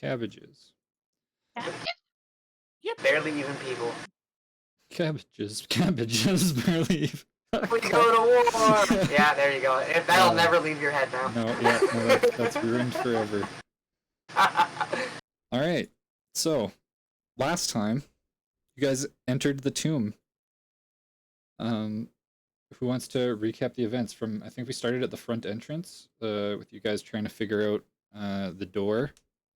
cabbages. You're barely even people. Cabbages, barely. We go to war! Yeah, there you go. That'll never leave your head now. No, yeah, no, that's ruined forever. Alright, so, last time, you guys entered the tomb. Who wants to recap the events from, I think we started at the front entrance, with you guys trying to figure out the door,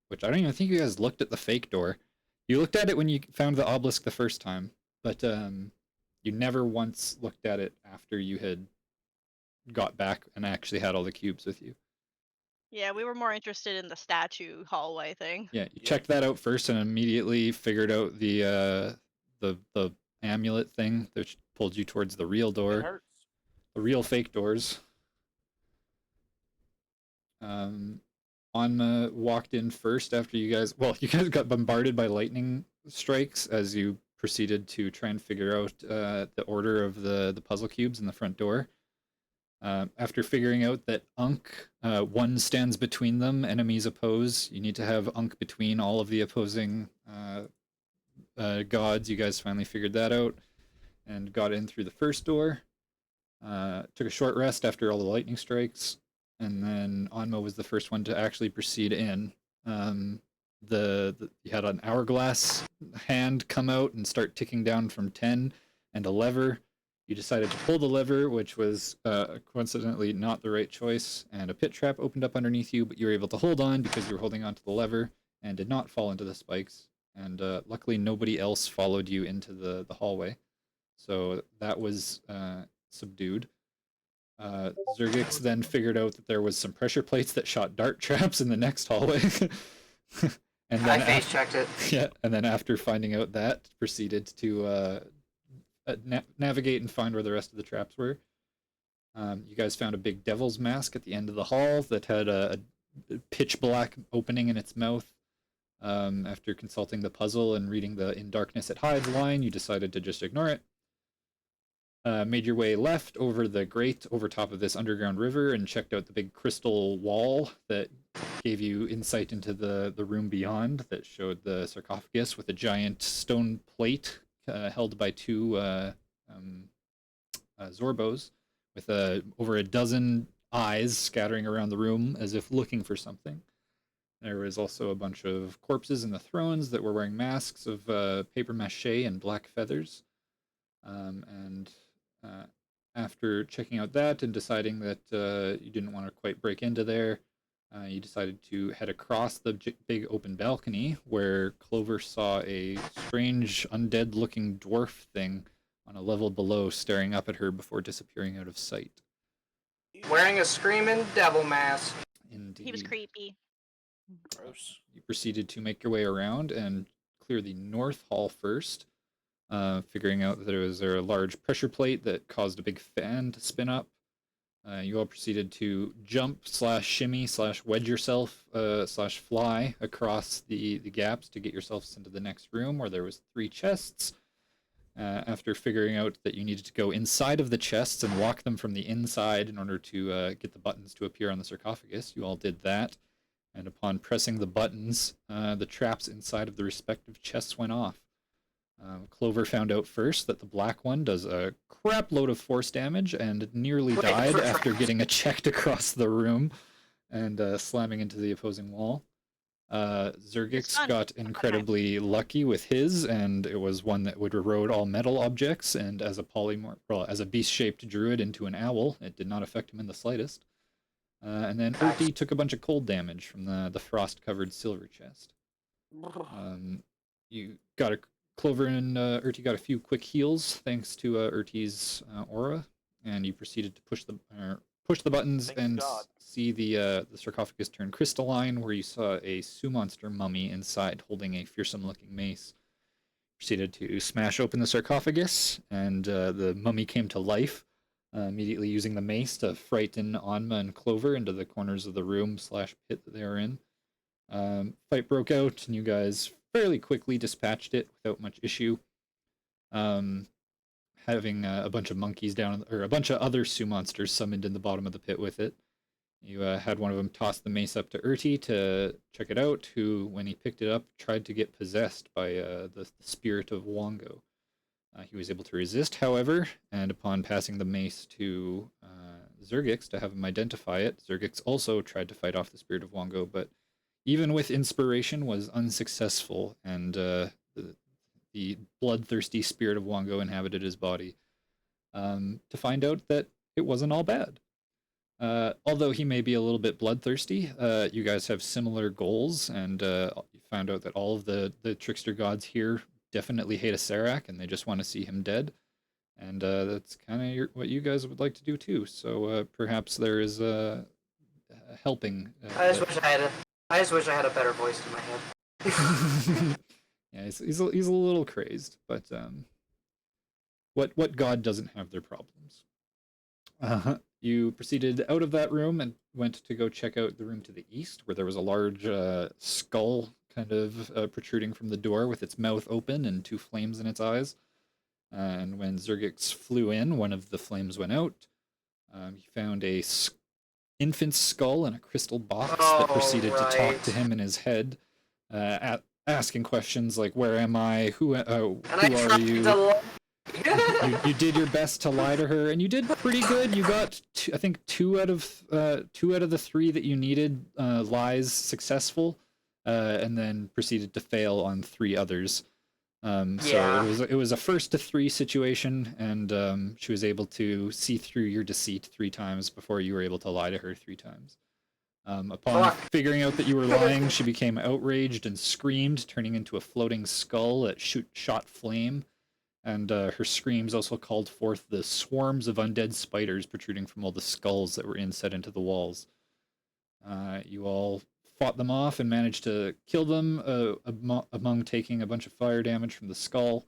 which I don't even think you guys looked at the fake door. You looked at it when you found the obelisk the first time, but you never once looked at it after you had got back and actually had all the cubes with you. Yeah, we were more interested in the statue hallway thing. Yeah, you checked that out first and immediately figured out the amulet thing that pulled you towards the real door. It hurts. The real fake doors. Anma walked in first after you guys got bombarded by lightning strikes as you proceeded to try and figure out the order of the puzzle cubes in the front door. After figuring out that Unk, one stands between them, enemies oppose. You need to have Unk between all of the opposing gods. You guys finally figured that out and got in through the first door. Took a short rest after all the lightning strikes, and then Anma was the first one to actually proceed in. You had an hourglass hand come out and start ticking down from 10, and a lever. You decided to pull the lever, which was coincidentally not the right choice, and a pit trap opened up underneath you, but you were able to hold on because you were holding onto the lever and did not fall into the spikes. And luckily nobody else followed you into the hallway. So that was subdued. Zuurgiks then figured out that there was some pressure plates that shot dart traps in the next hallway. And then I face checked it. Yeah, and then after finding out that, proceeded to navigate and find where the rest of the traps were. You guys found a big devil's mask at the end of the hall that had a pitch black opening in its mouth. After consulting the puzzle and reading the "In darkness it hides" line, you decided to just ignore it. Made your way left over the grate over top of this underground river and checked out the big crystal wall that gave you insight into the room beyond that showed the sarcophagus with a giant stone plate held by two Zorbos with over a dozen eyes scattering around the room as if looking for something. There was also a bunch of corpses in the thrones that were wearing masks of paper mache and black feathers. After checking out that and deciding that you didn't want to quite break into there, you decided to head across the big open balcony where Clover saw a strange undead-looking dwarf thing on a level below staring up at her before disappearing out of sight. Wearing a screaming devil mask. Indeed. He was creepy. Gross. You proceeded to make your way around and clear the north hall first, figuring out that there was a large pressure plate that caused a big fan to spin up. You all proceeded to jump / shimmy / wedge yourself / fly across the gaps to get yourselves into the next room where there was 3 chests. After figuring out that you needed to go inside of the chests and walk them from the inside in order to get the buttons to appear on the sarcophagus, you all did that. And upon pressing the buttons, the traps inside of the respective chests went off. Clover found out first that the black one does a crap load of force damage and nearly died after getting ejected across the room and slamming into the opposing wall. Zuurgiks got incredibly lucky with his, and it was one that would erode all metal objects, and as a beast-shaped druid into an owl, it did not affect him in the slightest. And then Urti took a bunch of cold damage from the frost-covered silver chest. Clover and Urti got a few quick heals thanks to Urti's aura, and you proceeded to push the buttons and see the sarcophagus turn crystalline, where you saw a Su-monster mummy inside holding a fearsome-looking mace. Proceeded to smash open the sarcophagus, and the mummy came to life, immediately using the mace to frighten Anma and Clover into the corners of the room / pit that they were in. Fight broke out, and you guys fairly quickly dispatched it without much issue. Having a bunch of monkeys down, or a bunch of other Su monsters summoned in the bottom of the pit with it. You had one of them toss the mace up to Urti to check it out, who, when he picked it up, tried to get possessed by the spirit of Wongo. He was able to resist, however, and upon passing the mace to Zuurgiks to have him identify it, Zuurgiks also tried to fight off the spirit of Wongo, but even with inspiration was unsuccessful, and the bloodthirsty spirit of Wongo inhabited his body, to find out that it wasn't all bad. Although he may be a little bit bloodthirsty, you guys have similar goals, and you found out that all of the trickster gods here definitely hate Acererak, and they just want to see him dead. And that's kind of what you guys would like to do too. So perhaps there is helping. I just wish I had a better voice in my head. Yeah, he's a little crazed, but what god doesn't have their problems? You proceeded out of that room and went to go check out the room to the east, where there was a large skull kind of protruding from the door with its mouth open and two flames in its eyes. And when Zuurgiks flew in, one of the flames went out. He found a infant's skull in a crystal box that proceeded to talk to him in his head, asking questions like, "Where am I? Who are you?" You did your best to lie to her, and you did pretty good. You got, I think, two out of the three that you needed lies successful, and then proceeded to fail on three others. So it was a 1st to 3 situation, and she was able to see through your deceit 3 times before you were able to lie to her 3 times. Upon figuring out that you were lying, she became outraged and screamed, turning into a floating skull that shot flame. And her screams also called forth the swarms of undead spiders protruding from all the skulls that were inset into the walls. You all fought them off and managed to kill them, among taking a bunch of fire damage from the skull.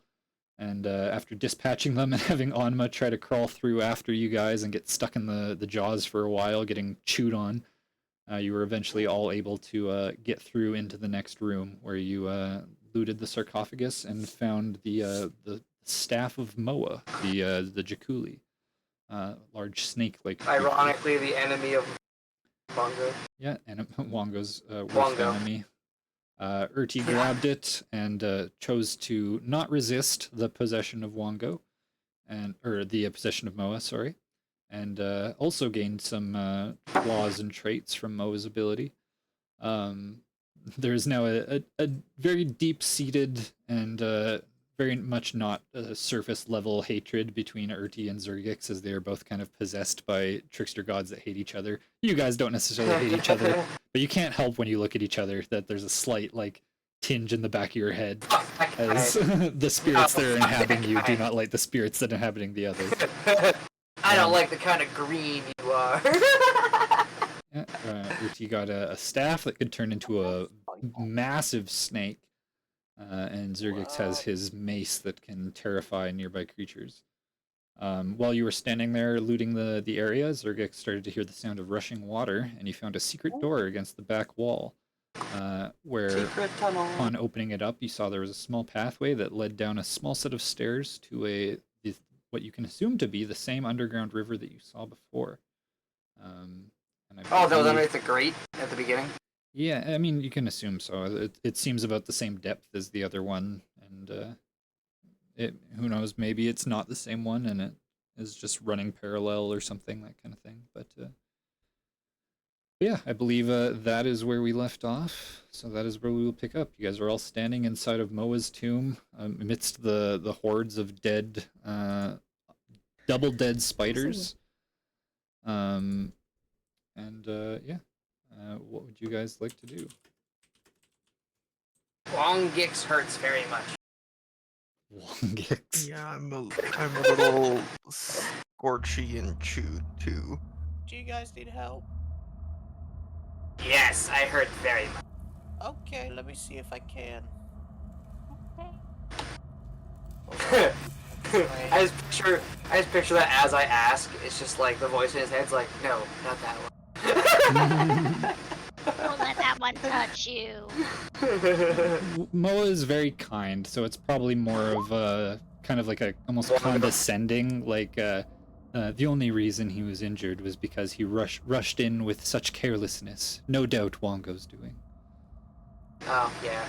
And after dispatching them and having Onma try to crawl through after you guys and get stuck in the jaws for a while, getting chewed on, you were eventually all able to get through into the next room, where you looted the sarcophagus and found the staff of Moa, the Jakuli, large snake-like. Ironically, the enemy of Wongo. Yeah, and Wongo's worst enemy. Urti grabbed it and chose to not resist the possession of Wongo, or the possession of Moa, sorry, and also gained some flaws and traits from Moa's ability. There is now a very deep-seated and very much not a surface-level hatred between Urti and Zuurgiks, as they are both kind of possessed by trickster gods that hate each other. You guys don't necessarily hate each other, but you can't help when you look at each other that there's a slight, like, tinge in the back of your head, as the spirits that are inhabiting you do not like the spirits that are inhabiting the others. I don't like the kind of green you are. Yeah, Urti got a staff that could turn into a massive snake. And Zuurgiks has his mace that can terrify nearby creatures. While you were standing there looting the area, Zuurgiks started to hear the sound of rushing water, and you found a secret door against the back wall, where, upon opening it up, you saw there was a small pathway that led down a small set of stairs to what you can assume to be the same underground river that you saw before. That was underneath the grate at the beginning? Yeah, I mean, you can assume so. It seems about the same depth as the other one, and who knows, maybe it's not the same one and it is just running parallel or something, that kind of thing. But yeah, I believe that is where we left off, so that is where we will pick up. You guys are all standing inside of Moa's tomb, amidst the hordes of dead, double dead spiders. Yeah. What would you guys like to do? Wongix hurts very much. Wongix? Yeah, I'm a little scorchy and chewed too. Do you guys need help? Yes, I hurt very much. Okay, let me see if I can. I just picture that as I ask, it's just like the voice in his head's like, no, not that one. Don't let that one touch you. Moa is very kind, so it's probably more of a kind of like a almost condescending, like The only reason he was injured was because he rushed in with such carelessness. No doubt Wongo's doing. Oh, yeah.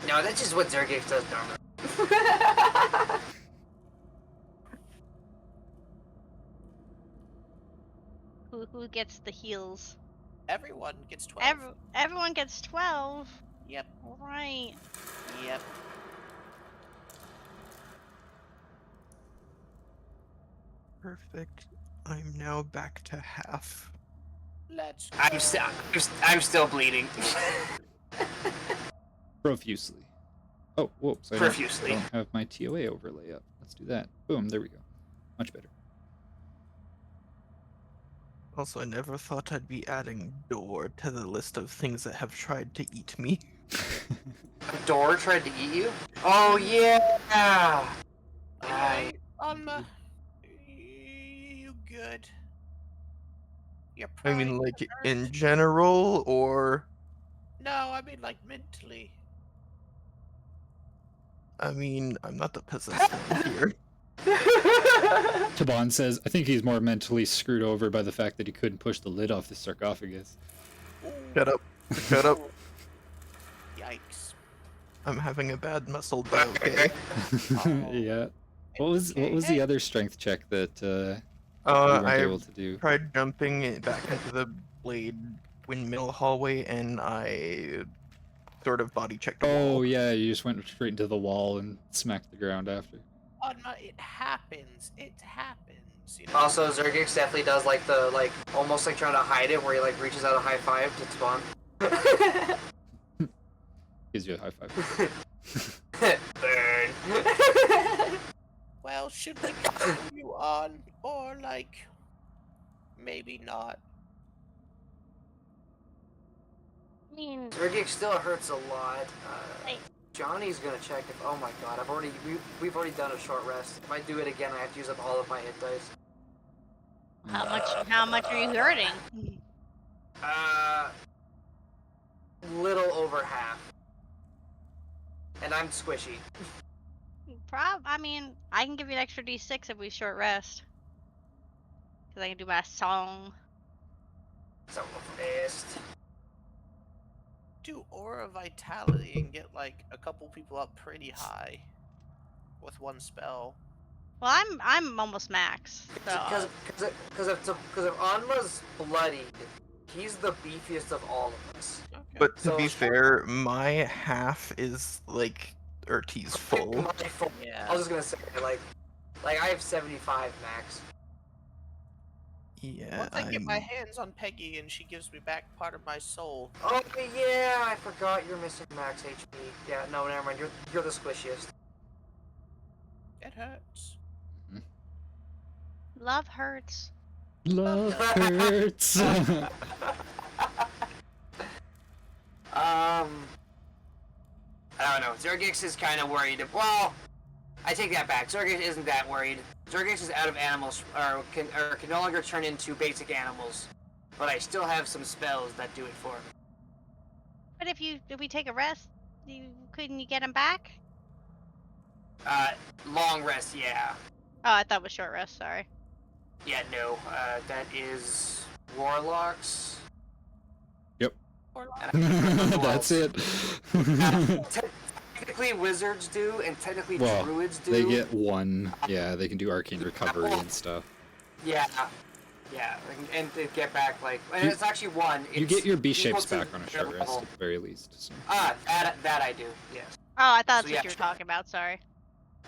No, that's just what Zuurgiks does normally. Who gets the heals? Everyone gets 12. Everyone gets 12. Yep. Right. Yep. Perfect. I'm now back to half. Let's go. I'm still bleeding. Profusely. Oh, whoops. I Profusely. don't have my TOA overlay up. Let's do that. Boom, there we go. Much better. Also, I never thought I'd be adding door to the list of things that have tried to eat me. A door tried to eat you? Oh, yeah! Right. Alma, you good? You're I mean, primed like, to in hurt? general, or... No, I mean like mentally. I mean, I'm not the possessed one here. Taban says, I think he's more mentally screwed over by the fact that he couldn't push the lid off the sarcophagus. Ooh, Shut up. Shut up. yikes. I'm having a bad muscle day, okay? Yeah. What was the other strength check that you weren't I able to do? tried jumping back into the blade windmill hallway, and I sort of body checked a Oh wall. yeah, you just went straight into the wall and smacked the ground after. Alma, it happens. It happens. You know? Also, Zuurgiks definitely does like the, almost like trying to hide it, where he, reaches out a high five to Spawn. Gives you a high five. Burn. Well, should we continue on, or maybe not? I mean, Zuurgiks still hurts a lot. Hey. Johnny's gonna check if. Oh my god, we've already done a short rest. If I do it again, I have to use up all of my hit dice. how much are you hurting? Little over half. And I'm squishy. I mean, I can give you an extra D6 if we short rest. Cause I can do my song. So rest. Do Aura Vitality and get a couple people up pretty high with one spell. Well, I'm almost max. So Because if Anma's bloodied, he's the beefiest of all of us. Okay. But to So- be fair, my half is like Urti's full. Yeah. I was just gonna say, I have 75 max. Yeah, Once I get my I'm... hands on Peggy and she gives me back part of my soul. Oh yeah, I forgot you're missing max HP. Yeah, no, never mind. You're the squishiest. It hurts. love hurts. Love hurts. I don't know. Zuurgiks is kind of worried. Well, I take that back. Zuurgiks isn't that worried. Zuurgiks is out of animals, or can no longer turn into basic animals. But I still have some spells that do it for me. But if we take a rest, couldn't you get him back? Long rest, yeah. Oh, I thought it was short rest. Sorry. Yeah, no. That is warlocks. Yep. Or That's it. Technically, wizards do, and technically Well, druids do. they get one. Yeah, they can do arcane recovery and stuff. Yeah, and they get back and it's actually one. You get your B equal shapes to back on a their short rest level. at the very least. So. That I do. Yes. Oh, I thought that's So, yeah, what you were talking about. Sorry.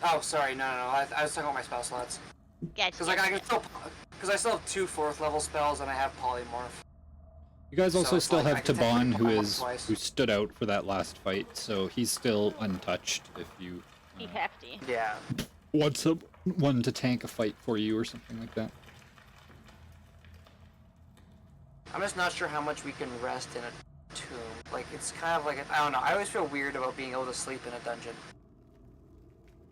Oh, sorry. No. I was talking about my spell slots. Gotcha. Because I still have 2 4th level spells and I have polymorph. You guys So also it's still like I have can Taban, technically who pop twice. stood out for that last fight, so he's still untouched. If you Be hefty. Yeah. want someone to tank a fight for you or something like that. I'm just not sure how much we can rest in a tomb. It's kind of I don't know. I always feel weird about being able to sleep in a dungeon.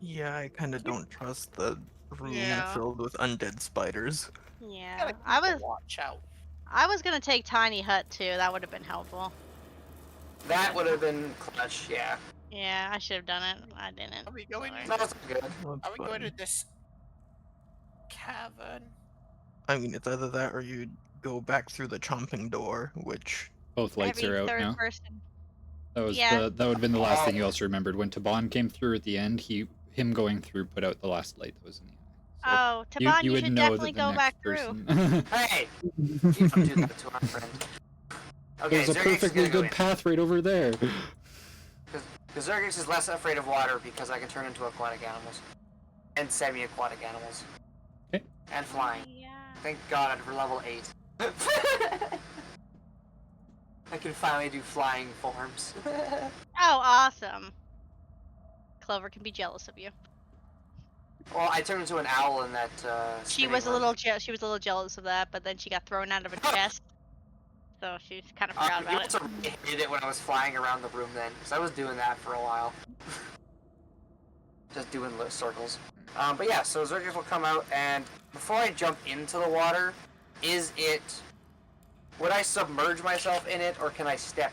Yeah, I kind of don't trust the room Yeah. filled with undead spiders. Yeah. Gotta keep I a was watch out. gonna take tiny hut too. That would have been helpful. That would have been clutch, yeah. Yeah, I should have done it. I didn't. Are we going? Sorry. No, that's good. Are we going to Fine. this cavern? I mean, it's either that or you go back through the chomping door, which Both lights Every are out third now. person. That was Yeah. that would have been the last thing you Oh. also remembered. When Taban came through at the end, him going through put out the last light that was in the eye. So Oh, Taban, you would should know definitely that the go next back through. person. Hey! You don't do that to our friend. Okay, There's a Zuurgiks is perfectly gonna go good in. path right over there. Because Zuurgiks is less afraid of water because I can turn into aquatic animals. And semi-aquatic animals. Okay. And flying. Yeah. Thank God for level 8. I can finally do flying forms. Oh, awesome. Clover can be jealous of you. Well, I turned into an owl in that She spinning was a room. little jealous of that, but then she got thrown out of a chest, so she's kind of forgot You about it. also really hated it when I was flying around the room then, because I was doing that for a while. Just doing circles. But yeah, so Zuurgiks will come out, and before I jump into the water, would I submerge myself in it, or can I step?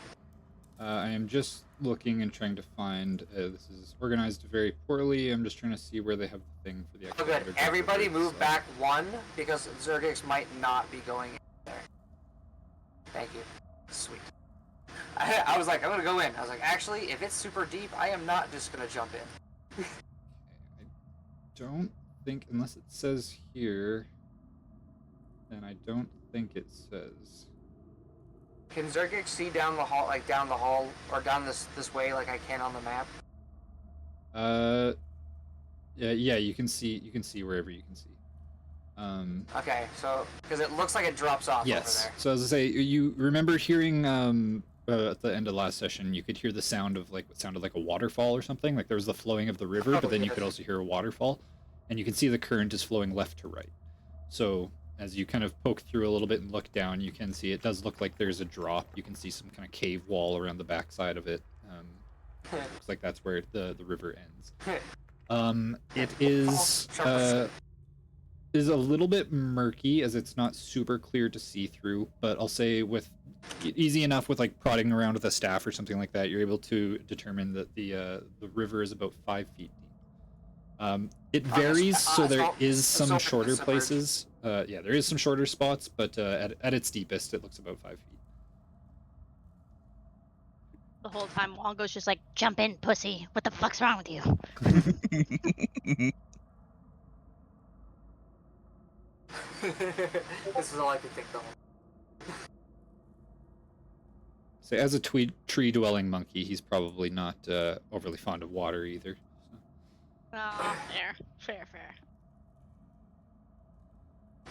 I am just looking and trying to find. This is organized very poorly. I'm just trying to see where they have the thing for the. Oh, good. excavator Everybody driver, move so- back 1, because Zuurgiks might not be going in there. Thank you. Sweet. I was like, I'm gonna go in. I was like, actually, if it's super deep, I am not just gonna jump in. I don't think, unless it says here, then I don't think it says. Can Zuurgiks see down the hall, or down this way, like I can on the map? Yeah, you can see wherever you can see. Okay, so because it looks like it drops off Yes. over there. So as I say, you remember hearing at the end of last session, you could hear the sound of like what sounded like a waterfall or something. Like there was the flowing of the river, Oh, but then you yes. could also hear a waterfall, and you can see the current is flowing left to right. So as you kind of poke through a little bit and look down, you can see it does look like there's a drop. You can see some kind of cave wall around the backside of it. Looks like that's where the river ends. It is a little bit murky as it's not super clear to see through, but I'll say with easy enough with like prodding around with a staff or something like that, you're able to determine that the river is about 5 feet deep. It varies, so there is some shorter places. Yeah, there is some shorter spots, but at its deepest, it looks about 5 feet. The whole time, Wongo's just like, "Jump in, pussy. What the fuck's wrong with you?" This is all I could think of. So as a tree-dwelling monkey, he's probably not overly fond of water either. So. Oh, fair.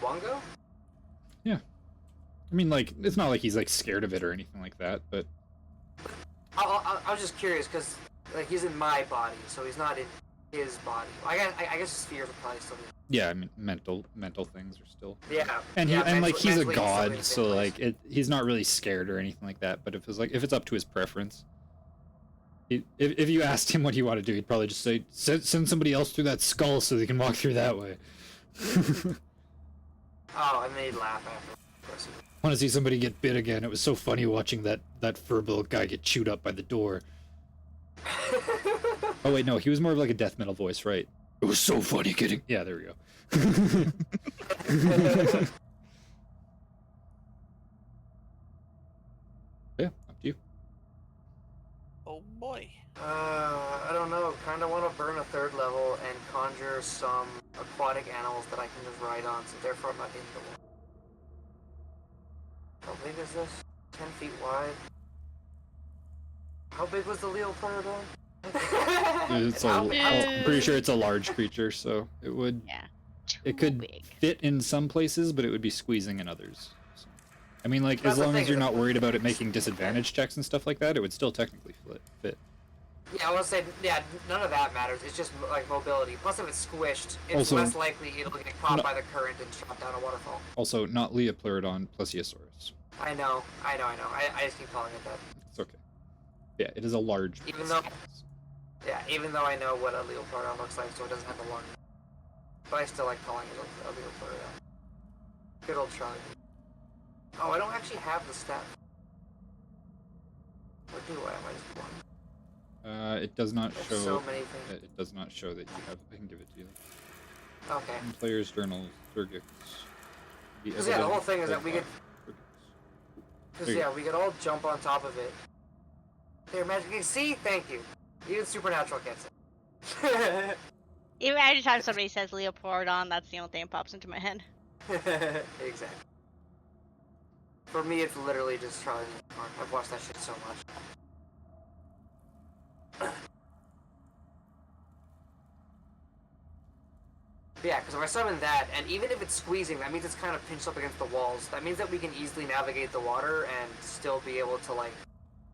Wongo? I mean, like, it's not like he's like scared of it or anything like that, but I was just curious because like he's in my body, so he's not in his body. I guess his fears would probably still be. yeah, I mean, mental things are still. Yeah. And yeah, like he's a mentally, still in god, the same so place. like he's not really scared or anything like that. But if it's up to his preference, if you asked him what he wanted to do, he'd probably just say send somebody else through that skull so they can walk through that way. Oh, and then he'd laugh after. Of course he would. Want to see somebody get bit again? It was so funny watching that furbill guy get chewed up by the door. Oh wait, no, he was more of like a death metal voice, right? It was so funny getting. Yeah, there we go. Yeah, up to you. Oh boy. I don't know. Kind of want to burn a 3rd level and conjure some aquatic animals that I can just ride on, so therefore I'm not in the water. How big is this? 10 feet wide. How big was the Leopardon? I'm pretty sure it's a large creature, so it would. Yeah. It could Too big. fit in some places, but it would be squeezing in others. So, I mean, like, That's as the long as thing, you're the- not worried about it making disadvantage checks and stuff like that, it would still technically fit. Yeah, I will say, yeah, none of that matters. It's just like mobility. Plus, if it's squished, it's Also- less likely it'll get caught No. by the current and shot down a waterfall. Also, not Leopleurodon, Plesiosaurus. I know. I just keep calling it that. It's okay. Yeah, it is a large. Even though I know what a Leopardon looks like, so it doesn't have a lung. But I still like calling it a Leopardon. Good old Charlie. Oh, I don't actually have the stat. What do I? Am I just blind? It does not There's show. so many things. It does not show that you have. I can give it to you. Okay. In players' journals, Zuurgiks. Because yeah, the whole thing is that we could. Because There you yeah, we could all jump on top of it. There, magic. See, thank you. Even supernatural gets it. Even every time somebody says Leopardon, that's the only thing that pops into my head. Exactly. For me, it's literally just Charlie. I've watched that shit so much. Yeah, because if I summon that, and even if it's squeezing, that means it's kind of pinched up against the walls. That means that we can easily navigate the water and still be able to, like,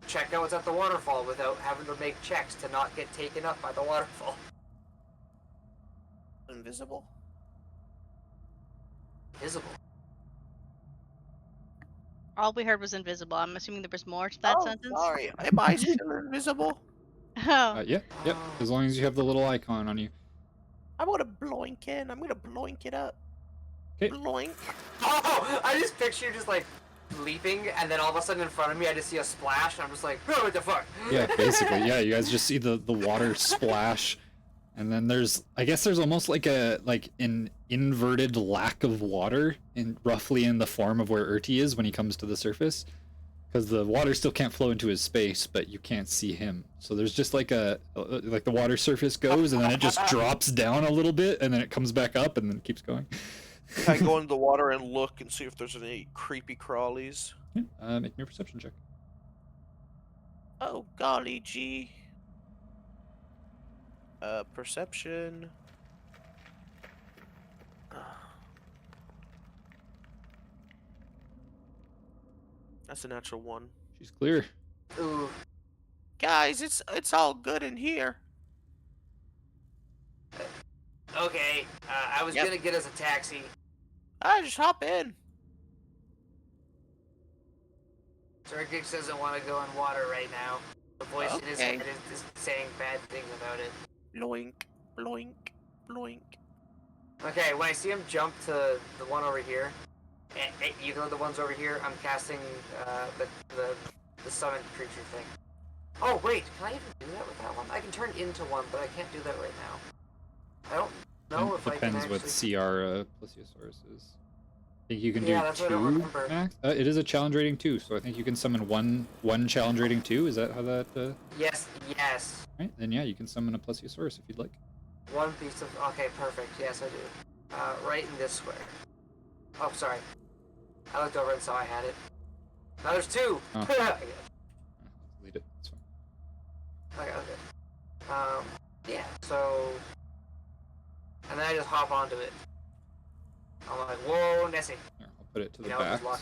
check out what's at the waterfall without having to make checks to not get taken up by the waterfall. Invisible? Visible. All we heard was invisible. I'm assuming there was more to that Oh, sentence. sorry. Am I still invisible? Oh. Yeah. As long as you have the little icon on you. I'm gonna bloink in. I'm gonna bloink it up. 'Kay. Bloink. Oh, I just picture you just, like, leaping, and then all of a sudden in front of me I just see a splash, and I'm just like, oh, what the fuck? Yeah, basically. Yeah, you guys just see the water splash, and then I guess there's almost like an inverted lack of water roughly in the form of where Urti is when he comes to the surface, because the water still can't flow into his space, but you can't see him. So there's just like the water surface goes, and then it just drops down a little bit, and then it comes back up, and then it keeps going. Can I go into the water and look and see if there's any creepy crawlies? Yeah, make me a perception check. Oh, golly gee. Perception. That's a natural 1. She's clear. Ooh. Guys, it's all good in here. Okay, I was Yep. gonna get us a taxi. I just hop in. Zuurgiks doesn't want to go in water right now. The voice in his Okay. head is saying bad things about it. Bloink, bloink, bloink. Okay, when I see him jump to the one over here, and you know the ones over here, I'm casting the summoned creature thing. Oh wait, can I even do that with that one? I can turn into one, but I can't do that right now. I don't know if I can Depends actually... what CR Plesiosaurus is. I think you can Yeah, do that's what I 2 don't remember. max. It is a challenge rating 2, so I think you can summon one challenge rating 2. Is that how that? Yes. Right. Then yeah, you can summon a Plesiosaurus if you'd like. One piece of... Okay, perfect. Yes, I do. Right in this square. Oh, sorry. I looked over and saw I had it. Now there's 2! Oh. Okay. Delete it. It's fine. Okay. Yeah, so... And then I just hop onto it. I'm like, whoa, Nessie. Here, I'll put it to the You know, back. just so lock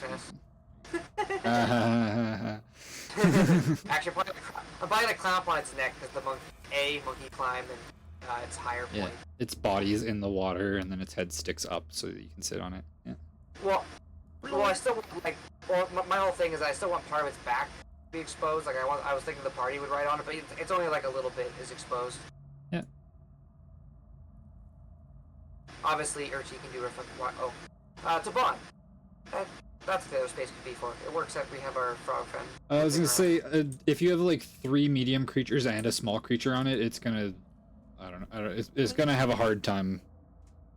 you Actually, I'm probably gonna clamp on its neck because the monkey climbed and its higher yeah, point. its body's in the water and then its head sticks up so that you can sit on it. Yeah. Well, I still want, like, my whole thing is I still want part of its back to be exposed. Like I was thinking the party would ride on it, but it's only like a little bit is exposed. Yeah. Obviously, Urti can do to bond. That's what the other space could be for. It works that we have our frog friend. I was gonna say, if you have like 3 medium creatures and a small creature on it, it's gonna, I don't know, it's gonna have a hard time.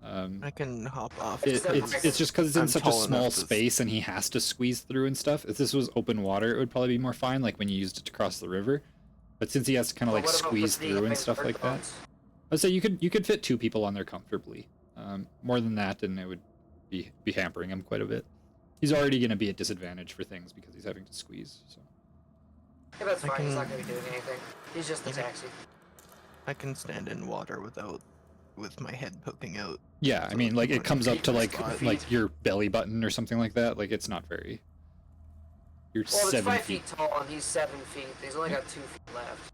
I can hop off. It's just because it's in I'm such a tall small enough to- space and he has to squeeze through and stuff. If this was open water, it would probably be more fine, like when you used it to cross the river. But since he has to kind of like What about squeeze the through and stuff like that, I'd say you could fit 2 people on there comfortably. More than that, and it would be hampering him quite a bit. He's already going to be at disadvantage for things because he's having to squeeze. So Yeah, that's I fine. He's can- not gonna be doing anything. He's just the Yeah. taxi. I can stand in water with my head poking out. yeah, I So mean, like you it want comes up to feet. like your belly button or something like that. Like it's not very. You're Well, it's 7 5 feet. feet tall and he's 7 feet. He's only got 2 feet left.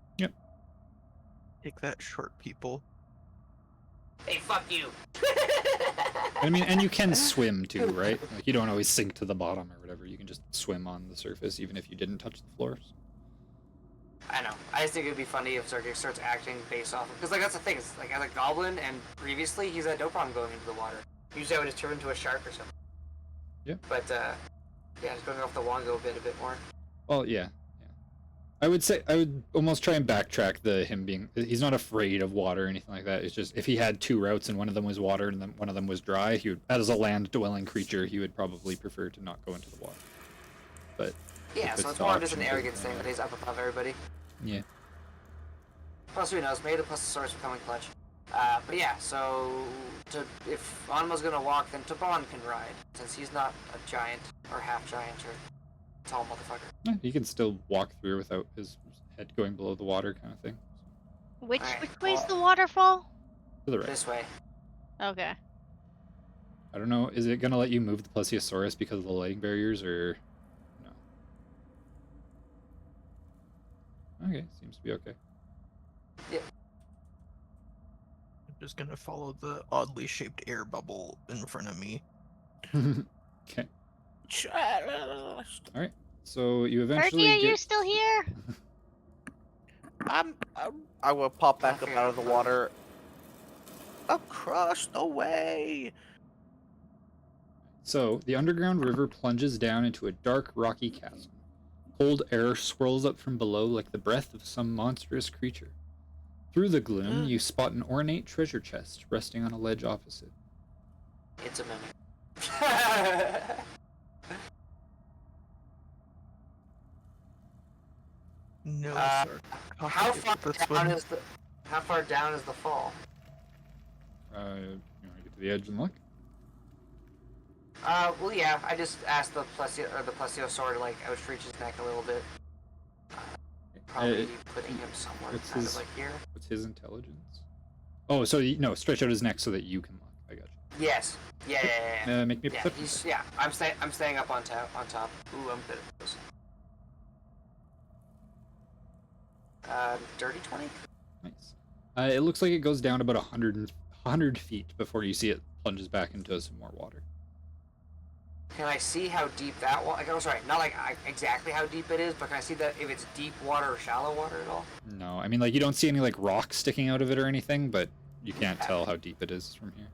Take that, short people. Hey, fuck you! I mean, and you can swim too, right? Like you don't always sink to the bottom or whatever. You can just swim on the surface even if you didn't touch the floors. I know. I just think it'd be funny if Zuurgiks starts acting based off of... Because, like, that's the thing. Is, like, as a goblin, and previously, he's had no problem going into the water. Usually I would just turn into a shark or something. Yeah. But, yeah, just going off the Wongo bit a bit more. Well, yeah. I would say I would almost try and backtrack him being. He's not afraid of water or anything like that. It's just if he had two routes and one of them was water and then one of them was dry, he would, as a land-dwelling creature, he would probably prefer to not go into the water. But Yeah, if so it's the more of just option an arrogance doesn't, thing that he's up above everybody. yeah. Plus, who knows? Maybe the plus the source will come in clutch. But yeah, so if Anma's gonna walk, then Taban can ride, since he's not a giant or half giant or tall motherfucker. Yeah, he can still walk through without his head going below the water, kind of thing. Which Alright, way's well- the waterfall? To the right. This way. Okay. I don't know. Is it gonna let you move the Plesiosaurus because of the lighting barriers, or no? Okay, seems to be okay. Yep. I'm just gonna follow the oddly shaped air bubble in front of me. Okay. All right. So you eventually Urti, are get. you still here? I will pop back up out of the water. Across the way. So the underground river plunges down into a dark, rocky chasm. Cold air swirls up from below like the breath of some monstrous creature. Through the gloom, you spot an ornate treasure chest resting on a ledge opposite. It's a mimic. No, sir. How far down is the fall? You want to get to the edge and look? Well, yeah. I just asked the plesiosaur to like outreach his neck a little bit. Probably putting him somewhere kind of like here. What's his intelligence? Oh, so no, stretch out his neck so that you can look. I got you. Yes. Yeah. Make me a Yeah, perception check. I'm staying up on top. Ooh, I'm good at this. Dirty 20? Nice. It looks like it goes down about 100 feet before you see it plunges back into some more water. Can I see how deep that water? Like, I was right, not like exactly how deep it is, but can I see that if it's deep water or shallow water at all? No, I mean, like, you don't see any, like, rocks sticking out of it or anything, but you can't tell how deep it is from here.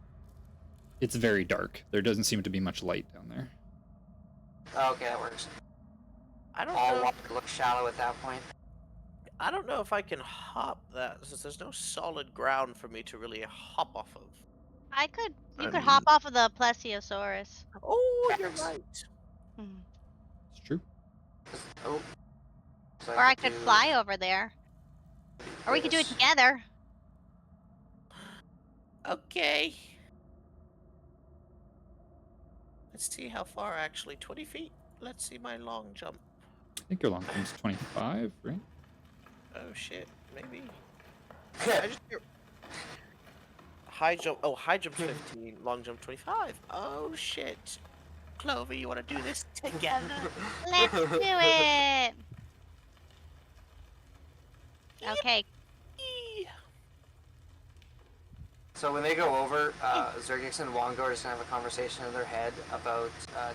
It's very dark. There doesn't seem to be much light down there. Oh, okay, that works. I don't All know. water looks shallow at that point. I don't know if I can hop that, since there's no solid ground for me to really hop off of. You could hop off of the Plesiosaurus. Oh, Yes. you're right. Mhm. It's true. Oh. So Or I could fly over there. Or we could do it together. Okay. Let's see how far actually. 20 feet? Let's see my long jump. I think your long jump's 25, right? Oh shit, maybe. I just hear... High jump. Oh, high jump 15, long jump 25. Oh shit. Clover, you want to do this together? Let's do it. Okay. Yee. So when they go over, Zuurgiks and Wongo are just gonna have a conversation in their head about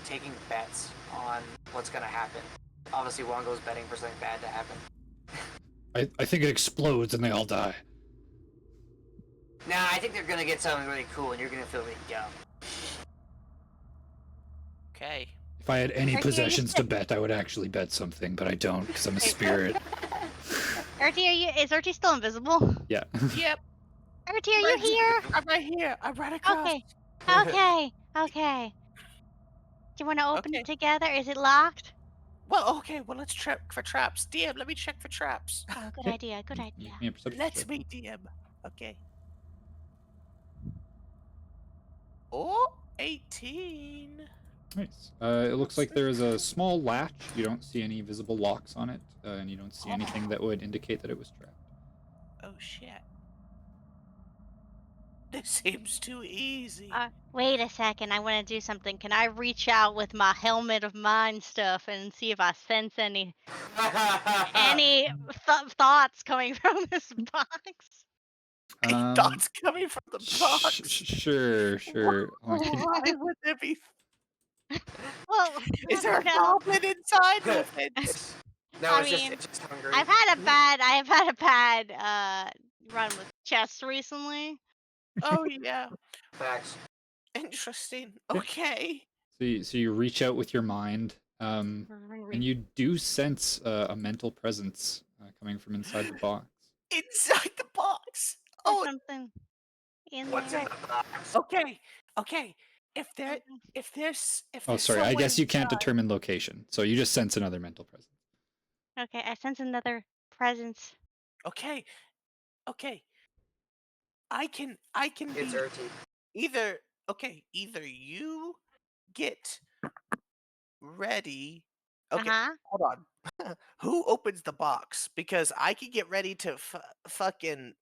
taking bets on what's gonna happen. Obviously, Wongo's betting for something bad to happen. I think it explodes and they all die. Nah, I think they're gonna get something really cool, and you're gonna feel really dumb. Okay. If I had any Urti, possessions to bet, I would actually bet something, but I don't because I'm a spirit. Urti, is Urti still invisible? Yeah. Yep. Urti, are you here? I'm right here. I'm right across. Okay. Okay. Do you want to open Okay. it together? Is it locked? Well, okay. Well, let's check for traps. DM, let me check for traps. Oh, good Okay. idea. Good idea. Make me a perception Let's check. me DM. Okay. Oh, 18. Nice. It looks like there is a small latch. You don't see any visible locks on it, and you don't see anything that would indicate that it was trapped. Oh shit. This seems too easy. Wait a second. I want to do something. Can I reach out with my helmet of mind stuff and see if I sense any thoughts coming from this box? Thoughts coming from the box. Sure. Why would there be? Well, Is there a no. goblin inside with it? No, I it's mean, just hungry. I've had a bad run with chests recently. Oh yeah. Facts. Interesting. Okay. So you reach out with your mind, And you do sense a mental presence coming from inside the box. Inside the box. There's Oh, something in What's in there. the box? okay. Okay. If Something. there's Oh, sorry. I someone guess you can't inside- determine location, so you just sense another mental presence. Okay, I sense another presence. Okay. Okay. I can It's be Urti. either either you get ready. Okay, Uh-huh. hold on. Who opens the box? Because I can get ready to fucking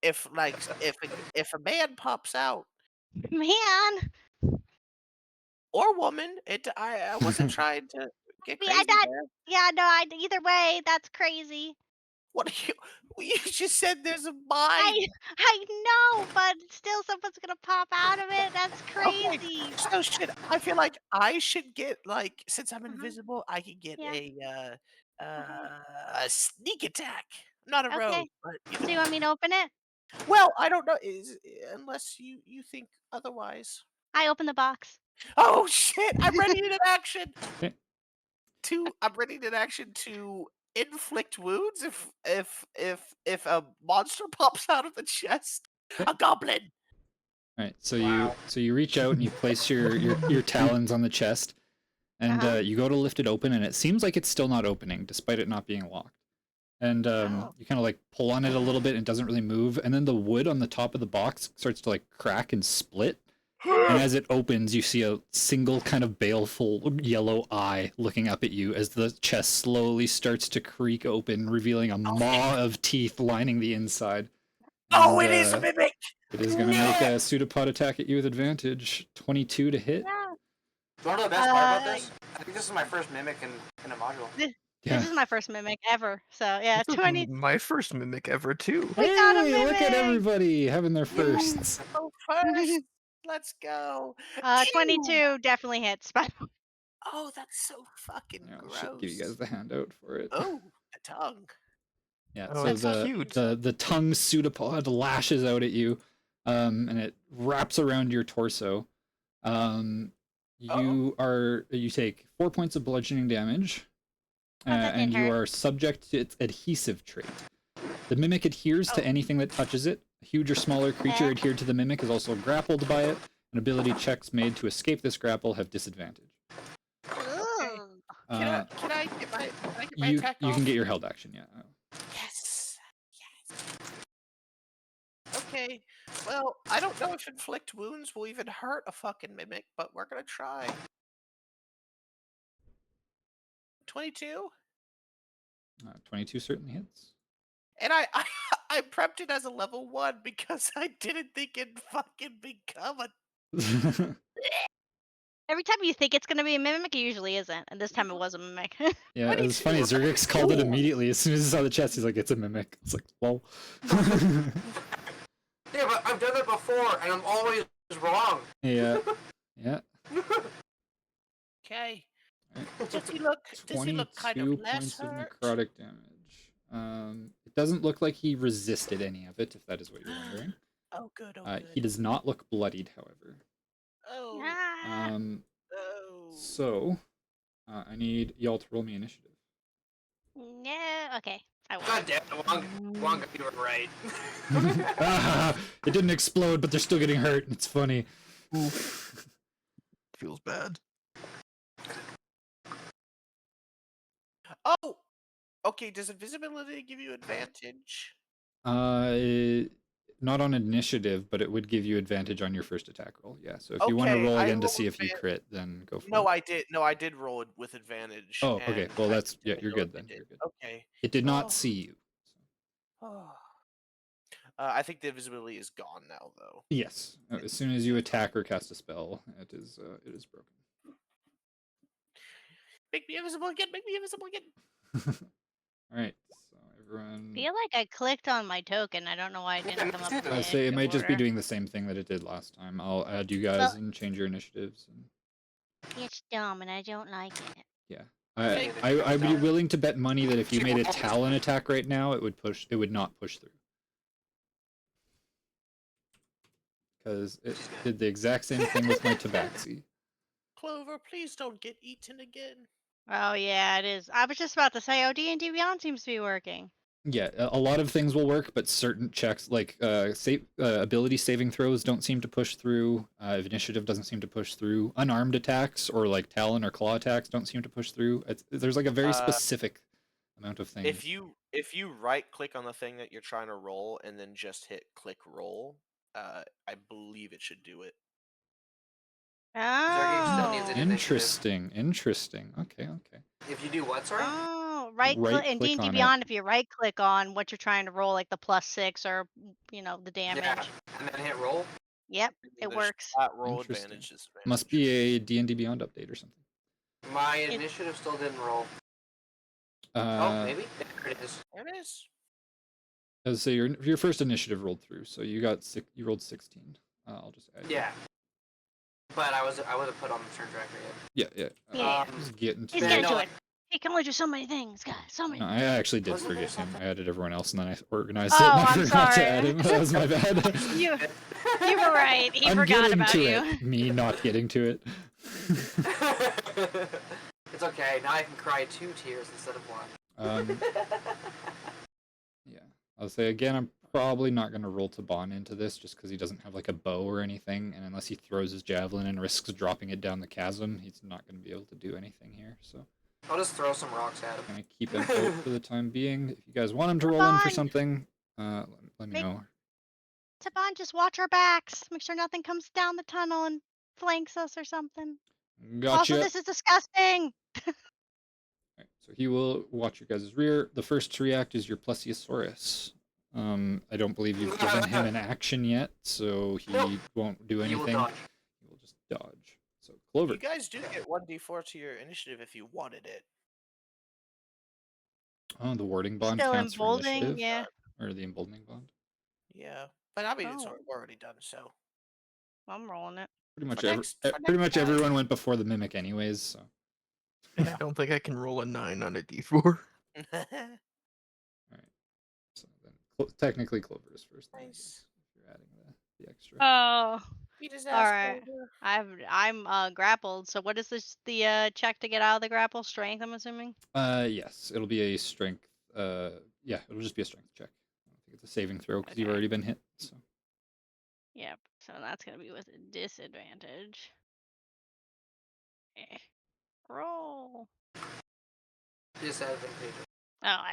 if like if a man pops out Man! or woman, I wasn't trying to get I mean, I crazy not there. yeah, no, either way, that's crazy. What are you? You just said there's a I mine. I know, but still someone's gonna pop out of it. That's Okay, crazy. so I feel like I should get like since I'm Uh-huh. invisible, I could get Yeah. Uh-huh. a sneak attack. Not a rogue, Okay. but So you want me to open it? well, I don't know unless you think otherwise. I open the box. Oh shit! I'm ready in action Okay. I'm ready in action to inflict wounds if a monster pops out of the chest. Okay. A goblin. All right, so Wow. you reach out and you place your talons on the chest, and Uh-huh. you go to lift it open, and it seems like it's still not opening, despite it not being locked. And Oh. you kind of like pull on it a little bit, and it doesn't really move. And then the wood on the top of the box starts to like crack and split. And as it opens, you see a single kind of baleful yellow eye looking up at you as the chest slowly starts to creak open, revealing a maw of teeth lining the inside. Oh, And, it is a mimic. it is going to make a pseudopod attack at you with advantage. 22 to hit. Yeah. You wanna know the best part about this? I think this is my first mimic in a module. Yeah. This is my first mimic ever. So yeah, This is 20. my first mimic ever too. We got a Hey, look at mimic! everybody having their firsts. Oh, first. Let's go. Ew. 22 definitely hits. Oh, that's so fucking Yeah, I gross. should give you guys the handout for it. Oh, the tongue. Yeah, Oh, so it's cute. the tongue pseudopod lashes out at you, and it wraps around your torso. You take 4 points of bludgeoning damage, that and didn't you hurt. are subject to its adhesive trait. The mimic adheres to Oh. anything that touches it. A huge or smaller creature Okay. adhered to the mimic is also grappled by it, and ability checks made to escape this grapple have disadvantage. Ugh. Can I get my You attack you off? can get your held action, yeah. Yes. Yes. Okay. Well, I don't know if inflict wounds will even hurt a fucking mimic, but we're gonna try. 22? 22 certainly hits. And I I prepped it as a level 1 because I didn't think it'd fucking become a Every time you think it's gonna be a mimic, it usually isn't. And this time it was a mimic. Yeah, it was funny. 22. Zurgiks called it immediately as soon as he saw the chest. He's like, "It's a mimic." It's like, "Well." Yeah, but I've done it before, and I'm always wrong. Yeah, yeah. Okay. Right. Does he look kind 22 of less points of hurt? necrotic damage. It doesn't look like he resisted any of it, if that is what you're wondering. Oh good, oh He good. does not look bloodied, however. Oh, Ah. oh. So I need y'all to roll me initiative. No. Okay. I will. God damn it, Wongo, you were right. It didn't explode, but they're still getting hurt. It's funny. Feels bad. Oh! Okay, does invisibility give you advantage? Not on initiative, but it would give you advantage on your first attack roll. Yeah. So if you want to Okay, roll I again to rolled see if you advan- crit, then go for No, it. I did roll it with advantage. Oh, okay. and Well, I that's yeah. did You're know good it then. did. You're good. Okay. It did not Oh. see you. Oh. I think the invisibility is gone now, though. Yes. As soon as you attack or cast a spell, it is broken. Make me invisible again! Make me invisible again! All right. So everyone. Feel like I clicked on my token. I don't know why it Yeah, didn't me come up too. with the I say it initiative might just be order. doing the same thing that it did last time. I'll add you guys Well- and change your initiatives. And It's dumb and I don't like it. yeah. Okay. I'd be willing to bet money that if you made a Talon attack right now, it would not push through. Because it did the exact same thing with my Tabaxi. Clover, please don't get eaten again. Oh yeah, it is. I was just about to say, oh, D&D Beyond seems to be working. Yeah, a lot of things will work, but certain checks like ability saving throws don't seem to push through. Initiative doesn't seem to push through. Unarmed attacks or like talon or claw attacks don't seem to push through. There's like a very specific amount of things. If you right click on the thing that you're trying to roll and then just hit click roll, I believe it should do it. Zuurgiks still needs Oh. an initiative. Interesting. Okay. If you do what, sorry? Oh, right click Right in click D&D on it. Beyond. If you right click on what you're trying to roll, like the +6 or the damage. Yeah, and then hit roll. Yep, And it there's works. flat roll Interesting. advantage, disadvantage. Must be a D&D Beyond update or something. My initiative still didn't roll. Oh, maybe there it is. There it is. So your first initiative rolled through, so you rolled 16. I'll just add. Yeah. But I wasn't put on the turn tracker yet. Yeah. Just getting to He's it. getting to it. He can only do so many things, guys. So many. No, I actually did Wasn't there forget him. something? I added everyone else, and then I organized Oh, it, and I I'm forgot to sorry. add him. That was my bad. You were right. He I'm forgot getting about to you. it. Me not getting to it. It's okay. Now I can cry 2 tears instead of 1. Yeah. I'll say again, I'm probably not going to roll Taban into this just because he doesn't have like a bow or anything, and unless he throws his javelin and risks dropping it down the chasm, he's not going to be able to do anything here. So I'll just throw some rocks at him. I'm going to keep him out for the time being. If you guys want him to roll in for Taban! something, let me know. Taban, just watch our backs. Make sure nothing comes down the tunnel and flanks us or something. Gotcha. Also, this is disgusting. Right, so he will watch your guys' rear. The first to react is your Plesiosaurus. I don't believe you've given him an action yet, so he won't do He will anything. dodge. He will just dodge. So Clover. You guys do get 1d4 to your initiative if you wanted it. Oh, the warding bond Still counts for emboldening, initiative, yeah. or the emboldening bond. Yeah, but I mean it's Oh. already done. So I'm rolling it. Pretty much, for pretty much next time. everyone went before the mimic, anyways. So And I don't think I can roll a 9 on a d4. so then technically Clover is first. Then, I Nice. guess, if you're adding the extra. Oh. Beat his All ass, right. Clover. I'm grappled. So what is this? The check to get out of the grapple? Strength, I'm assuming. Yes, it'll be a strength. Yeah, it'll just be a strength check. I don't think it's a saving throw because you've Okay. already been hit. So Yep. So that's gonna be with a disadvantage. Roll. Disadvantage. Oh,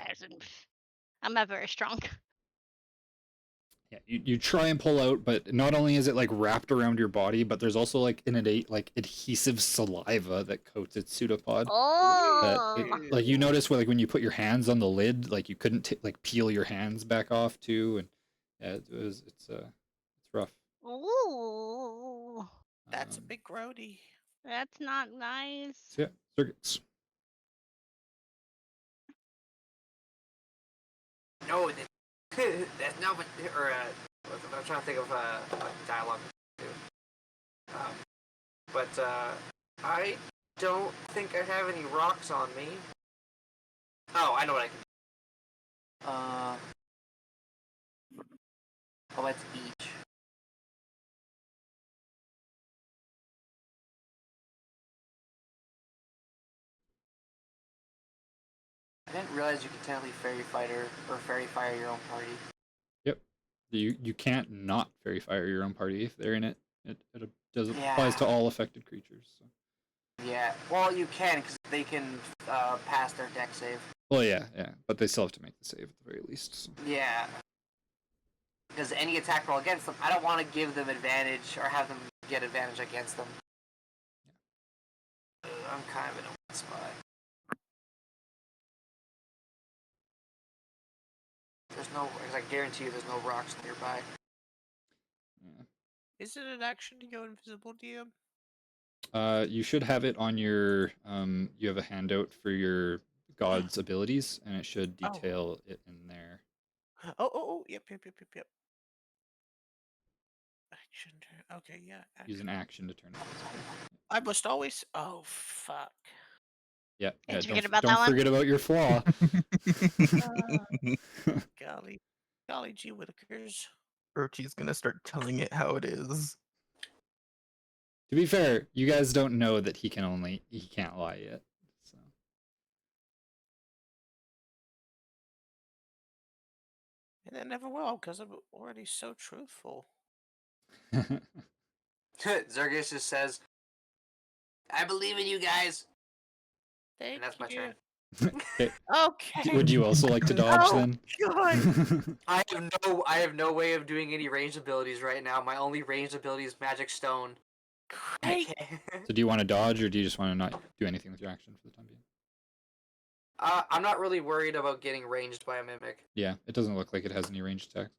I'm not very strong. yeah, you try and pull out, but not only is it like wrapped around your body, but there's also like an innate like adhesive saliva that coats its pseudopod. Oh. Like you notice when you put your hands on the lid, like you couldn't like peel your hands back off too, and yeah, it's rough. Ooh. That's a big grody. That's not nice. So yeah, Zuurgiks. No, that's not what. Or I'm trying to think of dialogue. But I don't think I have any rocks on me. Oh, I know what I can. Oh, that's each. I didn't realize you could technically fairy fighter or fairy fire your own party. Yep. You can't not fairy fire your own party if they're in it. It applies to all affected creatures. So. Yeah. Well, you can because they can pass their deck save. Well, yeah, but they still have to make the save at the very least. So. Yeah. Because any attack roll against them, I don't want to give them advantage or have them get advantage against them. I'm kind of in a weak spot. There's no, because I guarantee you there's no rocks nearby. Yeah. Is it an action to go invisible, DM? You should have it on your you have a handout for your god's abilities, and it should detail it in there. Oh, yep. Action. Okay, yeah. Action. Use an action to turn it invisible. I must always. Oh fuck. Yeah. Did you Don't, forget about don't that one? forget about your flaw. Golly gee Whittakers. Urchi's gonna start telling it how it is. To be fair, you guys don't know that he can't lie yet. So. And I never will, because I'm already so truthful. Zuurgiks just says, "I believe in you guys," Thank and that's my you. turn. Okay. Okay. Would you also like to dodge Oh, then? God. I have no way of doing any ranged abilities right now. My only ranged ability is Magic Stone. Great. Okay. So do you want to dodge, or do you just want to not do anything with your action for the time being? I'm not really worried about getting ranged by a mimic. Yeah, it doesn't look like it has any ranged attacks.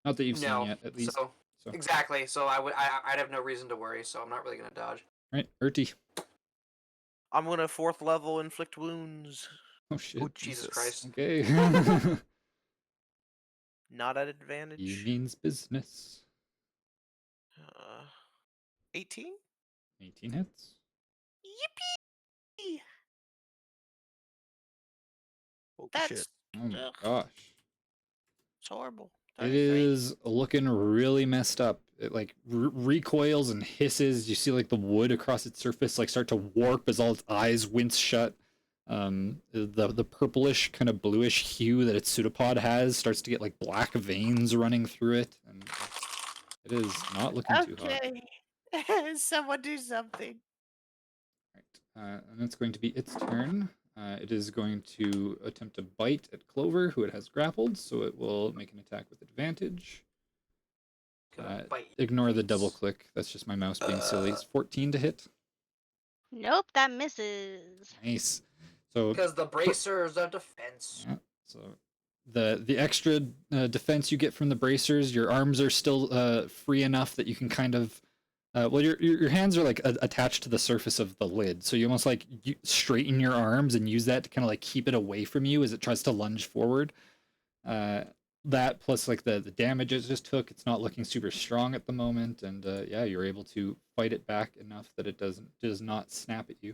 Not that you've seen No. yet, at least. So So, exactly. So I'd have no reason to worry. So I'm not really gonna dodge. right, Urti. I'm going to 4th level inflict wounds. Oh shit. Oh, Jesus Jesus. Christ. Okay. Not at He advantage. means business. 18? 18 hits. Yippee! Holy That's shit. Oh my ugh, gosh. it's horrible. It 33. is looking really messed up. It like recoils and hisses. You see like the wood across its surface like start to warp as all its eyes wince shut. The purplish kind of bluish hue that its pseudopod has starts to get like black veins running through it, and it is not looking too hot. Okay. Someone do something. Right. And it's going to be its turn. It is going to attempt to bite at Clover, who it has grappled, so it will make an attack with advantage. Gonna bite Ignore the face. double click. That's just my mouse being silly. It's 14 to hit. Nope, that misses. Nice. So Because the bracers of defense. yeah, so the extra defense you get from the bracers, your arms are still free enough that you can kind of well, your hands are like attached to the surface of the lid, so you almost like you straighten your arms and use that to kind of like keep it away from you as it tries to lunge forward. That plus like the damage it just took, it's not looking super strong at the moment, and yeah, you're able to fight it back enough that it does not snap at you.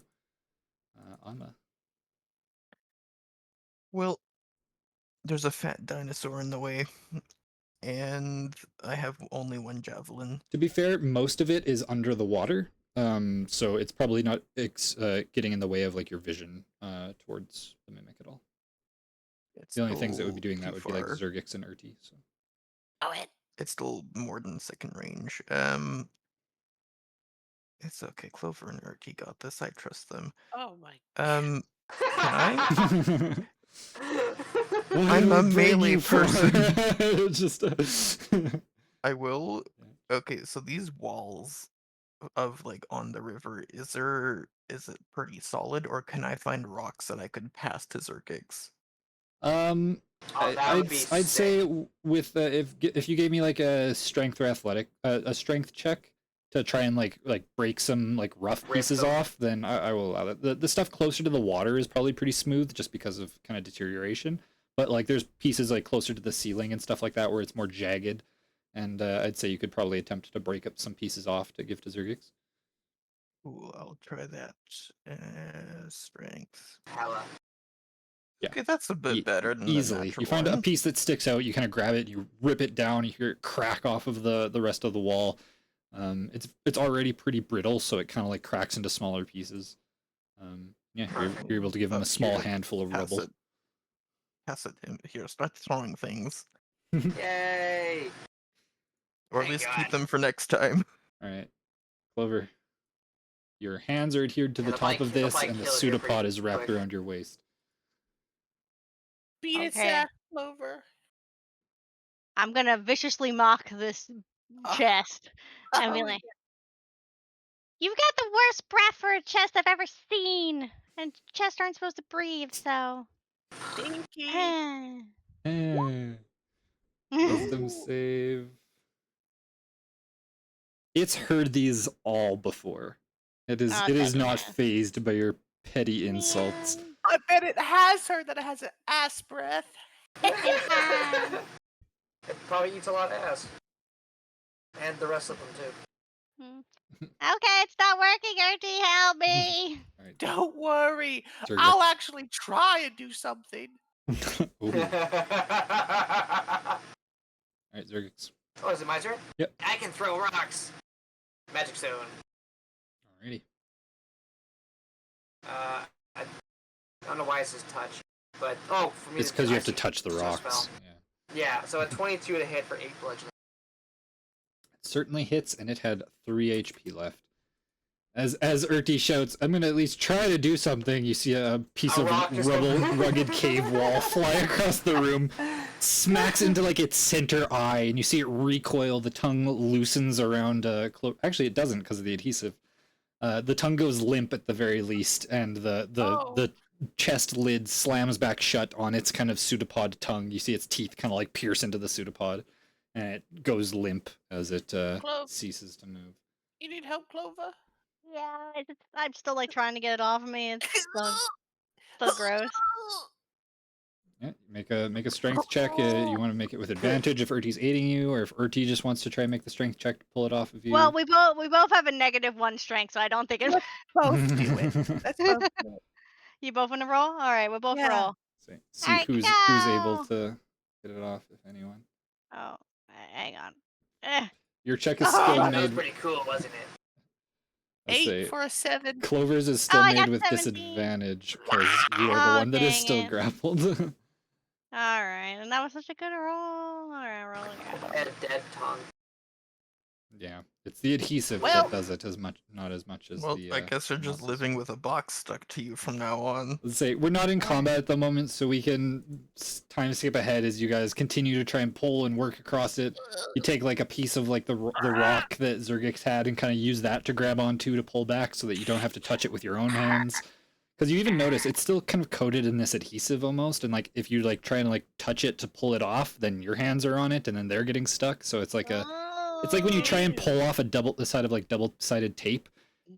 Anma. Well, there's a fat dinosaur in the way, and I have only one javelin. To be fair, most of it is under the water, so it's probably not getting in the way of like your vision towards the mimic at all. It's The only things that would be still doing that too would be like far. Zuurgiks and Urti. So Oh, it. It's still more than second range. It's okay. Clover and Urti got this. I trust them. Oh, my. Can I? What I'm did a we bring melee you for? person. Just I will. Okay, so these walls of like on the river, is it pretty solid, or can I find rocks that I could pass to Zerkix? um, Oh, that would be I'd say sick. with if you gave me like a strength or athletic a strength check to try and like break some like rough Rip pieces them. off, then I will allow that. The stuff closer to the water is probably pretty smooth just because of kind of deterioration. But like there's pieces like closer to the ceiling and stuff like that where it's more jagged, and I'd say you could probably attempt to break up some pieces off to give to Zergix. Ooh, I'll try that. Strength. Hella. Yeah. Okay, that's a bit better than Easily. the You natural find a one. piece that sticks out, you kind of grab it, you rip it down, you hear it crack off of the rest of the wall. It's already pretty brittle, so it kind of like cracks into smaller pieces. Yeah, you're able to give him a small Here, handful of pass rubble. it. Pass it to him. Here, start throwing things. Yay! Or at Thank least God. keep them for next time. All right, Clover. Your hands are adhered to Yeah, the the top bike- of the this, bike and the killed here pseudopod pretty is wrapped quick. around your waist. Beat its Okay. ass, Clover. I'm gonna viciously mock this chest and be Oh, like, "You've got the worst breath for a chest I've ever seen, and chests aren't supposed to breathe, so." Stinky. Wisdom Ooh. save. It's heard these all before. It is not goodness. phased by your petty insults. Man. I bet it has heard that it has an ass breath. It has. It probably eats a lot of ass. And the rest of them too. Okay, it's not working, Urti. Help me. All right, Don't worry. Zergix. I'll actually try and do something. Ooh. All right, Zergix. Oh, is it my turn? Yep. I can throw rocks. Magic Stone. Alrighty. I don't know why it says touch, but for me It's because you have to I see touch the it's a rocks. spell. Yeah. Yeah, so a 22 to hit for 8 bludgeoning. It certainly hits, and it had 3 HP left. As Urti shouts, "I'm gonna at least try to do something," you see a piece of rock just rugged cave wall fly across the room, smacks into like its center eye, and you see it recoil. The tongue loosens around. Actually, it doesn't because of the adhesive. The tongue goes limp at the very least, and the chest lid slams back shut on its kind of pseudopod tongue. You see its teeth kind of like pierce into the pseudopod, and it goes limp as it ceases to move. You need help, Clover? Yeah, I'm still like trying to get it off of me. It's still gross. Yeah, make a strength check. You want to make it with advantage if Urti's aiding you, or if Urti just wants to try and make the strength check to pull it off of you. Well, we both have a -1 strength, so I don't think it. Both do it. Let's both do it. You both want to roll? All right, we'll both Yeah. roll. See Alright, who's able go! to get it off, if anyone. Oh, hang on. Eh. Your check is Oh, still That was made. pretty cool, wasn't it? Let's 8 say for a 7. Clover's is Oh, still I made got with 17. disadvantage because you are Oh, the one that is dang still it. grappled. All right, and that was such a good roll. All right, roll again. And dead tongue. Yeah, it's the adhesive Well- that does it as much, not as much as Well, the. I guess you're just muscles. living with a box stuck to you from now on. Let's say we're not in combat at the moment, so we can time skip ahead as you guys continue to try and pull and work across it. You take like a piece of like the rock that Zuurgiks had and kind of use that to grab onto to pull back, so that you don't have to touch it with your own hands. Because you even notice it's still kind of coated in this adhesive almost, and like if you like try and like touch it to pull it off, then your hands are on it, and then they're getting stuck. So it's like it's like when you try and pull off the side of like double-sided tape.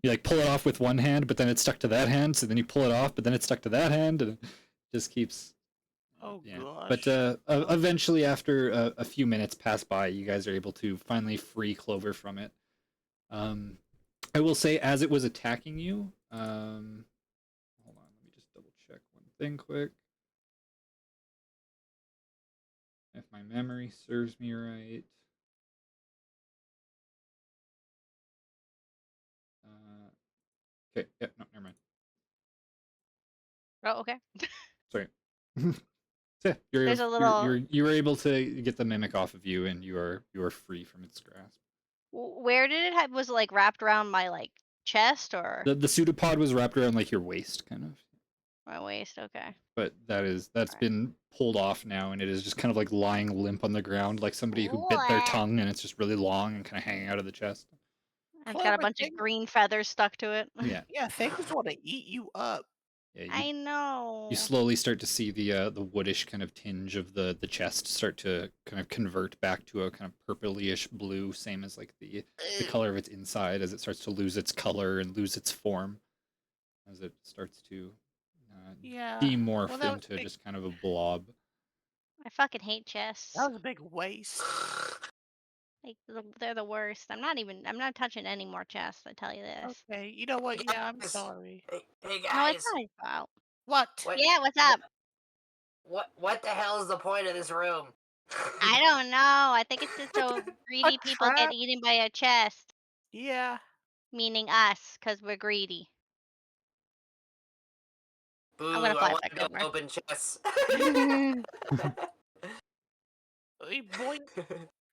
You like pull it off with one hand, but then it's stuck to that hand. So then you pull it off, but then it's stuck to that hand, and it just keeps. Oh, Yeah. gosh. But eventually, after a few minutes pass by, you guys are able to finally free Clover from it. I will say, as it was attacking you, hold on, let me just double check one thing quick. If my memory serves me right. Okay, yeah, no, never mind. Oh, okay. Sorry. So, yeah, There's a little. you were able to get the mimic off of you, and you are free from its grasp. Where did it have? Was it like wrapped around my like chest or The pseudopod was wrapped around like your waist, kind of. my waist? Okay. But that's Alright. been pulled off now, and it is just kind of like lying limp on the ground, like somebody who bit their What? tongue, and it's just really long and kind of hanging out of the chest. And it's got a Clover, bunch of green feathers stuck to it. Yeah, Yeah, things want to eat you up. yeah. I know. You slowly start to see the woodish kind of tinge of the chest start to kind of convert back to a kind of purplyish blue, same as like the color of its inside, as it starts to lose its color and lose its form, as it starts to Yeah. demorph Well, that was into big. just kind of a blob. I fucking hate chests. That was a big waste. Like they're the worst. I'm not touching any more chests. I tell you this. Okay, you know what? Yeah, I'm Guys. sorry. Hey No, it's guys, not his fault. What? What- Yeah, what's up? what the hell is the point of this room? I don't know. I think it's just so greedy people get trap? eaten by a chest, Yeah. meaning us, because we're greedy. Boo, I'm gonna I fly want back to go over. open chests. Hey, boy.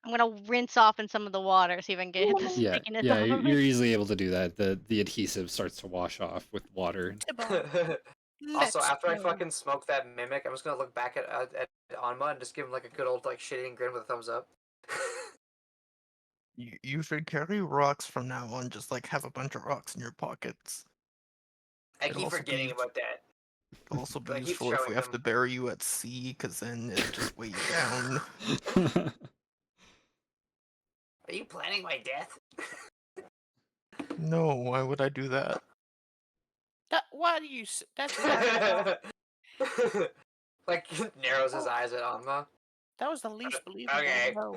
I'm gonna rinse off in some of the water, see if I can get the Yeah, stickiness yeah, off of you're it. easily able to do that. The adhesive starts to wash off with water. Also, Let's after I go. fucking smoke that mimic, I'm just gonna look back at Anma and just give him like a good old like shitting grin with a thumbs up. You should carry rocks from now on. Just like have a bunch of rocks in your pockets. I It'll keep also be forgetting used- about that. It'll also be I keep useful if we showing have them. to bury you at sea, because then it'll just weigh you down. Are you planning my death? No, why would I do that? Why do you? That's that Like narrows his eyes at Anma. was the least believable. Okay. No.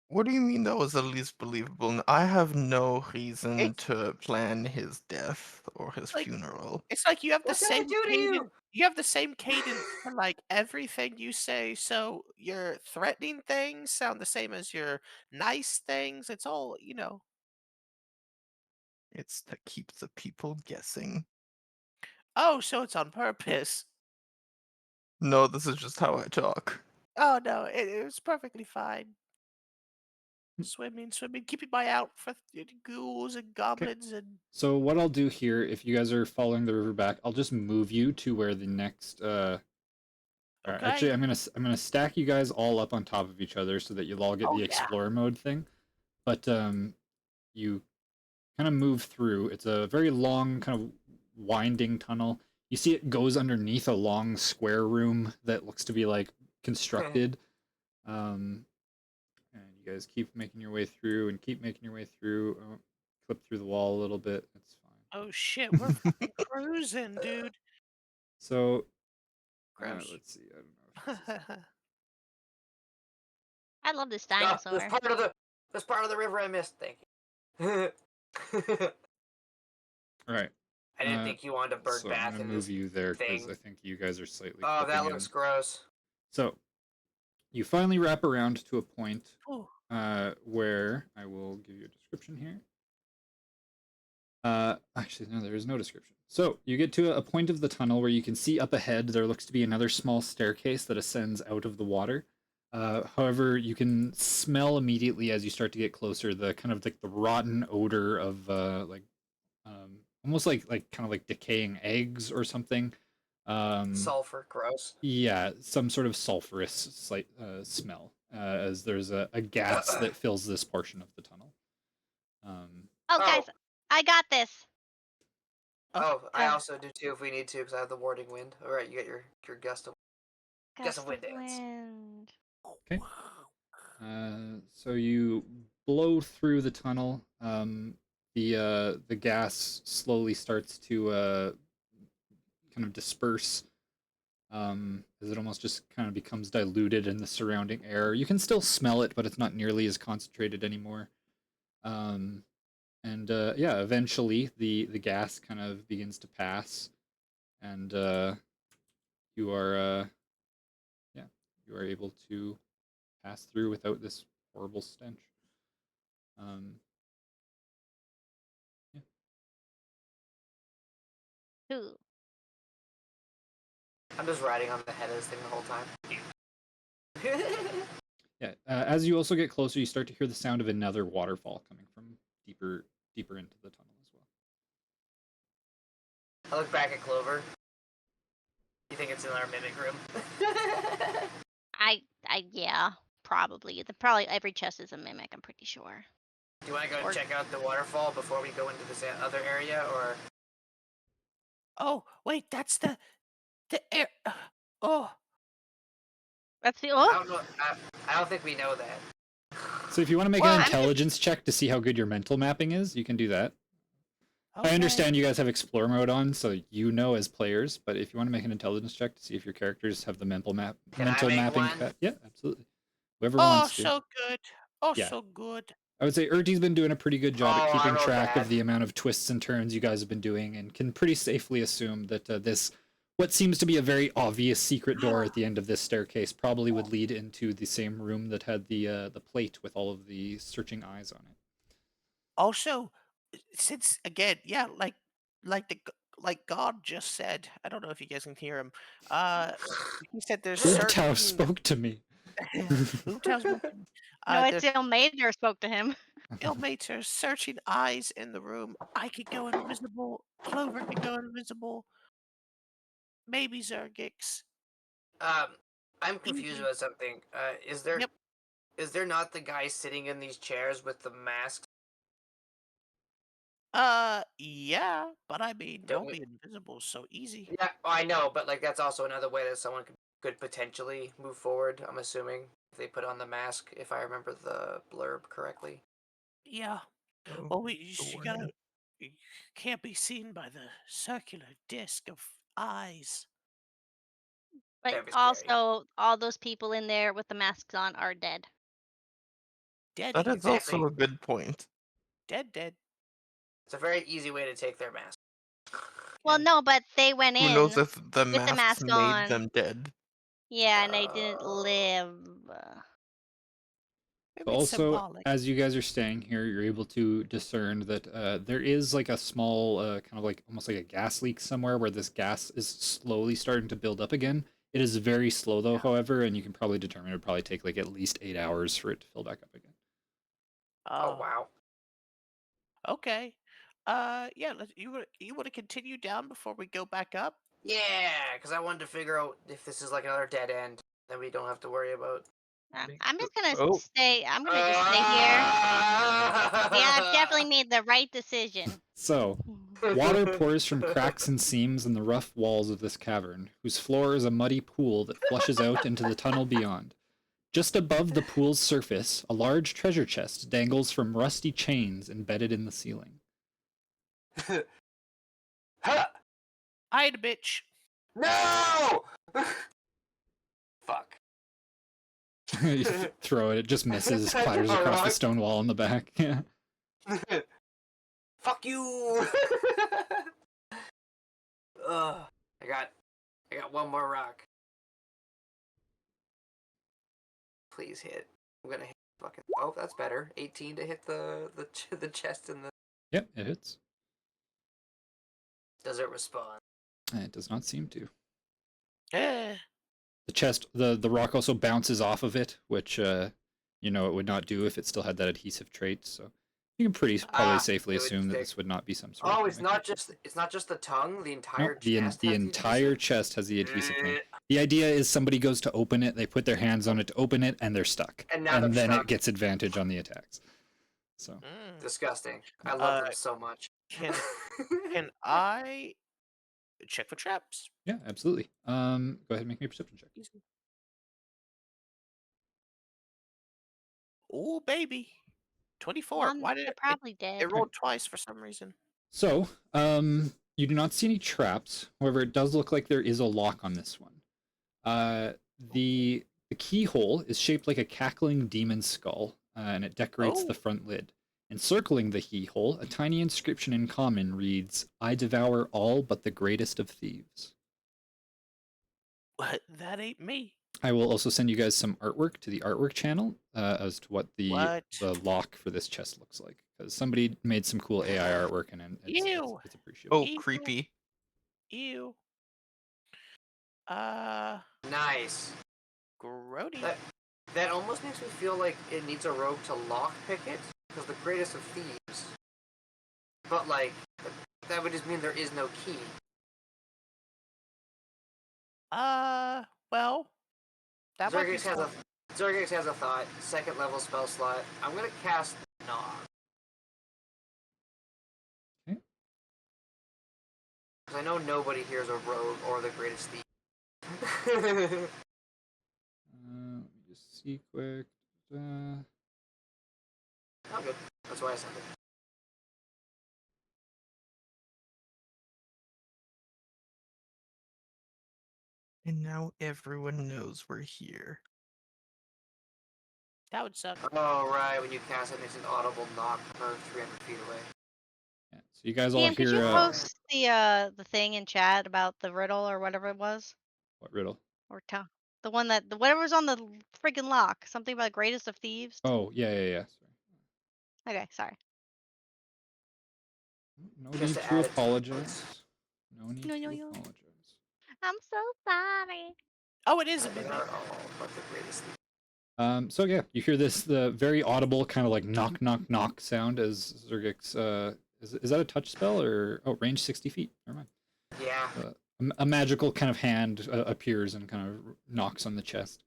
What do you mean that was the least believable? I have no reason It's- to plan his death or his Like- funeral. It's like you have the What did I same do to you? cadence. You have the same cadence for like everything you say. So your threatening things sound the same as your nice things. It's all It's to keep the people guessing. Oh, so it's on purpose. No, this is just how I talk. Oh no, it was perfectly fine. Swimming, keeping my eye out for ghouls and goblins and. So what I'll do here, if you guys are following the river back, I'll just move you to where the next. Actually, Okay. I'm gonna stack you guys all up on top of each other so that you'll all get Oh the yeah. explorer mode thing. But you kind of move through. It's a very long, kind of winding tunnel. You see it goes underneath a long square room that looks to be like constructed. And you guys keep making your way through and keep making your way through. Oh, clip through the wall a little bit. That's fine. Oh shit, we're fucking cruising, dude. So, Gross. let's see. I don't know. If this is... I love this Ah, dinosaur. this part of the river I missed. Thank you. All right. I didn't think you wanted a bird So bath I'm gonna in move this you there because thing. I think you guys are slightly. Oh, that clipping looks in. gross. So you finally wrap around to a point Ooh. where I will give you a description here. Actually, no, there is no description. So you get to a point of the tunnel where you can see up ahead there looks to be another small staircase that ascends out of the water. However, you can smell immediately as you start to get closer the kind of like the rotten odor of almost like kind of like decaying eggs or something. Sulfur, gross. Yeah, some sort of sulfurous slight smell, as there's a gas that fills this portion of the tunnel. Oh, guys, I got this. Oh, I Uh, also do too if we need to because I have the warding wind. All right, you get your gust of wind dance. wind. Okay. So you blow through the tunnel. The gas slowly starts to kind of disperse. As it almost just kind of becomes diluted in the surrounding air. You can still smell it, but it's not nearly as concentrated anymore. And yeah, eventually the gas kind of begins to pass, and you are yeah, you are able to pass through without this horrible stench. Um, yeah. Ooh. I'm just riding on the head of this thing the whole time. Yeah. As you also get closer, you start to hear the sound of another waterfall coming from deeper into the tunnel as well. I look back at Clover. You think it's in our mimic room? Yeah, probably. Probably every chest is a mimic, I'm pretty sure. Do you want to go check out the waterfall before we go into this other area, or? Oh wait, that's the air. Oh. That's the I don't know. I don't think we know that. So if you want to make Well, an I'm intelligence check to see how good your mental mapping is, you can do that. Okay. I understand you guys have explore mode on, so you know as players. But if you want to make an intelligence check to see if your characters have the mental Can I make mapping, one? yeah, absolutely. Whoever Oh, wants to. so good. Oh, Yeah. so good. I would say Urti's been doing a pretty good job at Oh, I keeping rolled track of bad. the amount of twists and turns you guys have been doing, and can pretty safely assume that this, what seems to be a very obvious secret door at the end of this staircase, probably would lead into the same room that had the plate with all of the searching eyes on it. Also, since again, yeah, like the like God just said. I don't know if you guys can hear him. He said there's Urtao certain. spoke to me. Who tells me? No, it's There's Ilmater spoke to him. Ilmater searching eyes in the room. I could go invisible. Clover could go invisible. Maybe Zurgiks. I'm confused about something. Yep. Is there not the guy sitting in these chairs with the masks? Yeah, but I mean, Don't won't we- be invisible so easy. Yeah, I know, but like that's also another way that someone could potentially move forward. I'm assuming if they put on the mask, if I remember the blurb correctly. Yeah. Oh, Well, the you warning. you can't be seen by the circular disc of eyes. But That'd be scary. also, all those people in there with the masks on are dead. Dead. That is Exactly. also a good point. Dead. It's a very easy way to take their mask. Well, And no, but they went Who in knows if the with the masks mask made on. them dead? Yeah, and they didn't live. Maybe it's Also, symbolic. as you guys are staying here, you're able to discern that there is like a small, kind of like almost like a gas leak somewhere where this gas is slowly starting to build up again. It is very slow though, however, and you can probably determine it would probably take like at least 8 hours for it to fill back up again. Oh wow. Okay. Yeah. You want to continue down before we go back up? Yeah, because I wanted to figure out if this is like another dead end that we don't have to worry about. I'm just gonna Oh. stay. I'm gonna just stay here. Yeah, I've definitely made the right decision. So, water pours from cracks and seams in the rough walls of this cavern, whose floor is a muddy pool that flushes out into the tunnel beyond. Just above the pool's surface, a large treasure chest dangles from rusty chains embedded in the ceiling. Ha! Hide, bitch. No! Fuck. You throw it, it just misses, clatters All across the right. stone wall in the back. Yeah. Fuck you! Ugh. I got one more rock. Please hit. I'm gonna hit fucking. Oh, that's better. 18 to hit the chest and the. Yep, it hits. Does it respond? It does not seem to. Eh. The chest, the rock also bounces off of it, which you know it would not do if it still had that adhesive trait. So you can probably safely it would assume that stick. this would not be some sort Oh, of it's not just the tongue. The entire no, chest. the has entire adhesive? chest has the adhesive thing. Eh. The idea is somebody goes to open it, they put their hands on it to open it, and they're stuck. And now they're then stuck. it gets advantage on the attacks. So Disgusting. I love them so much. Can I check for traps? yeah, absolutely. Go ahead and make me a perception check. Oh baby, 24. Well, Why did they're it probably dead. rolled twice for some reason? So, you do not see any traps. However, it does look like there is a lock on this one. The keyhole is shaped like a cackling demon skull, and it decorates the front lid. Encircling the keyhole, a tiny inscription in common reads, "I devour all but the greatest of thieves." What? That ain't me. I will also send you guys some artwork to the artwork channel as to what the lock for this chest looks like. Because somebody made some cool AI artwork, and it's appreciable. Oh, creepy. Ew. Nice. Grody. That almost makes me feel like it needs a rogue to lockpick it, because the greatest of thieves. But like, that would just mean there is no key. Well, that might be Zuurgiks has a thought. 2nd level spell slot. I'm gonna cast Knock. Okay. Because I know nobody here is a rogue or the greatest thief. Let me just see quick. Oh, good. That's why I sent it. And now everyone knows we're here. That would suck. Oh, right. When you cast it, it makes an audible knock per 300 feet away. Yeah, so you guys all Liam, could you hear post the thing in chat about the riddle or whatever it was? what riddle? Or the one that whatever's on the freaking lock. Something about greatest of thieves. Oh, yeah. Sorry. Okay, sorry. No Just need to to add it to apologize. No need No, to no, no. apologize. I'm so sorry. Oh, it is a They bit. are all but the greatest thief. So yeah, you hear the very audible kind of like knock knock knock sound as Zuurgiks is that a touch spell or range 60 feet? Never mind. Yeah. A magical kind of hand appears and kind of knocks on the chest.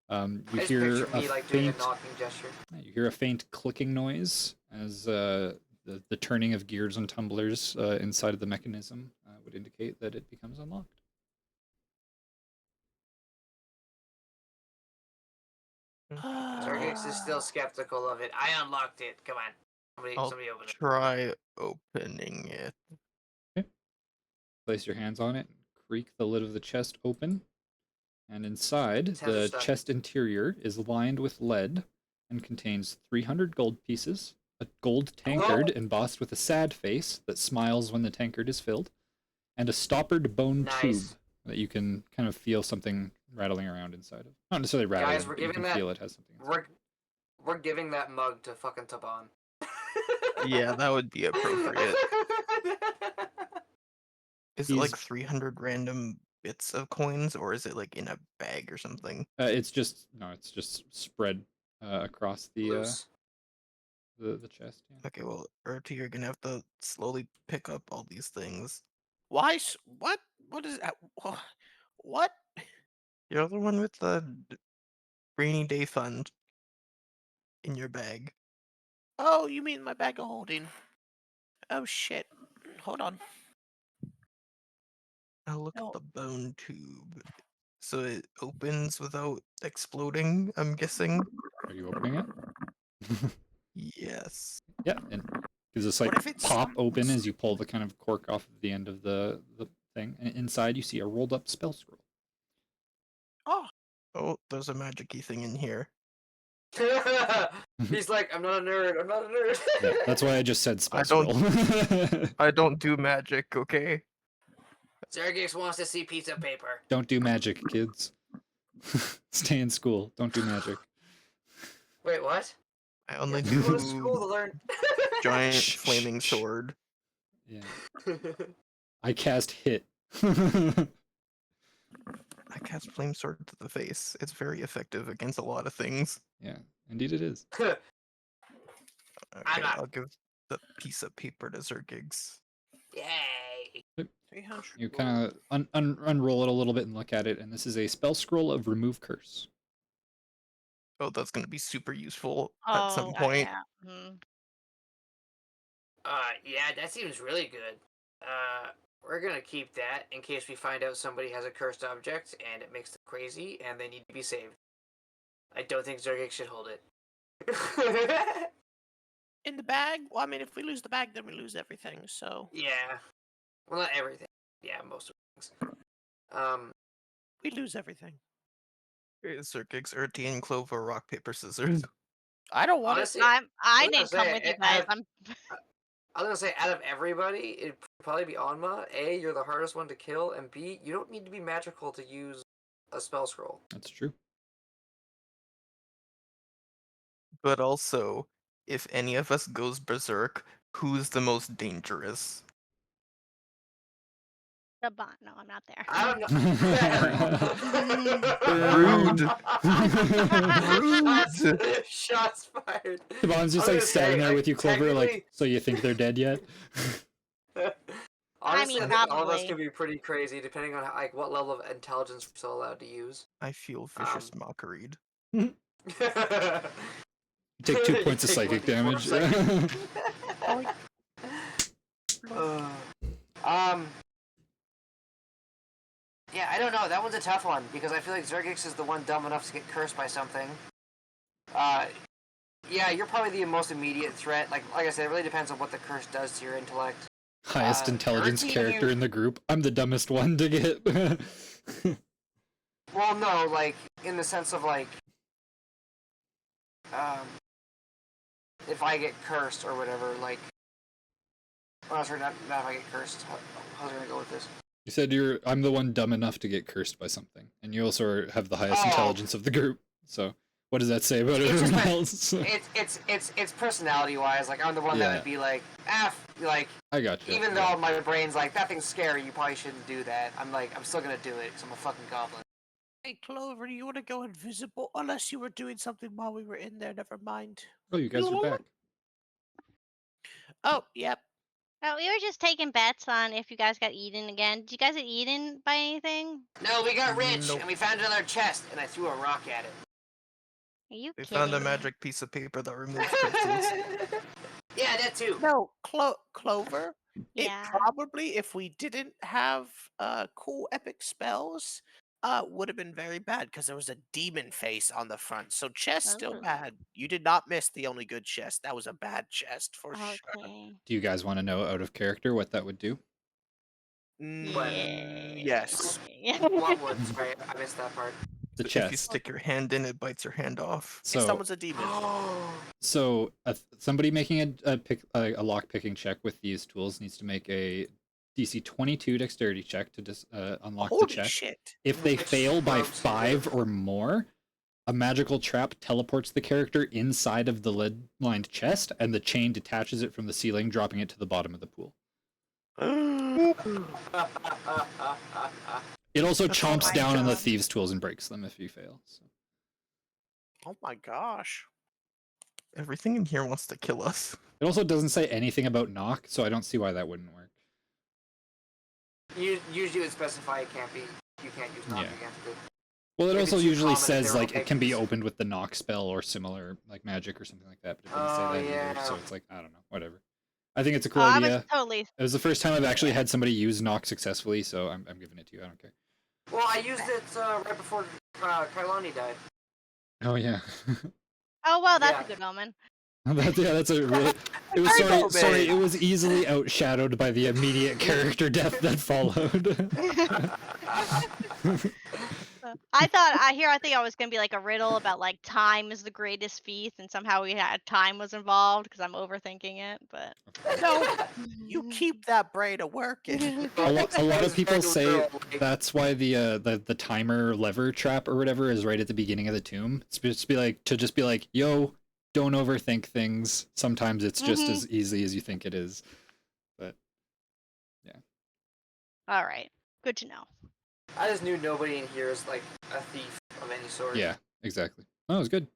You I just hear picture me like doing a knocking gesture. You hear a faint clicking noise as the turning of gears and tumblers inside of the mechanism would indicate that it becomes unlocked. Zuurgiks is still skeptical of it. I unlocked it. Come on. Somebody open it. Try opening it. Okay. Place your hands on it and creak the lid of the chest open. And inside, the chest interior is lined with lead and contains 300 gold pieces, a gold tankard embossed with a sad face that smiles when the tankard is filled, and a stoppered bone tube that you can kind of feel something rattling around inside of. Not necessarily rattling, Guys, but you can feel it has something inside. We're giving that mug to fucking Taban. Yeah, that would be appropriate. Is it like 300 random bits of coins, or is it like in a bag or something? It's just spread across Loose. the chest. Yeah. Okay, well, Urti, you're gonna have to slowly pick up all these things. Why? What? What is that? What? You're the one with the rainy day fund in your bag. Oh, you mean my bag of holding? Oh shit! Hold on. Now look No. at the bone tube. So it opens without exploding, I'm guessing. Are you opening it? Yes. Yeah, and gives this like What if it's pop open as you pull the kind of cork off of the end of the thing, and inside you see a rolled up spell scroll. Oh, Oh, there's a magic-y thing in here. He's like, I'm not a nerd. I'm not a nerd. Yeah, that's why I just said spell I don't- scroll. I don't do magic, okay? Zuurgiks wants to see pizza paper. Don't do magic, kids. Stay in school. Don't do magic. Wait, what? I only You go to do school to learn. giant Shh, flaming shh. sword. Yeah. I cast hit. I cast flame sword to the face. It's very effective against a lot of things. Yeah, indeed it is. Okay, not- I'll give the piece of paper to Zuurgiks. Yay! 300. You kind of unroll it a little bit and look at it, and this is a spell scroll of remove curse. Oh, that's gonna be super useful Oh, at some point. yeah. Mhm. Yeah, that seems really good. We're gonna keep that in case we find out somebody has a cursed object and it makes them crazy and they need to be saved. I don't think Zuurgiks should hold it. In the bag? Well, I mean, if we lose the bag, then we lose everything. So Yeah. Well, not everything. Yeah, most of things. we lose everything. Okay, Zuurgiks, Urti, and Clover, rock, paper, scissors. I don't want honestly, I was didn't gonna come say, with you it- guys. I- I was gonna say, out of everybody, it'd probably be Onma. A, you're the hardest one to kill, and B, you don't need to be magical to use a spell scroll. That's true. But also, if any of us goes berserk, who's the most dangerous? The bot. No, I'm not there. I don't know. Rude. Shots fired. Devon's just I like was gonna standing say, there with you, Clover, like, technically- so you think they're dead yet? Honestly, I, mean, think all of us probably. can be pretty crazy, depending on like what level of intelligence we're still allowed to use. I feel vicious mockeried. You take 2 You points of take psychic 1d4 damage. Yeah, I don't know. That one's a tough one because I feel like Zuurgiks is the one dumb enough to get cursed by something. Yeah, you're probably the most immediate threat. Like I said, it really depends on what the curse does to your intellect. Highest intelligence Urti, character you- in the group. I'm the dumbest one to get. Well, no, like in the sense of like, if I get cursed or whatever, like, oh, sorry, not if I get cursed. How's it gonna go with this? You said I'm the one dumb enough to get cursed by something, and you also have the highest Oh. intelligence of the group. So, what does that say about It's just everyone my- else? It's personality wise. Like I'm the one that Yeah. would be like, like I got you. even though my brain's like that thing's scary, you probably shouldn't do that. I'm still gonna do it because I'm a fucking goblin. Hey, Clover, do you want to go invisible? Unless you were doing something while we were in there. Never mind. Oh, you guys are back. Oh, yep. Oh, we were just taking bets on if you guys got eaten again. Did you guys get eaten by anything? No, we got rich Nope. and we found another chest, and I threw a rock at it. Are you We kidding found a me? magic piece of paper that removes curses. Yeah, that too. No, Clover. Yeah. It probably, if we didn't have cool epic spells, would have been very bad because there was a demon face on the front. So chest still Oh. bad. You did not miss the only good chest. That was a bad chest for sure. Okay. Do you guys want to know out of character what that would do? Yes. What would? Sorry, I missed that part. The So if you chest. stick your hand in, it bites your hand off. If So, someone's a demon. so somebody making a lock picking check with these tools needs to make a DC 22 dexterity check to unlock the Holy chest. shit. If they Which fail by rubs you 5 or more, a magical trap teleports the character inside of the lid-lined chest, and the chain detaches it from the ceiling, dropping it to the bottom of the pool. It also That's chomps my down on the God. thieves' tools and breaks them if you fail. So. Oh my gosh. Everything in here wants to kill us. It also doesn't say anything about knock, so I don't see why that wouldn't work. Usually it would specify it can't be. You can't use knock Yeah. against it. Well, it Maybe also too usually common if says they're like it can be items. opened with the knock spell or similar like magic or something like that, but it doesn't Oh, say that either. yeah. So it's like I don't know, whatever. I think it's a cool I was idea. totally. It was the first time I've actually had somebody use knock successfully, so I'm giving it to you. I don't care. Well, I used it right before Kailani died. Oh yeah. Oh well, that's Yeah. a good omen. That's a really. It was Very sorry. It moment. was easily outshadowed by the immediate character death that followed. I think I was gonna be like a riddle about like time is the greatest feast, and somehow we had time was involved because I'm overthinking it. But No, you keep that brain a working. a lot of people very say literal, like- that's why the timer lever trap or whatever is right at the beginning of the tomb. It's just be like, yo, don't overthink things. Sometimes it's just as easy as you think it is. But yeah. All right, good to know. I just knew nobody in here is like a thief of any sort. Yeah, exactly. Oh, it was good.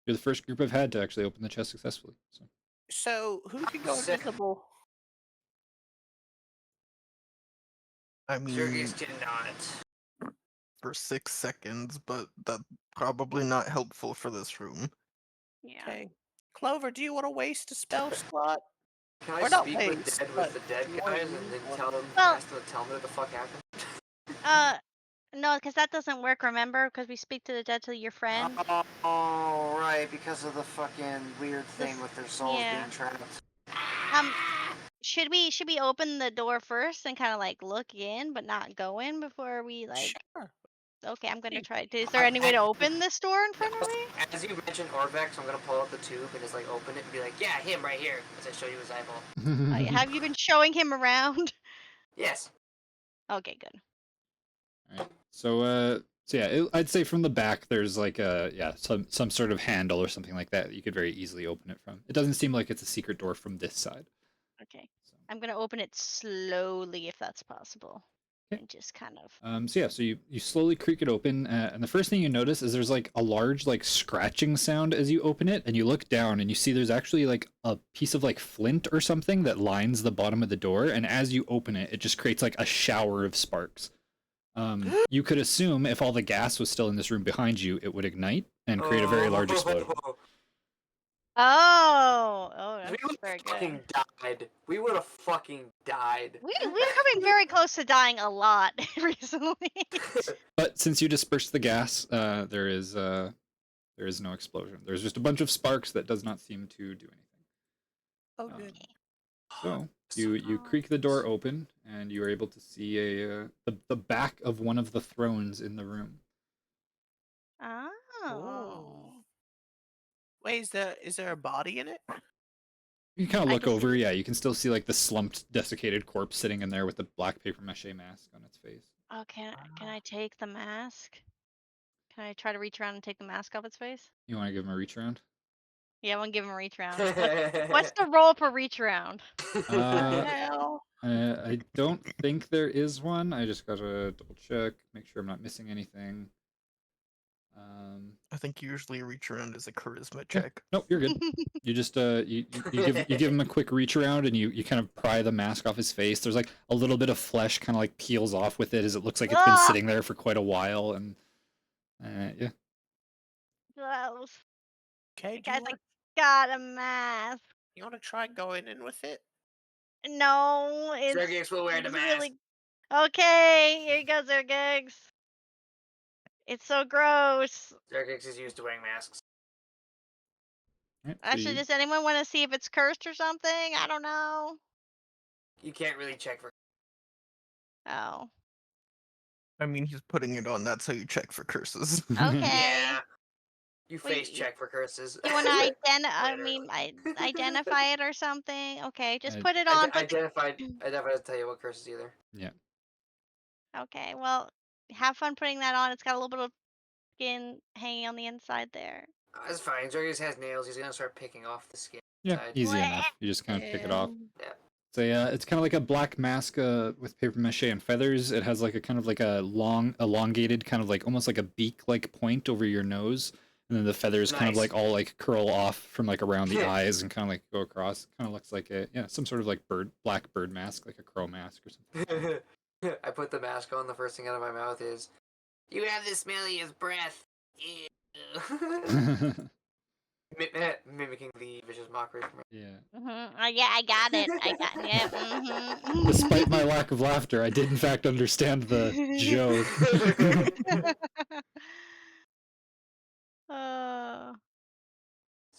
You're the first group I've had to actually open the chest successfully. So So, who can go Sick. invisible? I mean, Zuurgiks did not. for 6 seconds, but that's probably not helpful for this room. Yeah. Okay. Clover, do you want to waste a spell slot? Can I Or not speak with waste, dead but with the dead you wanna guys and use then one. tell them Well- ask them to tell me what the fuck happened? No, because that doesn't work. Remember, because we speak to the dead to your friend. Oh right, because of the fucking weird thing This- with their souls yeah. being trapped. Should we open the door first and kind of like look in, but not go in before we like? Sure. Okay, I'm gonna Hey, try. Is there any way to open this door in front of me? As you mentioned Orvex, I'm gonna pull out the tube and just like open it and be like, yeah, him right here, as I show you his eyeball. Have you been showing him around? Yes. Okay, good. Alright. So yeah, I'd say from the back there's like some sort of handle or something like that you could very easily open it from. It doesn't seem like it's a secret door from this side. Okay, So, I'm gonna open it slowly if that's possible, Okay. and just kind of. so you slowly creak it open, and the first thing you notice is there's like a large like scratching sound as you open it, and you look down and you see there's actually like a piece of like flint or something that lines the bottom of the door, and as you open it, it just creates like a shower of sparks. You could assume if all the gas was still in this room behind you, it would ignite and create a very large explosion. Oh, We that's would very have fucking good. died. We would have fucking died. We're coming very close to dying a lot recently. But since you dispersed the gas, there is no explosion. There's just a bunch of sparks that does not seem to do anything. Oh, good. So you creak the door open, and you are able to see the back of one of the thrones in the room. Oh. Oh. Wait, is there a body in it? You can kind of I look can see over, yeah. You can still see like the slumped, desiccated corpse sitting in there with the black paper mache mask on its face. Oh, can I take the mask? Can I try to reach around and take the mask off its face? You want to give him a reach around? Yeah, I want to give him a reach around. What's the roll for reach around? Hell. I don't think there is one. I just gotta double check, make sure I'm not missing anything. I think usually reach around is a charisma Yeah. check. Nope, you're good. You just you give him a quick reach around, and you kind of pry the mask off his face. There's like a little bit of flesh kind of like peels off with it, as it looks like it's been sitting there for quite a while, and yeah. Gross. Okay, The do guy's like, got a mask. you want to try going in with it? No, it's Zuurgiks will wear the mask. really okay. Here you go, Zurgiks. It's so gross. Zuurgiks is used to wearing masks. Alright, so Actually, you- does anyone want to see if it's cursed or something? I don't know. You can't really check for. Oh, I mean, he's putting it on. That's how you check for curses. okay. Yeah. You Well, face check for curses. You want to Literally. identify it or something? Okay, just I- put it on. I definitely tell you what curses either. Yeah. Okay, well, have fun putting that on. It's got a little bit of skin hanging on the inside there. That's fine. Zuurgiks has nails. He's gonna start picking off the skin Yeah, inside. easy enough. You just kind of pick it off. And Yeah. It's kind of like a black mask with paper mache and feathers. It has like a kind of like a long, elongated, kind of like almost like a beak-like point over your nose, and then the feathers kind of Nice. like all like curl off from like around the eyes and kind of like go across. Kind of looks like some sort of like black bird mask, like a crow mask or something. I put the mask on. The first thing out of my mouth is, "You have the smelliest breath." Ew. Mimicking the vicious mockery from Yeah. Yeah, I got it. I got it. Despite my lack of laughter, I did in fact understand the joke.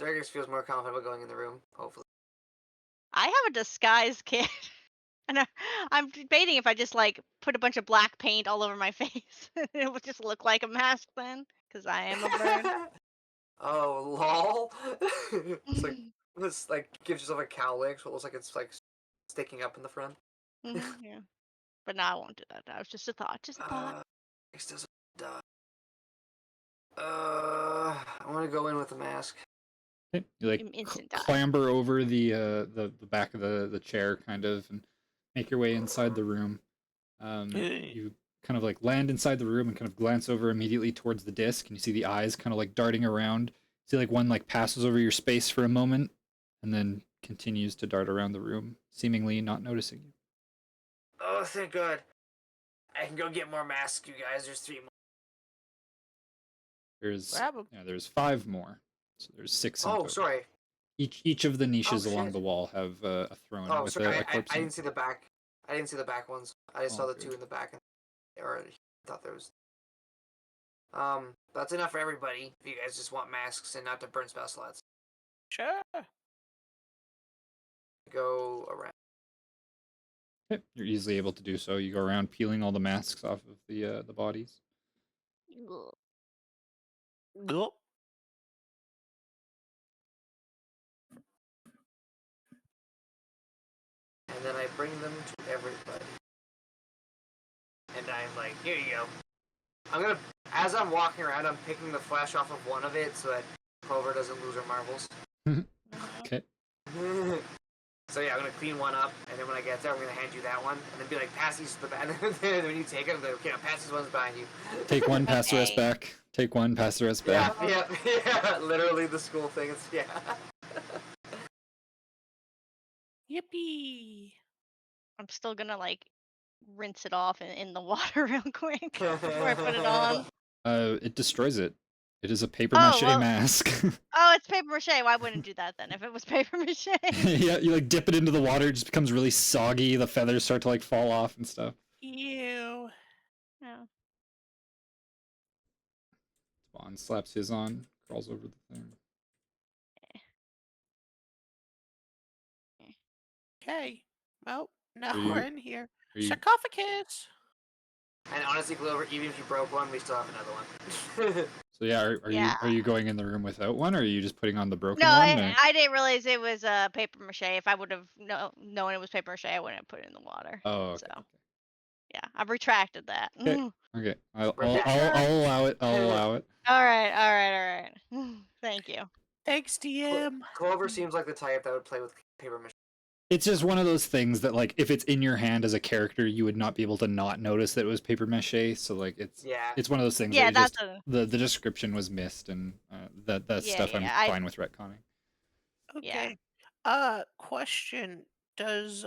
Zuurgiks feels more confident about going in the room, hopefully. I have a disguise kit. And I'm debating if I just like put a bunch of black paint all over my face. It would just look like a mask then, because I am a bird. Oh, lol. This like gives yourself a cowlick, so it looks like it's like sticking up in the front. Yeah. But no, I won't do that. That was just a thought. Just a thought. Next doesn't die. I want to go in with the mask. Okay. You like Instant die. clamber over the back of the chair kind of and make your way inside the room. You kind of like land inside the room and kind of glance over immediately towards the disc, and you see the eyes kind of like darting around. See like one like passes over your space for a moment and then continues to dart around the room, seemingly not noticing you. Oh, thank God. I can go get more masks, you guys. There's 3 more. There's 5 more. So there's 6 in Oh, total. sorry. Each of the niches along shit. the wall have a throne Oh, with sorry. a corpse. I didn't see the back. I didn't see the back ones. I just saw the 2 in the back, or I thought there was. That's enough for everybody. If you guys just want masks and not to burn spell slots, Sure. go around. Okay, you're easily able to do so. You go around peeling all the masks off of the bodies. Go. And then I bring them to everybody. And I'm like, here you go. As I'm walking around, I'm picking the flesh off of one of it so that Clover doesn't lose her marbles. Okay. So yeah, I'm gonna clean one up, and then when I get there, I'm gonna hand you that one, and then be like, pass these to the back. And then when you take it, I'm like, okay, now pass these ones behind you. Take one, pass the rest back. Take one, pass the rest back. Yeah. Literally the school thing. It's Yippee. I'm still gonna like rinse it off in the water real quick before I put it on. It destroys it. It is a paper mache mask. Oh, it's paper mache. Why wouldn't do that then? If it was paper mache. Yeah, you like dip it into the water, it just becomes really soggy. The feathers start to like fall off and stuff. Ew. Yeah. Spawn slaps his on, crawls over the thing. Okay. Well, now Are you- we're in here. Are you, Sarcophagus. And honestly, Clover, even if you broke one, we still have another one. so yeah, are you going in the room without one, or are you just putting on the broken No, one? I didn't realize it was paper mache. If I would have known it was paper mache, I wouldn't have put it in the water. Oh, okay. So, yeah, I've retracted that. Okay. Okay. I'll allow it. I'll allow it. All right. Thank you. Thanks, DM. Clover seems like the type that would play with paper mache. It's just one of those things that, like, if it's in your hand as a character, you would not be able to not notice that it was paper mache. So, like, it's one of those things. Yeah, that the description was missed, and that stuff I'm fine with retconning. Okay. Question: does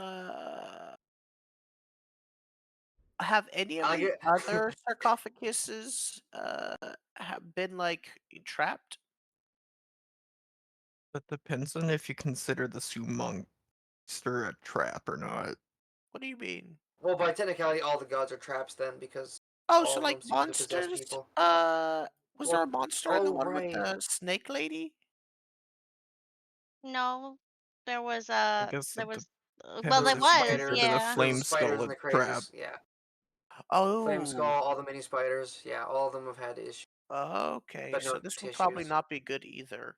have any of the other sarcophaguses have been like trapped? That depends on if you consider the Sioux monster a trap or not. What do you mean? Well, by technicality, all the gods are traps then, because Oh, all so of like them seem to possess monsters? people. Was there a monster in the one right. with the snake lady? No, there was guess there it was depends there if you was consider yeah. the flame spiders skull and a the trap. crazes, yeah. Oh. Flame skull, all the mini spiders, yeah, all of them have had issues. Okay, But so no this will probably tissues. not be good either.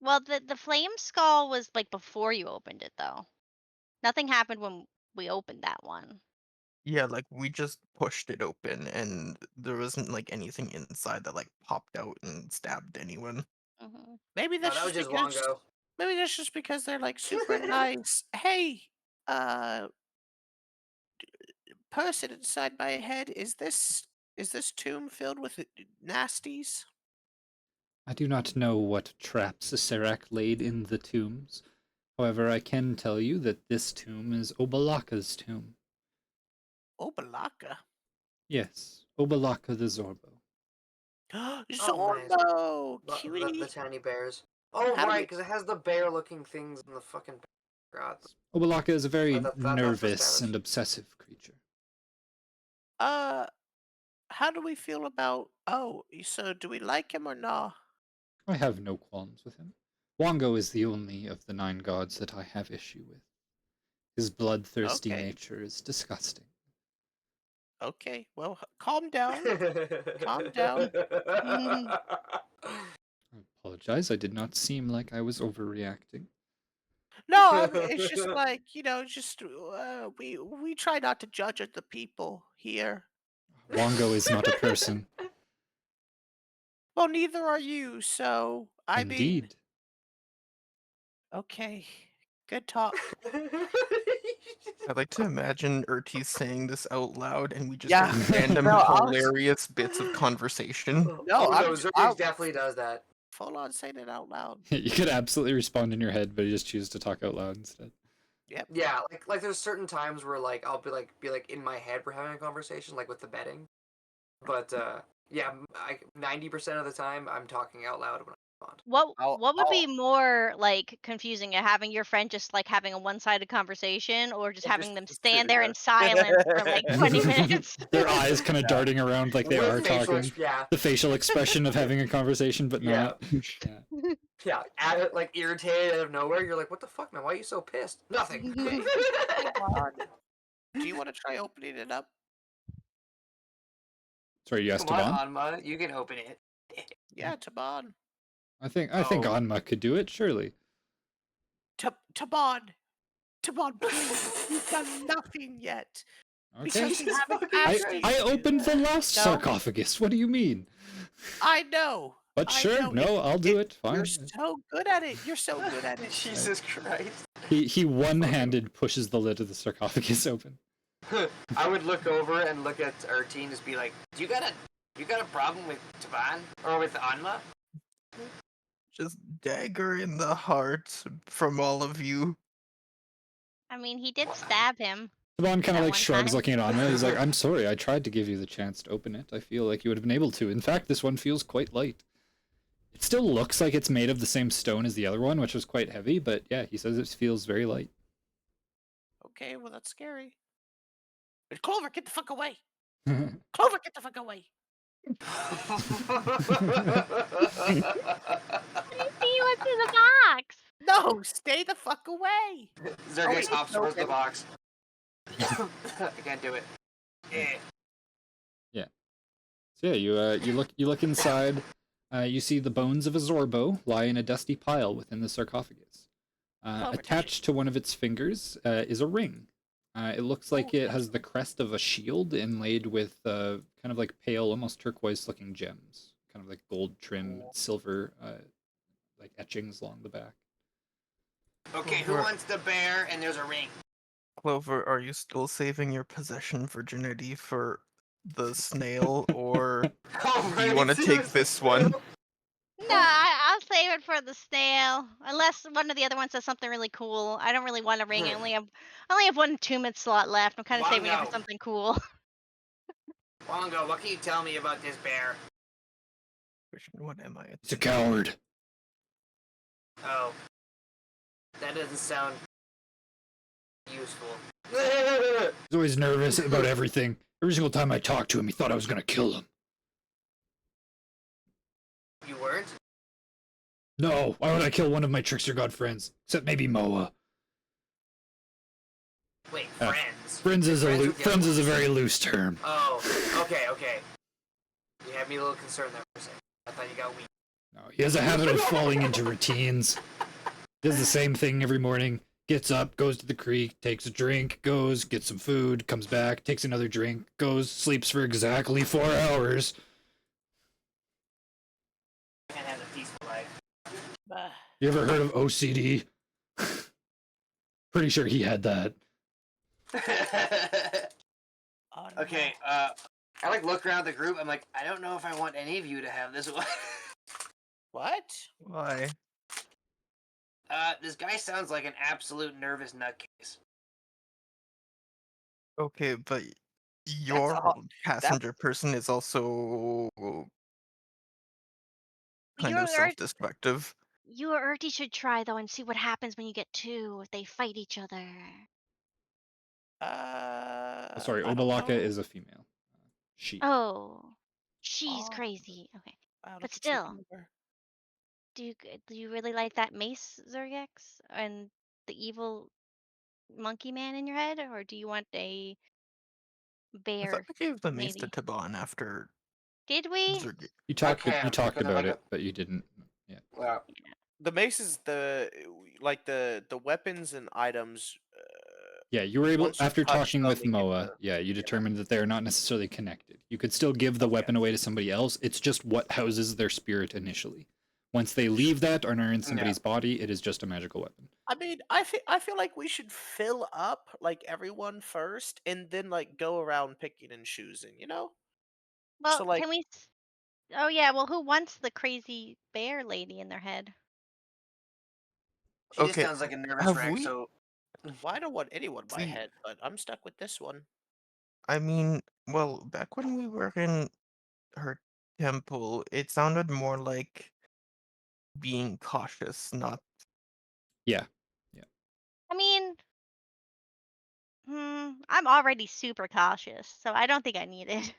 Well, the flame skull was like before you opened it though. Nothing happened when we opened that one. Yeah, like we just pushed it open and there wasn't like anything inside that like popped out and stabbed anyone. Maybe No, that's that was just just because Wongo. maybe that's just because they're like super nice. Hey, uh, person inside my head, is this tomb filled with nasties? I do not know what traps Acererak laid in the tombs. However, I can tell you that this tomb is Obalaka's tomb. Obalaka. Yes, Obalaka the Zorbo. Oh, nice. Zorbo! The Cutie! tiny bears. Oh, How do right, we- because it has the bear-looking things in the fucking background. Obalaka is a very That's nervous established. and obsessive creature. How do we feel about... Oh, so do we like him or not? I have no qualms with him. Wongo is the only of the 9 gods that I have issue with. His bloodthirsty Okay. nature is disgusting. Okay, well, calm down. Calm down. I apologize, I did not seem like I was overreacting. No, I mean, it's just like, just we try not to judge the people here. Wongo is not a person. Well, neither are you, so I mean, Indeed. okay, good talk. I'd like to imagine Urti saying this out loud and we just Yeah. get random No, I'll- hilarious bits of conversation. No, oh, I'm no, j- Zuurgiks I'll- definitely does that. Full on saying it out loud. You could absolutely respond in your head, but you just choose to talk out loud instead. Yep. Yeah, like there's certain times where like I'll be like in my head we're having a conversation like with the betting, but yeah, 90% of the time I'm talking out loud when I respond. What would be more like confusing, having your friend just like having a one-sided conversation, or just Or having just them sitting stand there there. in silence for like 20 minutes? Their eyes kind of darting around like they With are facial talking. yeah, The facial expression of having a conversation, but Yeah. not. Yeah. yeah, like irritated out of nowhere. You're like, what the fuck, man? Why are you so pissed? Nothing. Do you want to try opening it up? Sorry, you asked Come on, Taban? Anma, you can open it. Yeah, Taban. I think Oh. Anma could do it, surely. Taban. Taban, please. You've done nothing yet. Okay. Because we Jesus haven't fucking asked Christ. you I to do opened the that. last No. sarcophagus. What do you mean? I know. But I sure, know. no, I'll do it. Fine. You're so good at it. You're so good at it. Jesus Christ. He one-handed pushes the lid of the sarcophagus open. I would look over and look at our team and just be like, you got a problem with Taban? Or with Anma? Just dagger in the heart from all of you. I mean, he did stab him. Taban kind That of like one shrugs time. looking at Anma. He's like, I'm sorry, I tried to give you the chance to open it. I feel like you would have been able to. In fact, this one feels quite light. It still looks like it's made of the same stone as the other one, which was quite heavy, but yeah, he says it feels very light. Okay, well, that's scary. But Clover, get the fuck away. Clover, get the fuck away. See what's in the box. No, stay the fuck away. Zuurgiks wait, hops no, towards the okay. box. I can't do it. Eh. So yeah, you look inside. You see the bones of a Zorbo lie in a dusty pile within the sarcophagus. Clover, touch it. Attached to one of its fingers is a ring. It looks like it has the crest of a shield inlaid with kind of like pale, almost turquoise-looking gems, kind of like gold trim, silver, like etchings along the back. Okay, who wants the bear? And there's a ring. Clover, are you still saving your possession virginity for the snail, or Oh, do you right, want to take seriously. this one? No, I'll save it for the snail. Unless one of the other ones says something really cool. I don't really want a ring. I only have one 2-minute slot left. I'm kind of saving it for Wongo. something cool. Wongo, what can you tell me about this bear? Which one am I? It's a coward. Oh. That doesn't sound useful. He's always nervous about everything. Every single time I talked to him, he thought I was gonna kill him. You weren't? No, why would I kill one of my trickster god friends? Except maybe Moa. Wait, Uh, friends. Friends is Friends with the friends other is a ones. very loose term. Oh, okay. You had me a little concerned there for a second. I thought you got weak. No, he has a habit of falling into routines. Does the same thing every morning. Gets up, goes to the creek, takes a drink, goes, gets some food, comes back, takes another drink, goes, sleeps for exactly 4 hours. And has a peaceful life. You ever heard of OCD? Pretty sure he had that. Okay, I like look around the group. I'm like, I don't know if I want any of you to have this one. What? Why? This guy sounds like an absolute nervous nutcase. Okay, but That's your a hot. passenger person is also kind You of or self-destructive. you or Urti should try though and see what happens when you get two if they fight each other. Oh, sorry, I don't Obalaka know. is a female. She. Oh, she's Oh, crazy. Okay, I don't but get sleeping still, with her. do you really like that mace, Zurgix, and the evil monkey man in your head, or do you want a I thought bear we gave the mace to lady? Taban after Did we? Zurgik. You talked Okay, you I'm talked gonna about look it, but you didn't. Yeah. Well, The mace is the weapons and items. Yeah, you were able Once you after touch talking them, with you get Moa. the Yeah, you determined that they are not necessarily connected. You could still give the Okay. weapon away to somebody else. It's just what houses their spirit initially. Once they leave that and are in somebody's body, it is just a magical weapon. I mean, I feel like we should fill up like everyone first, and then like go around picking and choosing. You know. Well, So like, can we? Oh yeah. Well, who wants the crazy bear lady in their head? she just Okay, sounds like a nervous have wreck. we? So well, I don't want anyone in my See, head, but I'm stuck with this one. I mean, well, back when we were in her temple, it sounded more like being cautious, not Yeah. Yeah. I mean, I'm already super cautious, so I don't think I need it.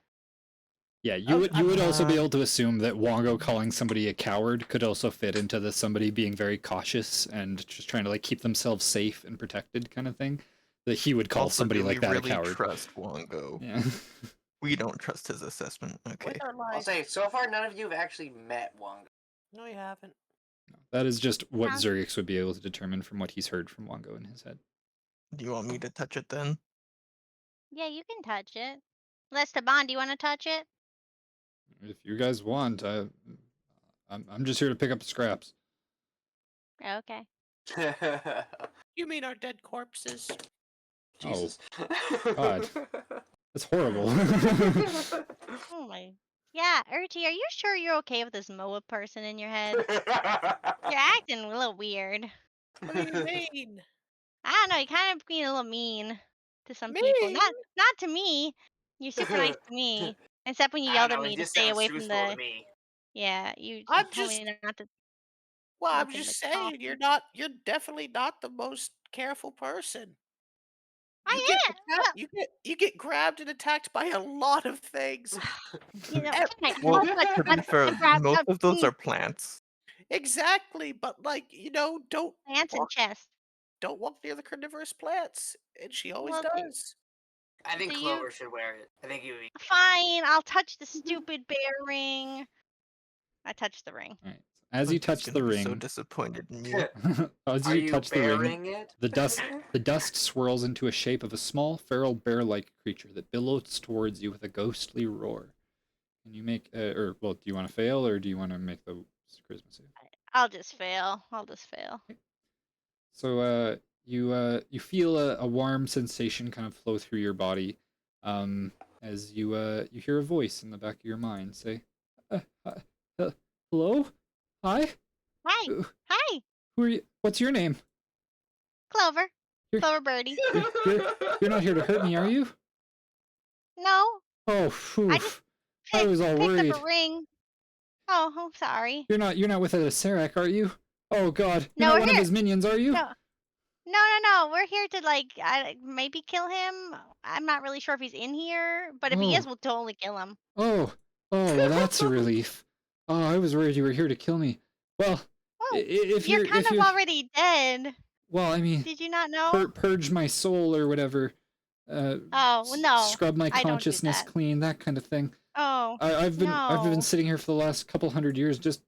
Yeah, you Okay. would also be able to assume that Wongo calling somebody a coward could also fit into the somebody being very cautious and just trying to like keep themselves safe and protected kind of thing. That he would call Also, somebody do we like that a really coward. trust Wongo? Yeah. We don't trust his assessment. With Okay. our I'll life. say, so far none of you have actually met Wongo. No, you haven't. That is just what Sounds- Zurgix would be able to determine from what he's heard from Wongo in his head. Do you want me to touch it then? Yeah, you can touch it. Lestaban, do you want to touch it? If you guys want, I'm just here to pick up the scraps. Okay. You mean our dead corpses? Jesus. God. That's horrible. Oh my. Yeah, Urti, are you sure you're okay with this Moa person in your head? You're acting a little weird. What do you mean? I don't know. You're kind of being a little mean to some people. Mean? Not to me. You're super nice to me, except when you I yelled don't at know, he me to just stay sounds away from truthful to the. me. Yeah, you I'm told just. me not to Well, I'm look in the just saying coffee. you're definitely not the most careful person. You I get am. attacked, you get grabbed and attacked by a lot of things. You know, Ev- fine. Well, to be I'm fair, grab most of those are plants. Exactly, but like, pants and walk chest. don't walk near the carnivorous plants. And she always Well, does. I think do you? Clover should wear it. I think he would be. Fine. I'll touch the stupid bear ring. I touched the ring. All right. As Oh, you he's touch gonna the be so ring, disappointed in you. as Are you you touch the ring, bearing it? the dust swirls into a shape of a small feral bear-like creature that billows towards you with a ghostly roar. Can you make, or well, do you want to fail or do you want to make the charisma save? I'll just fail. I'll just fail. So you feel a warm sensation kind of flow through your body, as you hear a voice in the back of your mind say, "Hello, hi, Hi. who Hi. are you? What's your name? Clover. You're- Clover birdie. You're not here to hurt me, are you? No. Oh, I just oof. I was all picked worried. up a ring. Oh, I'm sorry. You're not with Acererak, are you? Oh God, you're No, not we're one of here. his minions, are you? No. We're here to like maybe kill him. I'm not really sure if he's in here, but if he is, Oh. we'll totally kill him. Oh, well, that's a relief. Oh, I was worried you were here to kill me. Well, Oh, if you're you're kind of already dead. well, I mean, Did you not know? purge my soul or whatever. Oh, well, no. Scrub my I don't do consciousness that. clean, that kind of thing. Oh, I've been no. sitting here for the last couple hundred years just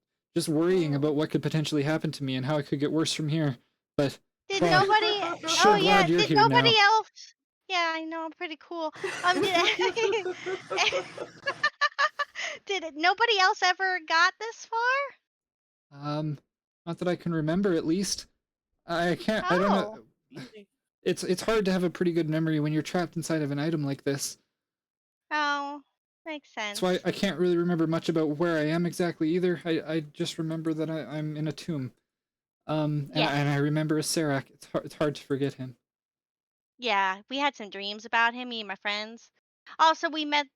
worrying about what could potentially happen to me and how it could get worse from here. But Did wow, nobody? sure Oh yeah. glad you're Did here nobody now. else? Yeah, I know. I'm pretty cool. Did nobody else ever got this far? Not that I can remember, at least. I can't. I don't know. Oh. Easy. It's hard to have a pretty good memory when you're trapped inside of an item like this. Oh, makes That's why sense. I can't really remember much about where I am exactly either. I just remember that I'm in a tomb. Yes. And I remember Acererak. It's hard to forget him. Yeah, we had some dreams about him, me and my friends. Also, we met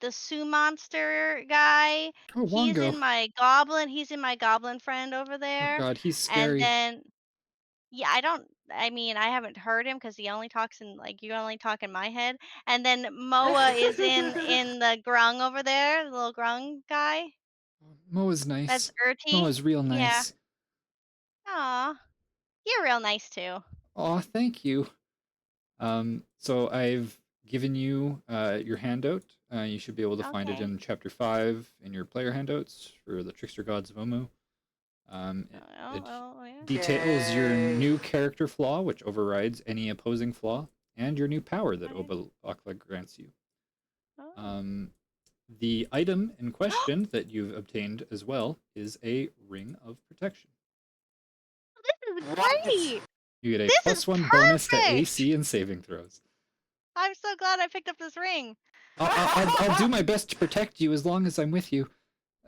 the Sue monster guy. Oh, He's Wongo. in my goblin. He's in my goblin friend over Oh there. God, he's And scary. then yeah, I don't. I mean, I haven't heard him because he only talks in like you only talk in my head. And then Moa is in the grung over there, the little grung guy. Moa's That's nice. Urti. Moa's real Yeah. nice. Aw, you're real nice too. Aw, thank you. So I've given you your handout. You should be able to find it Okay. in Chapter 5 in your player handouts for the Trickster Gods of Omu. It Yeah. details your Yay. new character flaw, which overrides any opposing flaw, and your new power that Okay. Obelakla grants you. Oh. The item in question that you've obtained as well is a Ring of Protection. This is What? great. You get a This is +1 bonus to perfect. AC and saving throws. I'm so glad I picked up this ring. I'll do my best to protect you as long as I'm with you.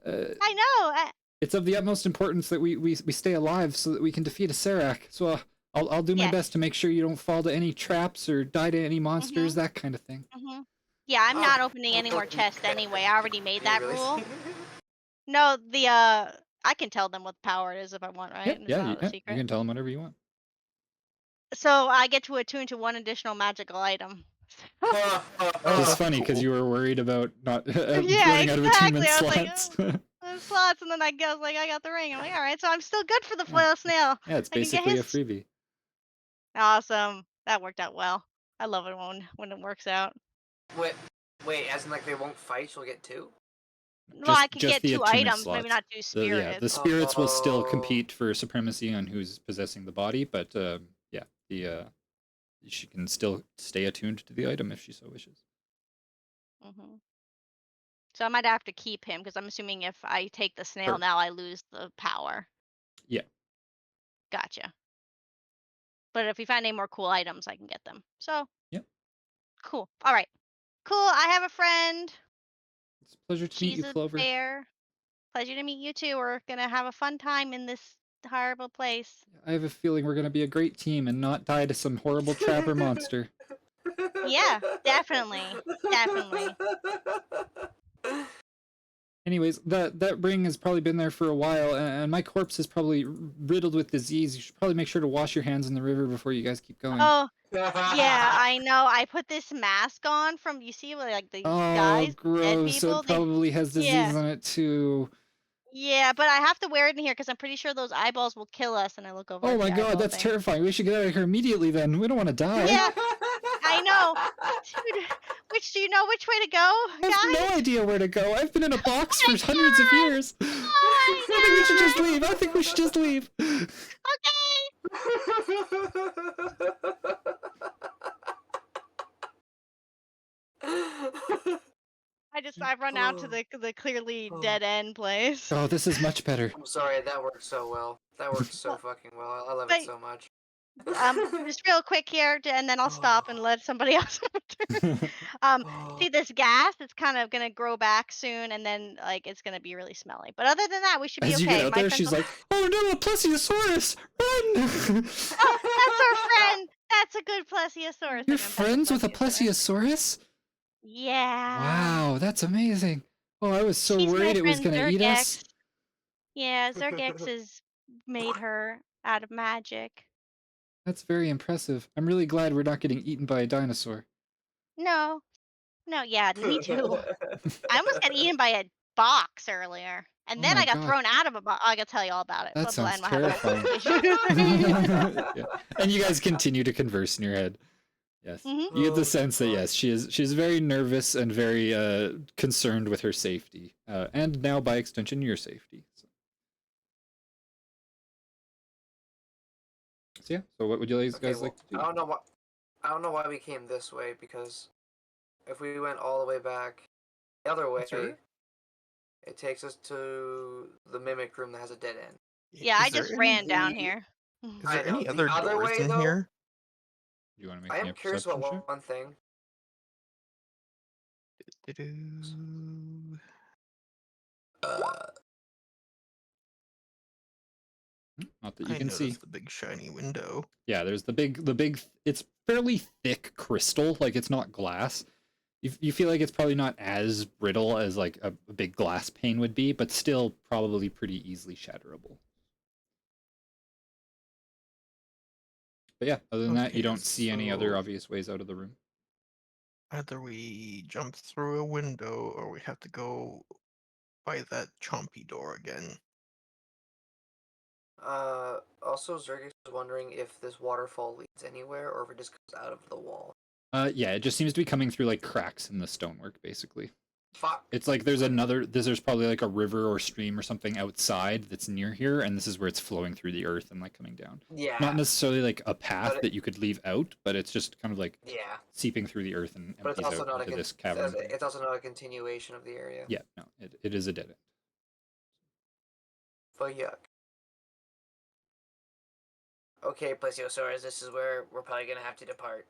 I know. It's of the utmost importance that we stay alive so that we can defeat Acererak. So I'll do my Yes. best to make sure you don't fall to any traps or die to any monsters, that kind of thing. Yeah, I'm not opening any more chests anyway. I already made that Really? rule. No, the I can tell them what power it is if I want, right? Yep, It's yeah, not a you secret. can tell them whatever you want. So I get to attune to one additional magical item. It's funny because you were worried about not Yeah, running out of attunement exactly. I was like, slots. slots, and then I was like, I got the ring. I'm like, all right, so I'm still good for the Yeah. foil snail. Yeah, it's I can get basically a his. freebie. Awesome. That worked out well. I love it when it works out. Wait, as in like they won't fight, she'll get 2? Well, I could Just get the 2 attunement items, maybe slots. not 2 spirits. The spirits will still Oh. compete for supremacy on who's possessing the body, but she can still stay attuned to the item if she so wishes. So I might have to keep him because I'm assuming if I take the snail Sure. now, I lose the power. Yeah. Gotcha. But if we find any more cool items, I can get them. So. Yep. Cool. All right. Cool. I have a friend. It's a pleasure to meet She's you, a Clover. bear. Pleasure to meet you too. We're gonna have a fun time in this horrible place. I have a feeling we're gonna be a great team and not die to some horrible trapper monster. Yeah, definitely. Definitely. Anyways, that ring has probably been there for a while, and my corpse is probably riddled with disease. You should probably make sure to wash your hands in the river before you guys keep going. Oh, yeah, I know. I put this mask on from you see like these guys, dead Gross! people. It probably has disease Yeah. on it too. Yeah, but I have to wear it in here because I'm pretty sure those eyeballs will kill us. And I look over. Oh at my the god, eyeball that's thing. terrifying. We should get out of here immediately then. We don't want to die. Yeah, I know. Dude, do you know which way to go, I guys? have no idea where to go. I've been in a box for hundreds of years. Oh I think we should just leave. I think we should just leave. I've run out to the clearly dead end place. Oh, this is much better. I'm sorry, that worked so well. That worked so fucking well. I love But- it so much. Just real quick here, and then I'll stop and let somebody else. See this gas? It's kind of gonna grow back soon, and then like it's gonna be really smelly. But other than that, we should be As okay. you get out My there, friends she's will- like, "Oh no, a plesiosaurus! Run!" "Oh, that's our friend. That's a good plesiosaurus." You're Like, I'm petting friends with a plesiosaurus. plesiosaurus? Yeah. Wow, that's amazing. Oh, I was so She's my worried it was friend gonna eat us. Zuurgiks. Yeah, Zuurgiks has made her out of magic. That's very impressive. I'm really glad we're not getting eaten by a dinosaur. No, yeah, me too. I almost got eaten by a box earlier, and Oh then my I got God. thrown out of a box. I gotta tell you all about it. That Blah, blah, sounds and we'll have a whole terrifying. conversation. Yeah. And you guys continue to converse in your head. Yes. Mhm. You get the Oh, sense that God. yes, she's very nervous and very concerned with her safety, and now by extension your safety. So yeah. So what would you guys like to do? I don't know why we came this way, because if we went all the way back the other way, That's right. it takes us to the mimic room that has a dead end. Yeah, I Is there just any- ran down the- here. Is I there know, any the other other doors way, in though? here? Do you want to make I me am a curious perception about check? one thing. Do-do. Not that you I can see. noticed the big shiny window. Yeah, there's the big. It's fairly thick crystal, like it's not glass. You feel like it's probably not as brittle as like a big glass pane would be, but still probably pretty easily shatterable. But yeah, other than that, you Okay, don't see any other so obvious ways out of the room. either we jump through a window or we have to go by that chompy door again. Also, Zurgix was wondering if this waterfall leads anywhere or if it just goes out of the wall. Yeah, it just seems to be coming through like cracks in the stonework, basically. Fuck. It's like there's probably like a river or stream or something outside that's near here, and this is where it's flowing through the earth and like coming down. Yeah. Not necessarily like a path But that you could leave out, but it's just kind of like Yeah. seeping through the earth and But it's empties also out not into a this cavern. it's also not a continuation of the area. Yeah, no, it is a dead end. But yuck. Okay, Plesiosaurus, this is where we're probably gonna have to depart.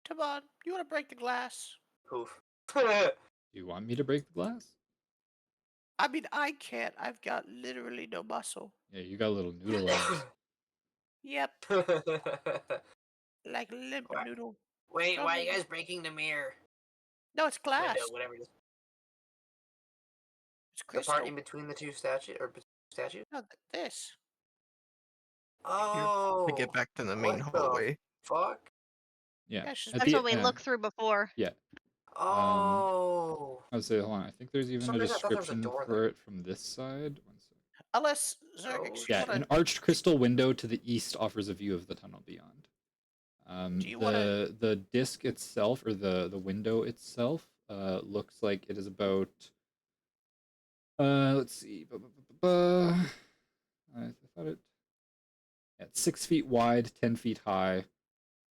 Come on, you want to break the glass? Poof. Do you want me to break the glass? I mean, I can't. I've got literally no muscle. Yeah, you got little noodle arms. Yep, like limp What? noodle. Wait, why are you guys breaking the mirror? No, it's glass. Window, whatever it is. It's The part crystal. in between the two statues? No, this. Oh. To get back to the main what the hallway. fuck? Yeah. Yeah, she's at That's the- what we looked through before. Yeah. Oh. I would say, hold on. I think there's even a some reason I thought there was a description door for there. it from this side. One sec. Unless Zurgix, Oh, you Yeah, wanna, an arched crystal window to the east offers a view of the tunnel beyond. Do you wanna- The disc itself, or the window itself, looks like it is about. Let's see. I thought it. Yeah, it's 6 feet wide, 10 feet high.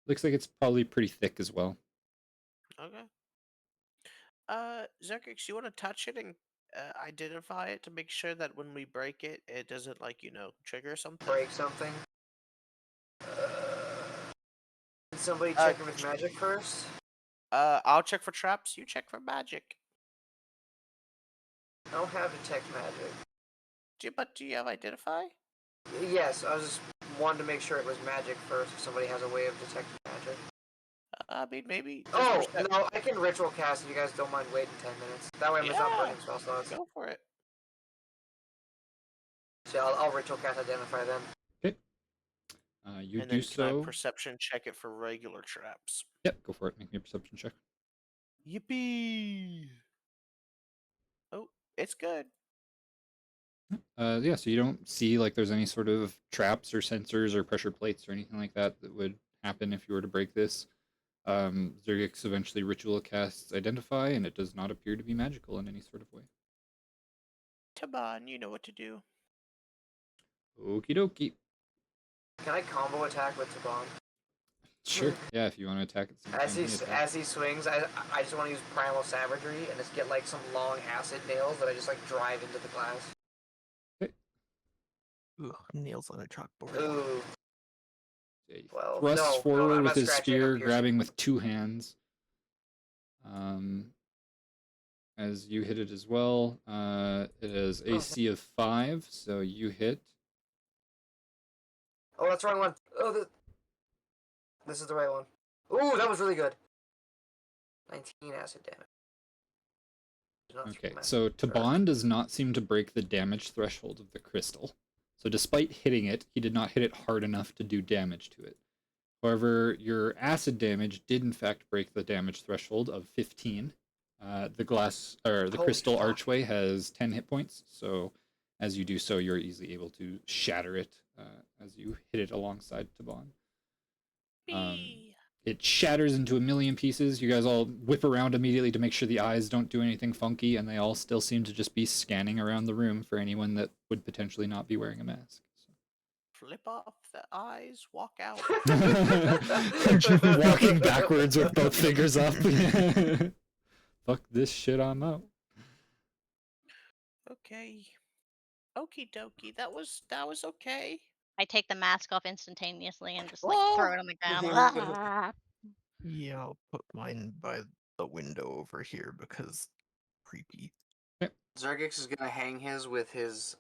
Looks like it's probably pretty thick as well. Okay. Zurgix, you want to touch it and identify it to make sure that when we break it, it doesn't trigger something. Break something. Did somebody check it with magic first? I'll check for traps. You check for magic. I don't have detect magic. But do you have identify? Yes, I was just wanted to make sure it was magic first. If somebody has a way of detecting magic. I mean, maybe. Oh no, I can ritual cast if you guys don't mind waiting 10 minutes. That way I'm just not Yeah. burning spell slots. Go for it. So I'll ritual cast identify them. Okay. You And do then can I so. perception check it for regular traps? Yep, go for it. Make me a perception check. Yippee! Oh, it's good. Yeah, so you don't see like there's any sort of traps or sensors or pressure plates or anything like that that would happen if you were to break this. Zurgix eventually ritual casts Identify, and it does not appear to be magical in any sort of way. Taban, you know what to do. Okie dokie. Can I combo attack with Taban? Sure. Yeah, if you want to attack it. As he swings, I just want to use primal savagery and just get like some long acid nails that I just like drive into the glass. Ugh, nails on a chalkboard. Ooh. Yeah, he Well, thrusts no, forward I'm with not his scratching, I'm spear, piercing. grabbing with 2 hands. As you hit it as well, it is AC of 5, so you hit. Oh, that's the wrong one. Oh, this is the right one. Ooh, that was really good. 19 acid damage. Okay, so Taban does not seem to break the damage threshold of the crystal. So despite hitting it, he did not hit it hard enough to do damage to it. However, your acid damage did in fact break the damage threshold of 15. The crystal archway has 10 hit points, so as you do so, you're easily able to shatter it as you hit it alongside Taban. It shatters into a million pieces. You guys all whip around immediately to make sure the eyes don't do anything funky, and they all still seem to just be scanning around the room for anyone that would potentially not be wearing a mask. So. Flip off the eyes, walk out. Walking backwards with both fingers up. Fuck this shit, I'm out. Okay. Okie dokie. That was okay. I take the mask off instantaneously and just like Oh! throw it on the ground. Ah. Yeah, I'll put mine by the window over here because creepy. Zuurgiks is gonna hang his with his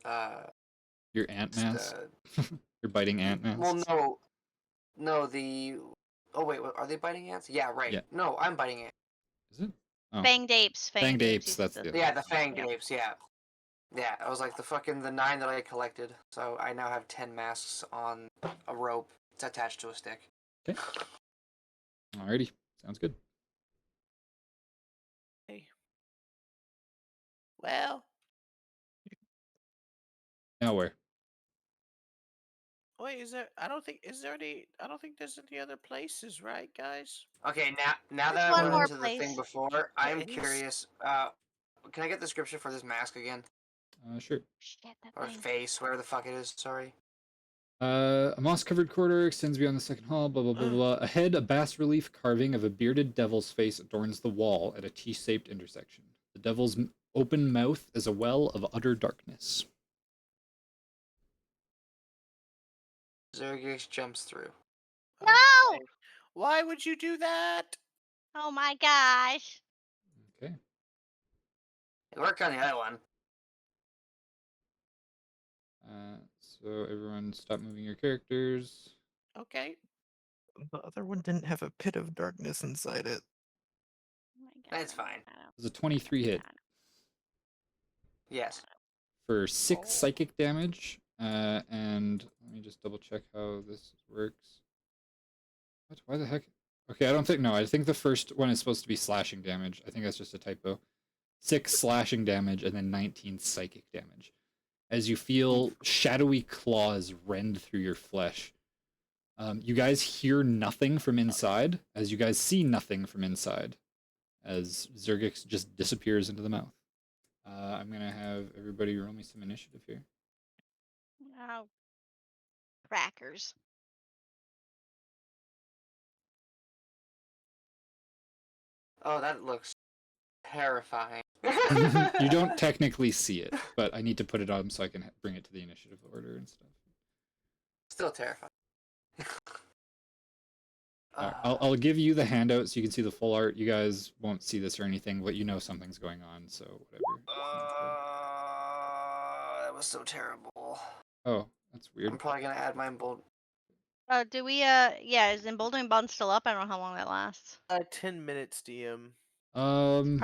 Your ant just, mask. You're biting ant well, masks. no, the. Oh wait, what, are they biting ants? Yeah, right. Yeah. No, I'm biting ants. Is it? Oh, Fanged apes. fanged apes. uses That's the other. Yeah, the fanged Yep. apes. Yeah, yeah. I was like the 9 that I collected. So I now have 10 masks on a rope. It's attached to a stick. Okay. Alrighty, sounds good. Hey. Well, Now where? wait, is there? I don't think there's any other places, right, guys? Okay, now There's that I one went more into the thing place. before, I'm is. curious. Can I get the description for this mask again? Sure. Shit, that Or thing. face, whatever the fuck it is. Sorry. A moss-covered corridor extends beyond the second hall, blah, blah, blah, blah. Ahead, a bas-relief carving of a bearded devil's face adorns the wall at a T-shaped intersection. The devil's open mouth is a well of utter darkness. Zuurgiks jumps through. No! Okay. Why would you do that? Oh my gosh. Okay. It worked on the other one. So everyone stop moving your characters. Okay. The other one didn't have a pit of darkness inside it. Oh my God. That's fine. There's a 23 hit Yes. for 6 Oh. psychic damage. And let me just double check how this works. What? Why the heck? Okay, I don't think, no, I think the first one is supposed to be slashing damage. I think that's just a typo. 6 slashing damage and then 19 psychic damage. As you feel shadowy claws rend through your flesh. You guys hear nothing from inside, as you guys see nothing from inside, as Zuurgiks just disappears into the mouth. I'm gonna have everybody roll me some initiative here. Oh. Crackers. Oh, that looks terrifying. You don't technically see it, but I need to put it on so I can bring it to the initiative order and stuff. Still terrifying. I'll give you the handout so you can see the full art. You guys won't see this or anything, but you know something's going on, so whatever. That was so terrible. Oh, that's weird. I'm probably gonna add my bold. Do we, yeah, is emboldening bond still up? I don't know how long that lasts. 10 minutes, DM. Probably.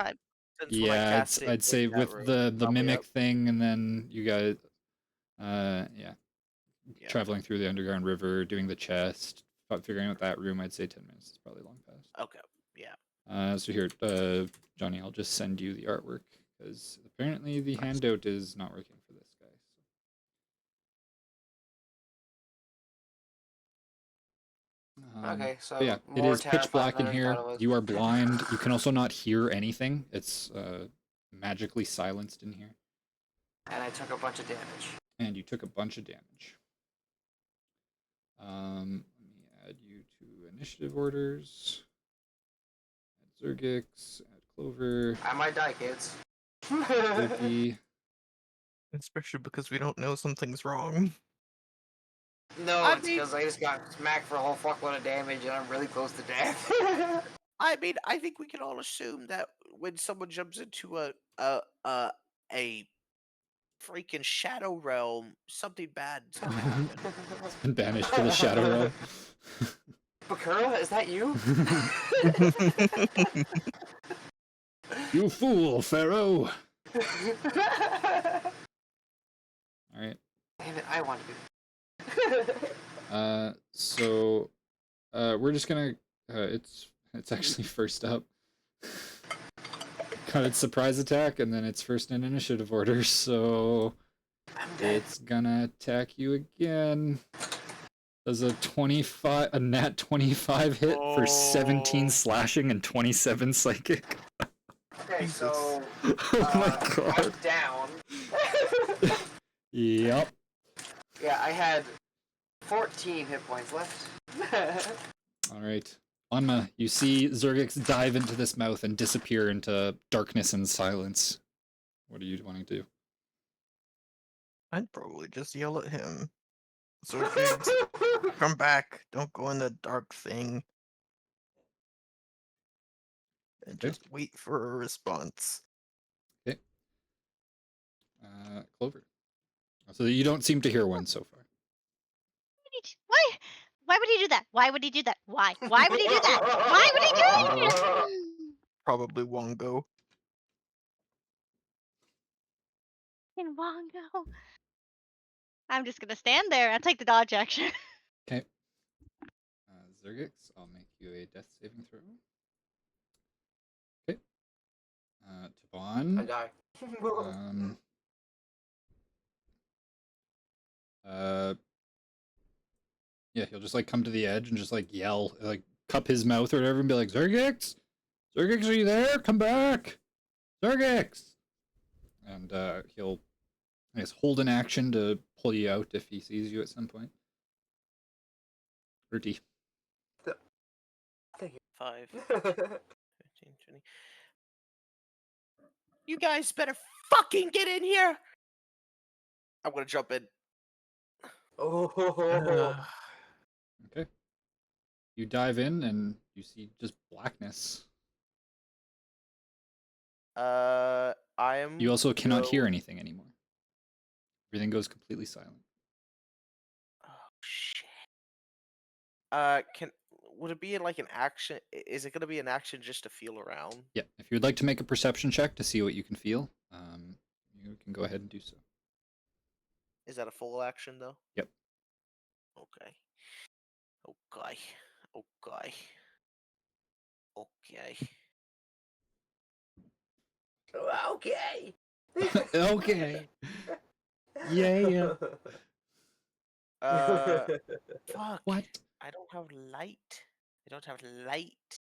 Since when I Yeah, cast it I'd say in that with room, the probably mimic up. thing, and then you guys, yeah, Yeah. traveling through the underground river, doing the chest, figuring out that room. I'd say 10 minutes is probably long past. Okay. Yeah. So here, Johnny, I'll just send you the artwork because apparently the handout is not working for this guy. Okay, so but yeah, it more is pitch black terrifying in than I here. thought it was. You are blind. You can also not hear anything. It's magically silenced in here. And I took a bunch of damage. And you took a bunch of damage. Let me add you to initiative orders. Add Zuurgiks, add Clover, I might die, kids. Turkey. Especially because we don't know something's wrong. No, I it's mean- because I just got smacked for a whole fuckload of damage and I'm really close to death. I mean, I think we can all assume that when someone jumps into a freaking shadow realm, something bad's gonna happen. Been banished to the Shadow Realm. Bakura, is that you? You fool, Pharaoh! Alright. Damn it, I want to be. So we're just gonna it's actually first up. Got its surprise attack and then it's first in initiative order, so I'm dead. it's gonna attack you again. Does a nat 25 hit for 17 Oh. slashing and 27 psychic. Okay, so Oh my god. I'm down. Yep. Yeah, I had 14 hit points left. Alright. Anma, you see Zuurgiks dive into this mouth and disappear into darkness and silence. What are you wanting to do? I'd probably just yell at him. Zuurgiks, come back. Don't go in the dark thing. And Okay. just wait for a response. Okay. Clover. So you don't seem to hear one so far. Why? Why would he do that? Why would he do that? Why? Why would he do that? Why would he do that? Probably Wongo. In Wongo. I'm just gonna stand there and take the dodge action. Okay. Zuurgiks, I'll make you a death saving throw. Okay. I Tavon. die. Yeah, he'll just like come to the edge and just like yell, like cup his mouth or whatever, and be like, "Zuurgiks, Zuurgiks, are you there? Come back, Zuurgiks!" And he'll, I guess, hold an action to pull you out if he sees you at some point. Urti. 5, 15, 20. You guys better fucking get in here! I'm gonna jump in. Oh. Okay. You dive in and you see just blackness. I am. You also cannot hear anything anymore. Everything goes completely silent. Oh shit. Would it be like an action? Is it gonna be an action just to feel around? Yeah, if you would like to make a perception check to see what you can feel, you can go ahead and do so. Is that a full action though? Yep. Okay. Okay. Okay. Okay. Okay. Okay. Yeah. Fuck. What? I don't have light. I don't have light.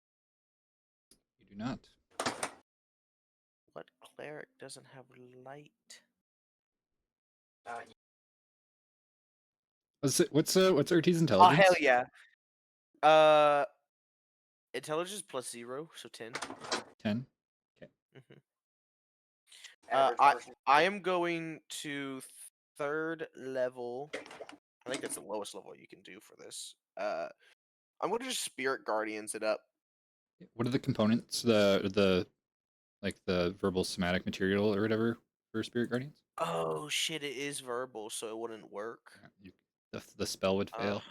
You do not. What cleric doesn't have light? What's Urti's Oh intelligence? hell yeah. Intelligence plus 0, so 10. 10. Mm-hmm. Average person. I am going to 3rd level. I think that's the lowest level you can do for this. I'm going to just Spirit Guardians it up. What are the components? The like the verbal somatic material or whatever for Spirit Guardians? Oh shit! It is verbal, so it wouldn't work. The spell would fail.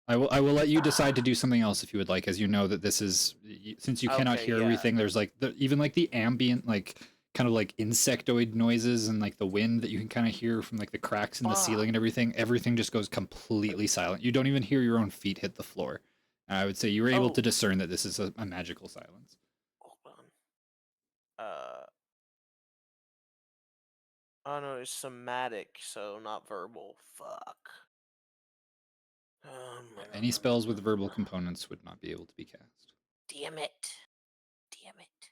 I will let you decide to do something else if you would like, as you know that this is, since you cannot Okay, hear yeah. everything. There's like even like the ambient, like kind of like insectoid noises and like the wind that you can kind of hear from like the cracks in the ceiling and everything. Everything just goes completely silent. You don't even hear your own feet hit the floor. And I would say you were able to discern that this is a magical silence. Hold on. Oh no, it's somatic, so not verbal. Fuck. Any spells with verbal components would not be able to be cast. Damn it. Damn it.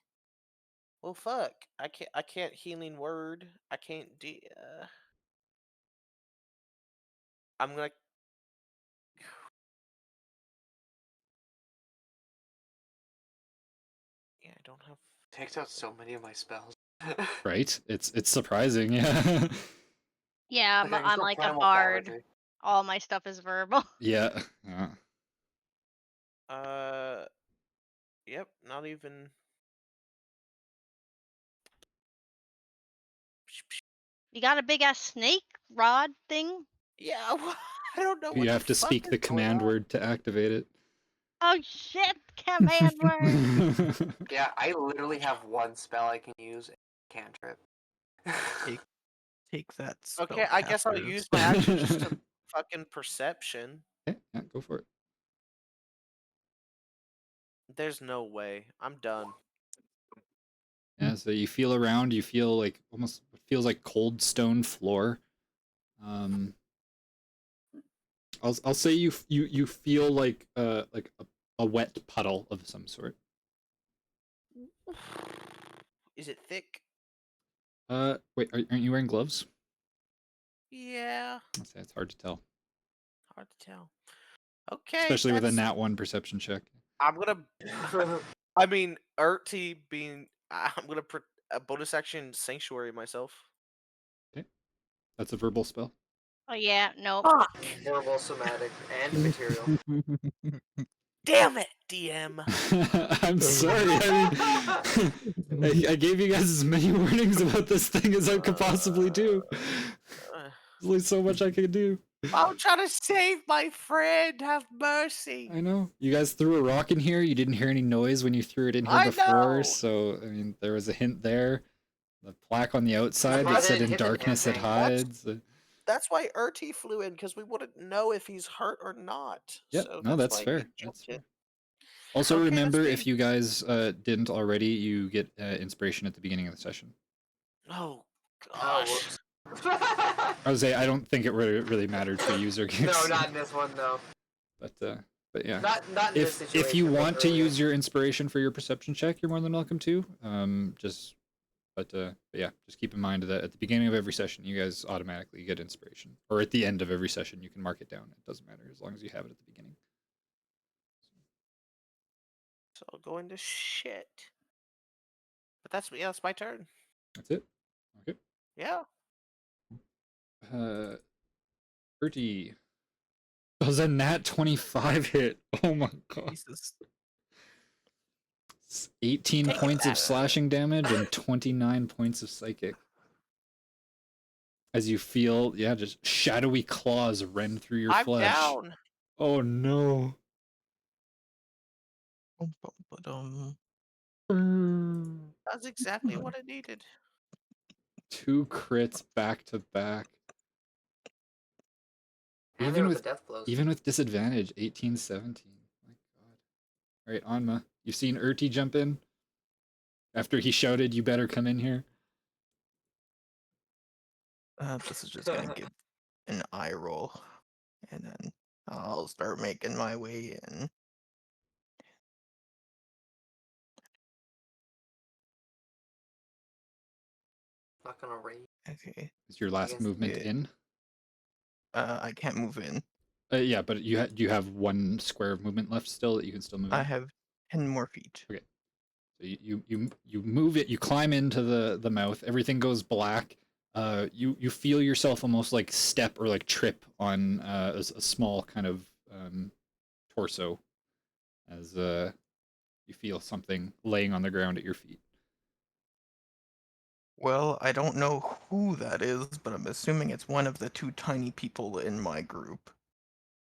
Well, fuck. I can't healing word. I can't do. I'm gonna. Yeah, I don't have. Takes out so many of my spells. Right? It's surprising, yeah. Yeah, Like, I can I'm still like a primal bard. savagery. All my stuff is verbal. Yeah. Yep, not even. You got a big ass snake rod thing? Yeah, I don't know what You the have to fuck speak is the going command on. word to activate it. Oh shit, command word. Yeah, I literally have one spell I can use. Cantrip. Take that. Okay, I guess I'll use my action just to fucking perception. Okay, yeah, go for it. There's no way. I'm done. Yeah, so you feel around, you feel like almost feels like cold stone floor. I'll say you feel like a wet puddle of some sort. Is it thick? Wait, aren't you wearing gloves? Yeah. I'll say it's hard to tell, Hard to tell. Okay. especially with a nat 1 perception check. I'm gonna. I mean, Urti being. I'm gonna a bonus action sanctuary myself. Okay, that's a verbal spell. Oh yeah, nope. Fuck! Horrible somatic and material. Damn it, DM. I'm sorry. I mean, I gave you guys as many warnings about this thing as I could possibly do. Uh, There's only so much I could do. I'm trying to save my friend. Have mercy. I know. You guys threw a rock in here. You didn't hear any noise when you threw it in here I before. know. So, I mean, there was a hint there. The plaque on the outside why that they said didn't in hit the damn darkness it thing. hides. That's why Urti flew in, because we wouldn't know if he's hurt or not. Yep. So No, that's why fair. he That's jumped fair. in. Also, Okay, remember, let's if you guys didn't already, you get inspiration at the beginning of the session. Oh Oh, gosh. whoops. I would say I don't think it really mattered for user No, gigs. not in this one though. But yeah. Not in this situation. If you but want to earlier. use your inspiration for your perception check, you're more than welcome to. But yeah, just keep in mind that at the beginning of every session, you guys automatically get inspiration, or at the end of every session, you can mark it down. It doesn't matter as long as you have it at the beginning. So I'll go into shit. But that's my turn. That's it. Okay. Yeah. Urti. Does a nat 25 hit? Oh my god. Jesus. 18 Take points of that. slashing damage and 29 points of psychic. As you feel, yeah, just shadowy claws rend through your I'm flesh. down. Oh no. That's exactly what I needed. 2 crits back to back. And there with the death blows. Even with disadvantage, 18, 17. My god. Alright, Anma. You've seen Urti jump in? After he shouted, you better come in here? This is just gonna give an eye roll, and then I'll start making my way in. Not gonna rage. Okay. Is your last Against movement it. in? I can't move in. Yeah, but you have 1 square of movement left still that you can still move in? I have 10 more feet. Okay. So you move it, you climb into the mouth, everything goes black. You feel yourself almost like step or like trip on a small kind of torso as you feel something laying on the ground at your feet. Well, I don't know who that is, but I'm assuming it's one of the 2 tiny people in my group.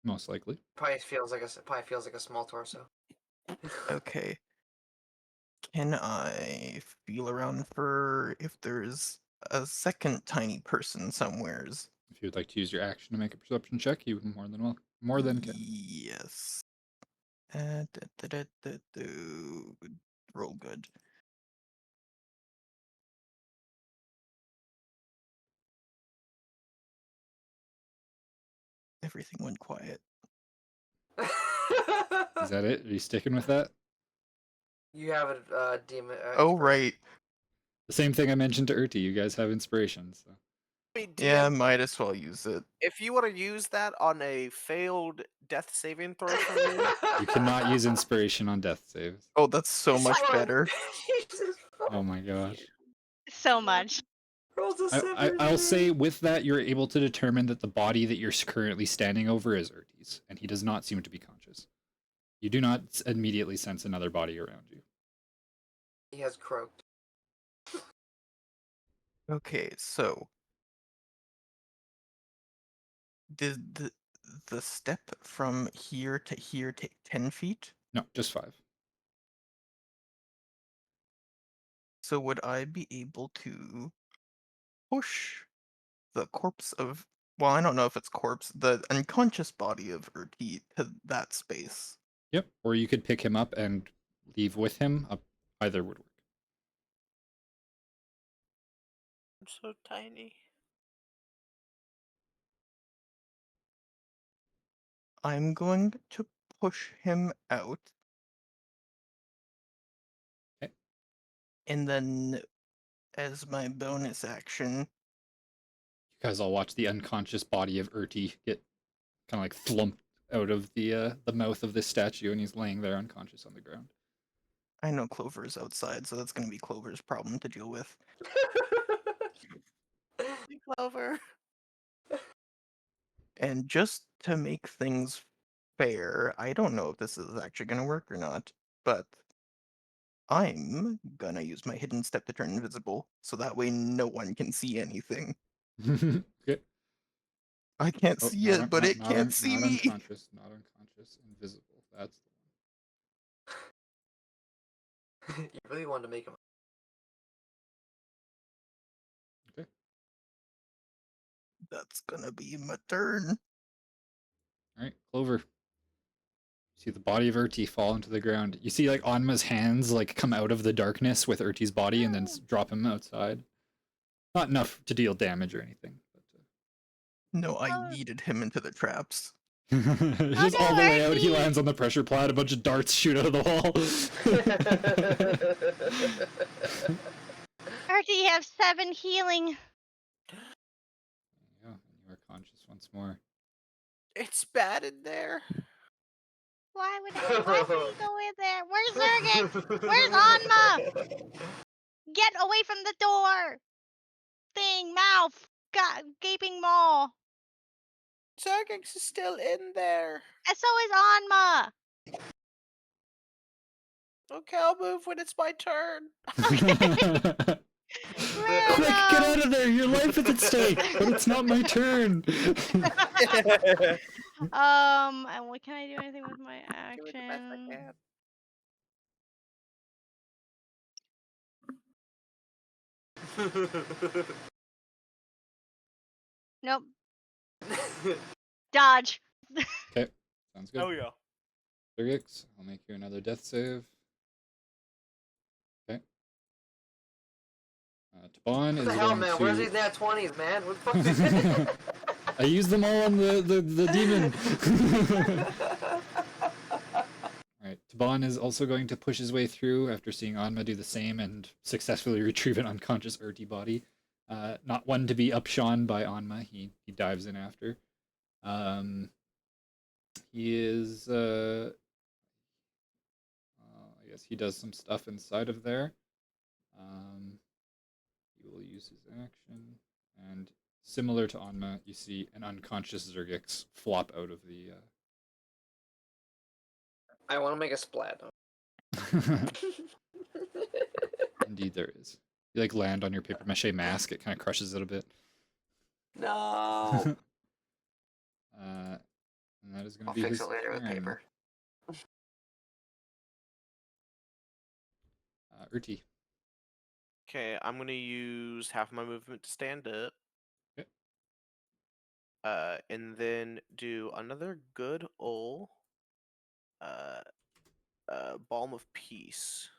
Most likely. Probably feels like a small torso. Okay. Can I feel around for if there's a second tiny person somewheres? If you would like to use your action to make a perception check, you more than can. Yes. Roll good. Everything went quiet. Is that it? Are you sticking with that? You have a demon. Oh, inspiration. right. The same thing I mentioned to Urti. You guys have inspiration, so. Wait, Yeah, DM, might as well use it. if you want to use that on a failed death saving throw from me, You cannot use inspiration on death saves. Oh, that's so much better. Jesus. Oh my gosh. So much. Rolls a I'll say with that, you're able to determine that the body that you're currently standing over is Urti's, and he does not seem to be conscious. You do not immediately sense another body around you. He has croaked. Okay, so the step from here take 10 feet? No, just 5. So would I be able to push the corpse of, well, I don't know if it's corpse, the unconscious body of Urti to that space? Yep. Or you could pick him up and leave with him. Either would work. I'm so tiny. I'm going to push him out. Okay. And then as my bonus action, You guys all watch the unconscious body of Urti get kind of like thlumped out of the mouth of this statue, and he's laying there unconscious on the ground. I know Clover's outside, so that's going to be Clover's problem to deal with. Clover. And just to make things fair, I don't know if this is actually gonna work or not, but I'm gonna use my hidden step to turn invisible, so that way no one can see anything. Okay. I can't Oh, see it, but it can't see not me. unconscious, not unconscious, invisible. That's the You really wanted to make him. one. Okay. That's gonna be my turn. All right, Clover. See the body of Urti fall into the ground. You see like Anma's hands like come out of the darkness with Urti's body and then drop him outside. Not enough to deal damage or anything. But, No, I Oh. yeeted him into the traps. just no, all the way out, he Urti! lands on the pressure plat. A bunch of darts shoot out of the wall. Urti, you have 7 healing. Yeah, you are conscious once more. It's bad in there. Why would he go in there? Where's Zuurgiks? Where's Anma? Get away from the door! Thing, mouth, gaping maw. Zuurgiks is still in there. And so is Anma. Okay, I'll move when it's my turn. Quick, get out of there! Your life is at stake! But it's not my turn! And what can I do anything with my Doing the best I action? can. Nope. Dodge. Okay, sounds good. Oh yeah. Zuurgiks, I'll make you another death save. Okay. Taban What is the hell, going man? to... Where's these nat 20s, man? What the fuck? I used them all on the demon. Alright, Taban is also going to push his way through after seeing Anma do the same and successfully retrieve an unconscious Urti body. Not one to be upshone by Anma, he dives in after. He is, I guess he does some stuff inside of there. He will use his action, and similar to Anma, you see an unconscious Zuurgiks flop out of the... I want to make a splat. Indeed there is. You like land on your paper mache mask, it kind of crushes it a bit. No. And that is going to I'll be fix his it later with turn. paper. Urti. Okay, I'm gonna use half my movement to stand up. Okay. And then do another good ol' Balm of Peace.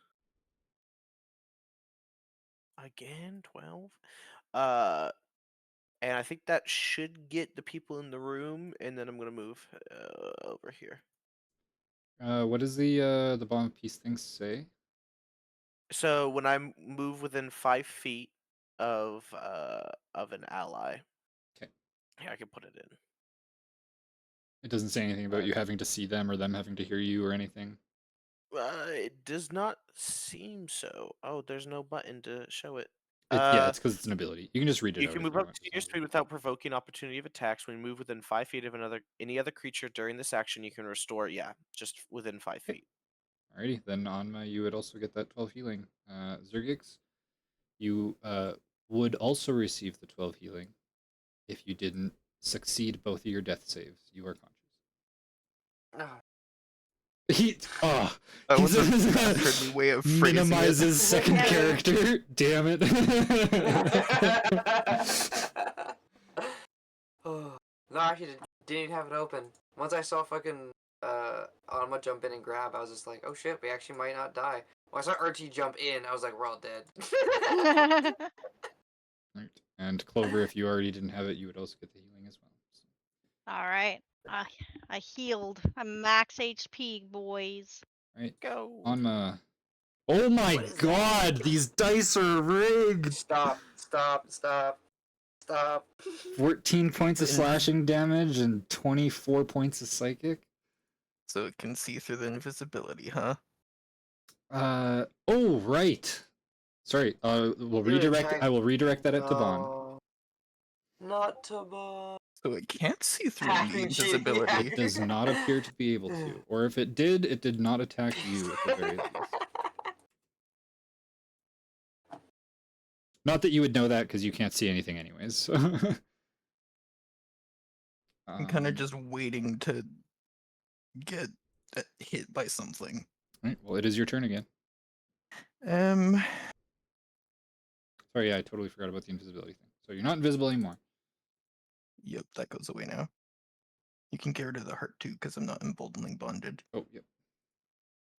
Again, 12. And I think that should get the people in the room, and then I'm gonna move over here. What does the bomb of peace thing say? So when I move within 5 feet of an ally, Okay. yeah, I can put it in. It doesn't say anything about you having to see them or them having to hear you or anything. It does not seem so. Oh, there's no button to show it. Yeah, it's because it's an ability. You can just read it You out can if move you up want. to your speed without provoking opportunity of attacks. When you move within 5 feet of any other creature during this action, you can restore. Yeah, just within 5 Okay. feet. Alrighty, then Anma, you would also get that 12 healing. Zuurgiks, you would also receive the 12 healing if you didn't succeed both of your death saves. You are conscious. Oh. That was a dastardly way of phrasing minimizes it. second character. Damn it. Oh. No, I actually didn't even have it open. Once I saw fucking Anma jump in and grab, I was just like, oh shit, we actually might not die. When I saw Urti jump in, I was like, we're all dead. Right. And Clover, if you already didn't have it, you would also get the healing as well. So. All right. I healed. I'm max HP, boys. Right. Go. Anma. Oh my What is god, these dice are rigged! Stop. 14 points of slashing damage and 24 points of psychic. So it can see through the invisibility, huh? Oh, right. Sorry, we'll redirect. I will redirect that at Taban. No. Not Taban. So it can't see through the Hacking cheating, invisibility. It does not appear to be able to. Or if it did not attack you at the very least. Not that you would know that because you can't see anything anyways. I'm kind of just waiting to get hit by something. Right, well, it is your turn again. Um, Sorry, yeah, I totally forgot about the invisibility thing. So you're not invisible anymore. Yep, that goes away now. You can get rid of the heart too, because I'm not emboldening bonded. Oh, yep.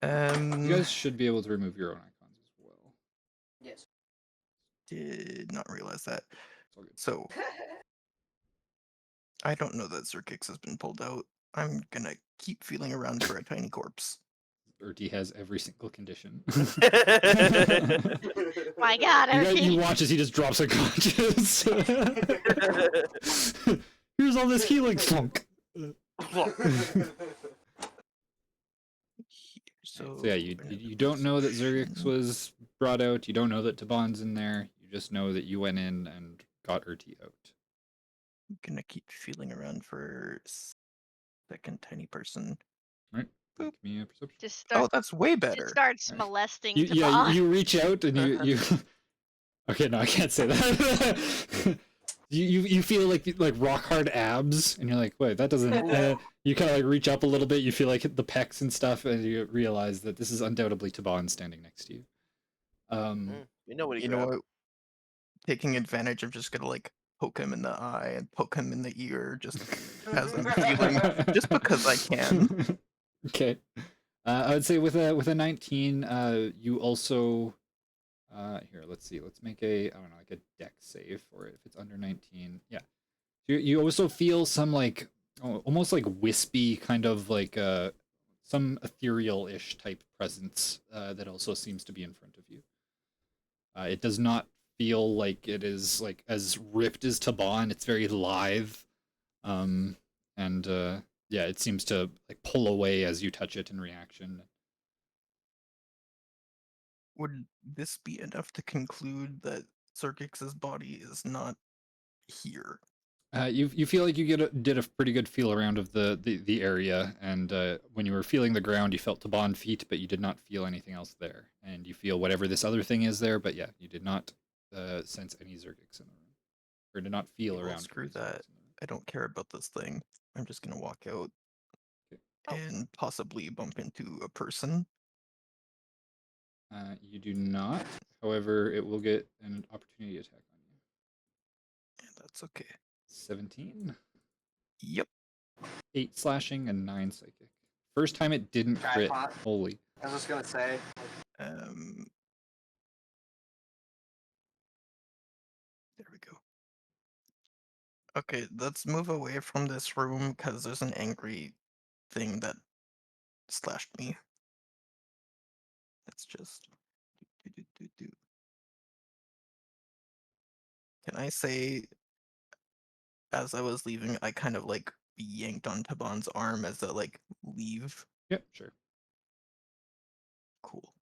Um, You guys should be able to remove your own icons as well. Yes. did not realize that. It's all good. So I don't know that Zuurgiks has been pulled out. I'm gonna keep feeling around for a tiny corpse. Urti has every single condition. My God, You Urti. watch as he just drops unconscious. Here's all this healing funk. So yeah, you don't know that Zuurgiks was brought out. You don't know that Taban's in there. You just know that you went in and got Urti out. I'm gonna keep feeling around for second tiny person. Right? Give me a perception. Just start. Oh, that's way Just better. starts molesting You, yeah, Taban. you reach out and you. Okay, no, I can't say that. you feel like rock hard abs, and you're like, wait, that doesn't. You kind of like reach up a little bit. You feel like the pecs and stuff, and you realize that this is undoubtedly Taban standing next to you. You know what? You know what? Taking advantage of just gonna like poke him in the eye and poke him in the ear, just as I'm feeling, just because I can. Okay. I would say with a 19, you also. Here, let's see. Let's make I don't know, like a dex save for it if it's under 19. Yeah. You also feel some like almost like wispy kind of like some ethereal-ish type presence that also seems to be in front of you. It does not feel like it is like as ripped as Taban. It's very lithe, and yeah, it seems to like pull away as you touch it in reaction. Would this be enough to conclude that Zuurgiks's body is not here? You feel like you did a pretty good feel around of the area, and when you were feeling the ground, you felt Taban feet, but you did not feel anything else there. And you feel whatever this other thing is there, but yeah, you did not sense any Zuurgiks in the room, or did not feel Well, around. screw that. I don't care about this thing. I'm just gonna walk out Okay. and possibly bump into a person. You do not. However, it will get an opportunity attack on you. And that's okay. 17. Yep. 8 slashing and 9 psychic. First time it didn't crit. Tripod. Holy. I was just gonna say. There we go. Okay, let's move away from this room because there's an angry thing that slashed me. Let's just do. Can I say, as I was leaving, I kind of like yanked on Taban's arm as I like leave? Yep, sure. Cool.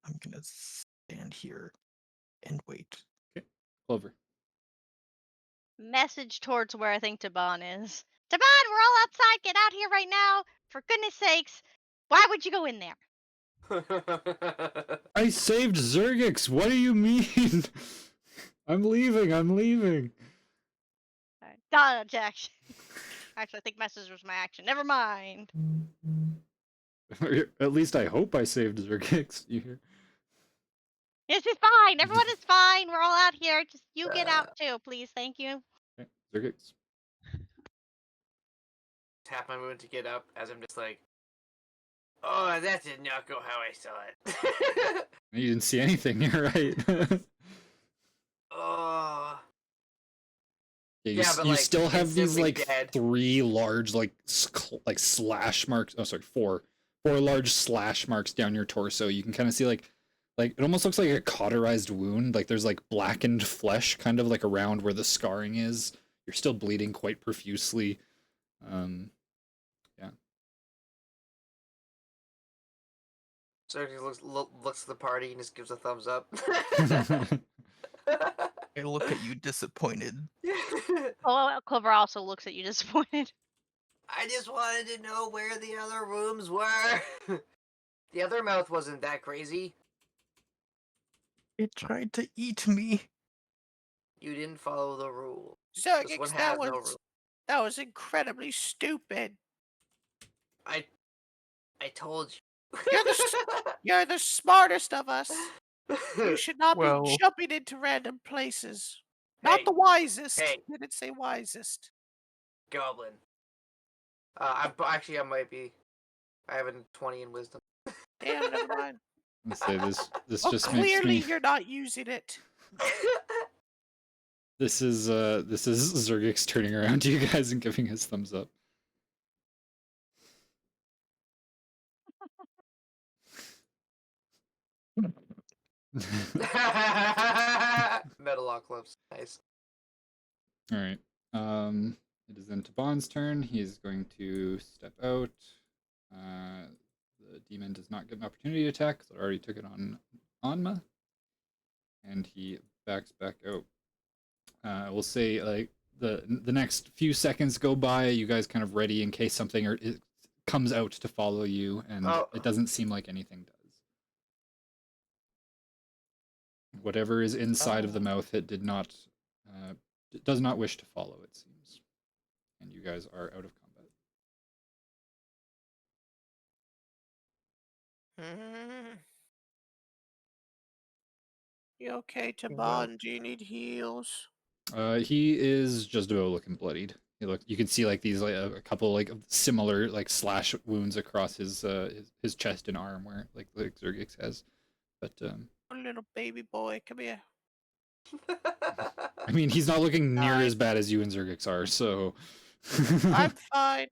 I'm gonna stand here and wait. Okay. Clover. Message towards where I think Taban is. Taban, we're all outside. Get out here right now. For goodness sakes. Why would you go in there? I saved Zuurgiks. What do you mean? I'm leaving. Alright. Dodge action. Actually, I think message was my action. Never mind. At least I hope I saved Zuurgiks. You hear? This is fine. Everyone is fine. We're all out here. Just you get out too, please. Thank you. Okay. Zuurgiks. Tap my movement to get up as I'm just like, oh, that did not go how I saw it. You didn't see anything. You're right. Oh. Yeah, Yeah, but, you like, still have these instantly like dead. 3 large like slash marks. Oh, sorry, 4 large slash marks down your torso. You can kind of see like it almost looks like a cauterized wound. Like there's like blackened flesh kind of like around where the scarring is. You're still bleeding quite profusely. Yeah. So he looks at the party and just gives a thumbs up. I look at you disappointed. Oh, Clover also looks at you disappointed. I just wanted to know where the other rooms were. The other mouth wasn't that crazy. It tried to eat me. You didn't follow the rule. This one Zuurgiks, has no rule. that was incredibly stupid. I told you. You're the smartest of us. You should not be Well, jumping into random places. Not Hey, the wisest. hey. Didn't say wisest. Goblin. I might be. I have a 20 in wisdom. Damn, never mind. Let's say this Oh, just makes clearly me. you're not using it. This is Zurgix turning around to you guys and giving his thumbs up. Metalocalypse. Nice. All right. It is then Taban's turn. He is going to step out. The demon does not get an opportunity to attack because it already took it on Anma, and he backs back out. We'll say like the next few seconds go by. You guys kind of ready in case something or it comes out to follow you, and it doesn't seem like anything does. Whatever is inside of the mouth, it did not. It does not wish to follow. It seems, and you guys are out of combat. You okay, Well- Taban? Do you need heals? He is just about looking bloodied. You can see like these like a couple like similar like slash wounds across his chest and arm where like Zurgix has, but Oh, little baby boy, come here. I mean he's not looking near Hi. as bad as you and Zurgix are, so I'm fine.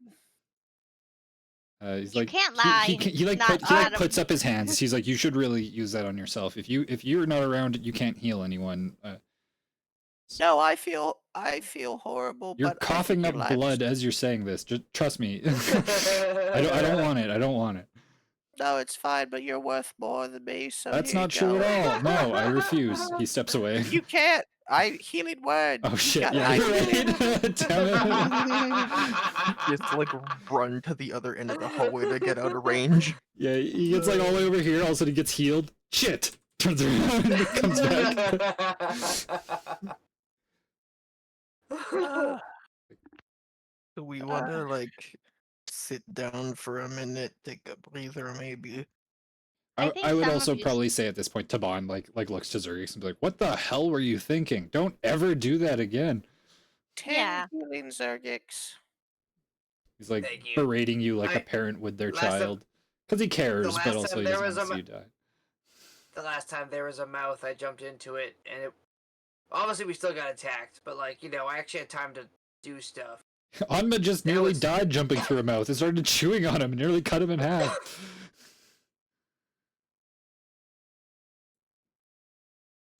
he's You like can't he lie. he like Not puts up his hands. He's like, you should really use that on yourself. If you're not around, you can't heal anyone. No, I feel horrible. You're but coughing I up think your blood as you're saying this. Just trust me. I don't want it. I don't want it. No, it's fine, but you're worth more than me, so That's here not you true go. at all. No, I refuse. He steps away. You can't. Healing word. Oh You shit! got Yeah, ice you're healing. right. Damn it. Just like run to the other end of the hallway to get out of range. Yeah, he gets like all the way over here. All of a sudden, he gets healed. Shit! Turns around and comes back. Do we want to like sit down for a minute, take a breather, maybe? I think I would some of also you- probably say at this point, Taban like looks to Zurgix and be like, "What the hell were you thinking? Don't ever do that again." 10 Yeah. healing Zurgix. He's like Thank you. berating you like a I- parent would their last time- child because he cares, last but also time he there doesn't was want to a see you die. The last time there was a mouth, I jumped into it, and it. Obviously, we still got attacked, but like I actually had time to do stuff. Anma just That nearly was- died jumping through a mouth. It started chewing on him and nearly cut him in half.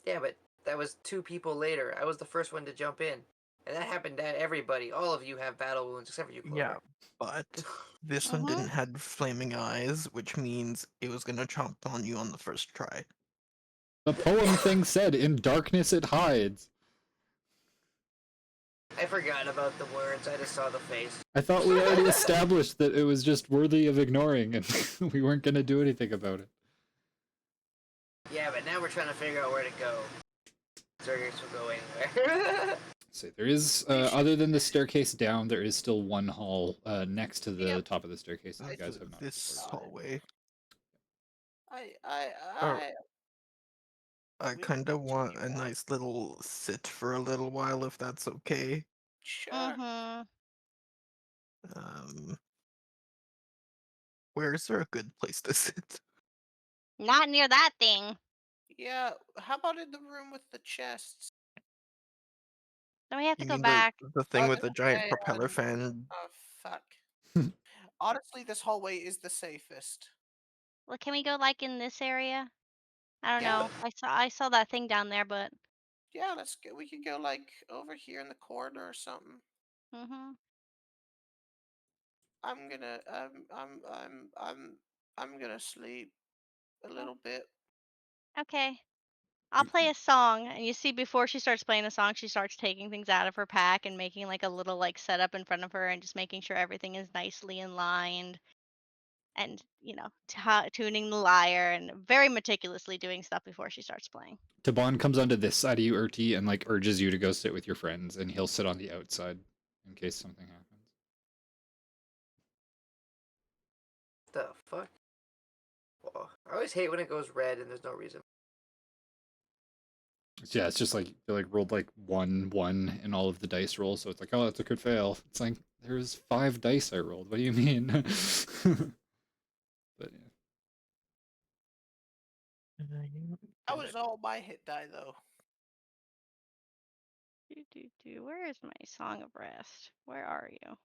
Yeah, but that was 2 people later. I was the first one to jump in, and that happened to everybody. All of you have battle wounds except for you, Clover. Yeah, but this one didn't have flaming eyes, which means it was gonna chomp on you on the first try. The poem thing said, "In darkness it hides." I forgot about the words. I just saw the face. I thought we already established that it was just worthy of ignoring and we weren't going to do anything about it. Yeah, but now we're trying to figure out where to go. Zurgix will go anywhere. So there is, other than the staircase down, there is still one hall next to the top of the staircase that you guys have not This explored. hallway. I I We kind of can want a continue on. nice little sit for a little while, if that's okay. Sure. Mhm. Where is there a good place to sit? Not near that thing. Yeah. How about in the room with the chests? Then we have to You go mean back. the thing Oh, with the giant okay, propeller fan? Oh fuck. Honestly, this hallway is the safest. Well, can we go like in this area? I don't Yeah. know. I saw that thing down there, but Yeah, let's go. We could go like over here in the corner or something. mhm. I'm gonna I'm gonna sleep a little bit. Okay. I'll play a song, and you see before she starts playing the song, she starts taking things out of her pack and making like a little like setup in front of her, and just making sure everything is nicely in line, and tuning the lyre and very meticulously doing stuff before she starts playing. Taban comes onto this side of you, Urti, and like urges you to go sit with your friends, and he'll sit on the outside in case something happens. The fuck? Whoa. I always hate when it goes red and there's no reason. Yeah, it's just like they like rolled like 1 in all of the dice rolls, so it's like, oh, that's a crit fail. It's like there's 5 dice I rolled. What do you mean? But yeah. That was all my hit die though. Where is my song of rest? Where are you?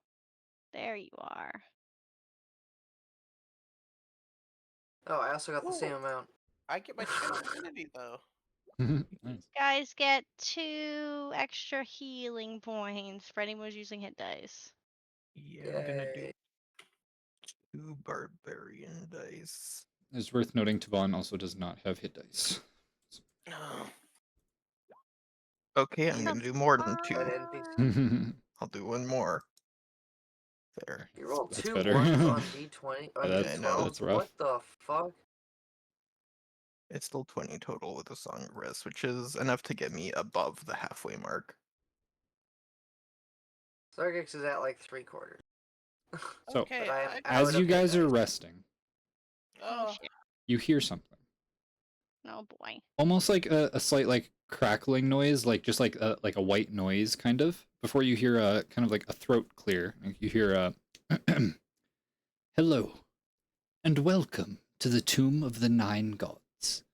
There you are. Oh, I also got the same Ooh. amount. I get my channel divinity though. Nice. Guys get 2 extra healing points for anyone who's using hit dice. Yeah, I'm gonna do Yay. 2 barbarian dice. It's worth noting Taban also does not have hit dice. Okay, I'm gonna do more than 2. An NPC. I'll do 1 more. There. You rolled That's 2 better. 1s on D20 on Yeah, I D12. know. that's rough. What the fuck? It's still 20 total with a Song of Rest, which is enough to get me above the halfway mark. Zuurgiks is at like 3/4. So, Okay, as you guys are resting, Oh Oh, shit. you hear something. Oh boy. Almost like a slight like crackling noise, like just like a white noise kind of, before you hear a kind of like a throat clear. Like you hear a hello and welcome to the Tomb of the Nine Gods.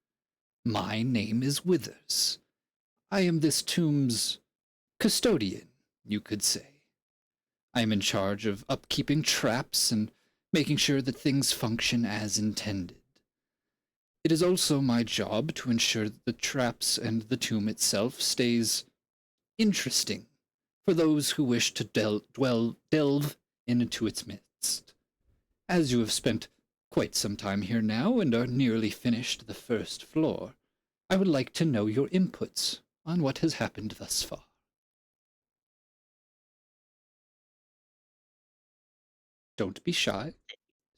My name is Withers. I am this tomb's custodian, you could say. I am in charge of upkeeping traps and making sure that things function as intended. It is also my job to ensure that the traps and the tomb itself stays interesting for those who wish to delve into its midst. As you have spent quite some time here now and are nearly finished the first floor, I would like to know your inputs on what has happened thus far. Don't be shy.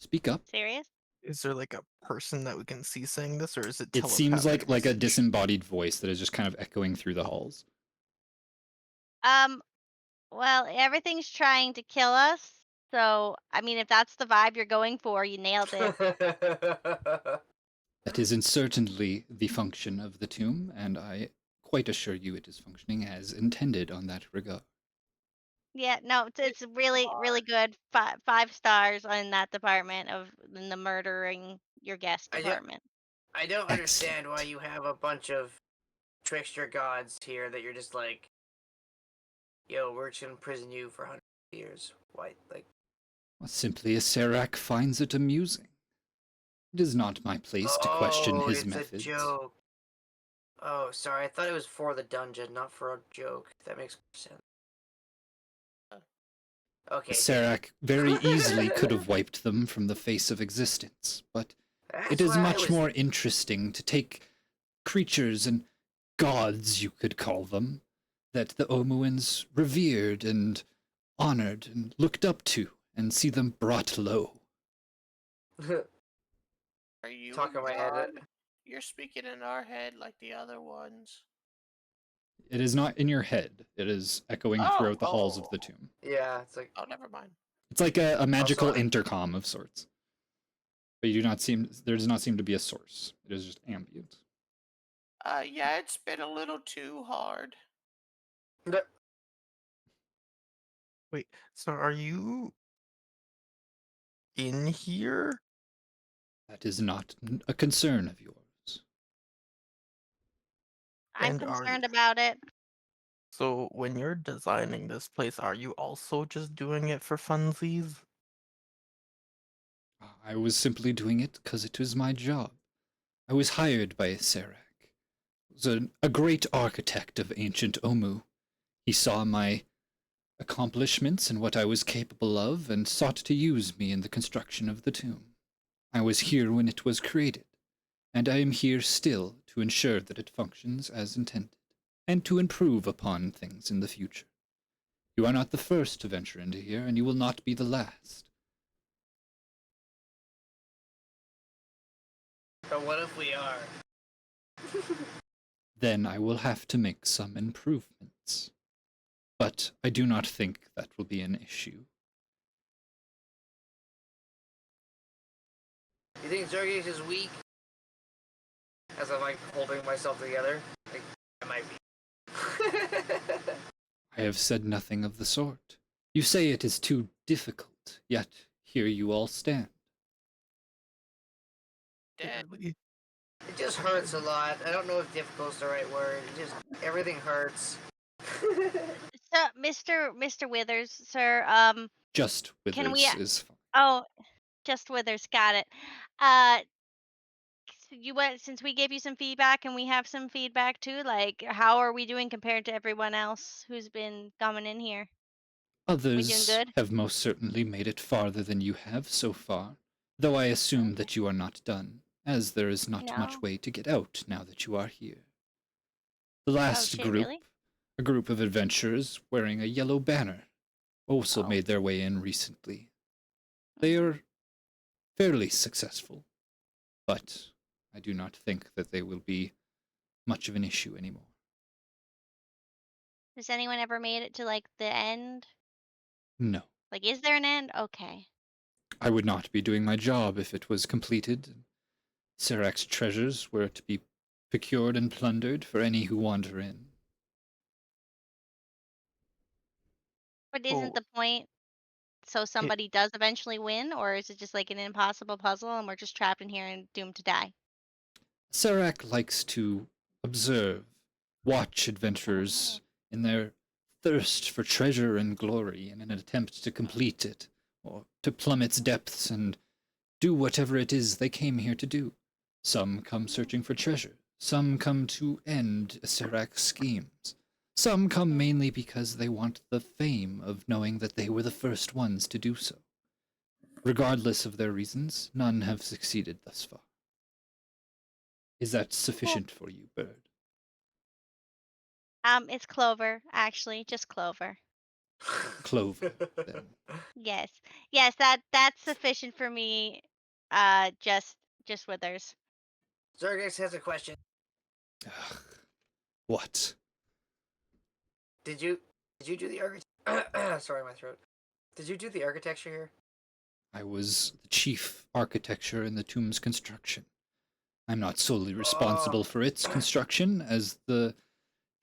Speak up. Serious? Is there like a person that we can see saying this, or is it It seems like telepathic a message? disembodied voice that is just kind of echoing through the halls. Well, everything's trying to kill us. So, I mean, if that's the vibe you're going for, you nailed it. That is certainly the function of the tomb, and I quite assure you it is functioning as intended on that regard. Yeah, no, it's really, really good. 5 stars on that department in the murdering your guest I department. I don't understand why Excellent. you have a bunch of trickster gods here that you're just like, yo, we're just gonna imprison you for 100 years. Why? Like, Simply Acererak finds it amusing. It is not my place to question his it's methods. a joke. Oh, sorry. I thought it was for the dungeon, not for a joke. That makes sense. Okay. Acererak very easily could have wiped them from the face of existence, but That's it is what I much was- more interesting to take creatures and gods, you could call them, that the Omuans revered and honored and looked up to, and see them brought low. are you Talking and my head. God? You're speaking in our head like the other ones. It is not in your head. It is echoing throughout the halls of the tomb. Yeah, it's like, Oh, never mind. It's like a magical Also, intercom of sorts. But there does not seem to be a source. It is just ambient. Yeah, it's been a little too hard. Wait, so are you in here? That is not a concern of yours. I'm And are concerned you- about it. So when you're designing this place, are you also just doing it for funsies? I was simply doing it because it was my job. I was hired by Acererak. He was a great architect of ancient Omu. He saw my accomplishments and what I was capable of, and sought to use me in the construction of the tomb. I was here when it was created, and I am here still to ensure that it functions as intended, and to improve upon things in the future. You are not the first to venture into here, and you will not be the last. But what if we are? Then I will have to make some improvements. But I do not think that will be an issue. You think Zuurgiks is weak? As I'm like holding myself together, like I might be. I have said nothing of the sort. You say it is too difficult, yet here you all stand. Dad, Barely. It just hurts a lot. I don't know if difficult is the right word. It just everything hurts. So, Mr. Withers, sir, Just can we? Withers is fine. Oh, just Withers, got it. Uh, you went since we gave you some feedback, and we have some feedback too. Like, how are we doing compared to everyone else who's been coming in here? We doing Others good? have most certainly made it farther than you have so far, though I assume Okay. that you are not done, as there is not much No. way to get out now that you are here. The Oh last shit, group, really? a group of adventurers wearing a yellow banner, also Oh. made their way in recently. They are fairly successful, but I do not think that they will be much of an issue anymore. Has anyone ever made it to like the end? No, Like, is there an end? Okay. I would not be doing my job if it was completed. Acerek's treasures were to be procured and plundered for any who wander in. But isn't Oh, the point so it, somebody does eventually win, or is it just like an impossible puzzle and we're just trapped in here and doomed to die? Acerak likes to observe, watch adventurers in their thirst for treasure and glory in an attempt to complete it, or to plumb its depths and do whatever it is they came here to do. Some come searching for treasure. Some come to end Acerak's schemes. Some come mainly because they want the fame of knowing that they were the first ones to do so. Regardless of their reasons, none have succeeded thus far. Is that sufficient for you, Bird? It's Clover, actually, just Clover. Clover, then. Yes. Yes, that's sufficient for me. Just Withers. Zuurgiks has a question. Ugh. What? Did you do the architecture? Sorry, my throat. Did you do the architecture here? I was the chief architecture in the tomb's construction. I'm not solely responsible for its construction, as the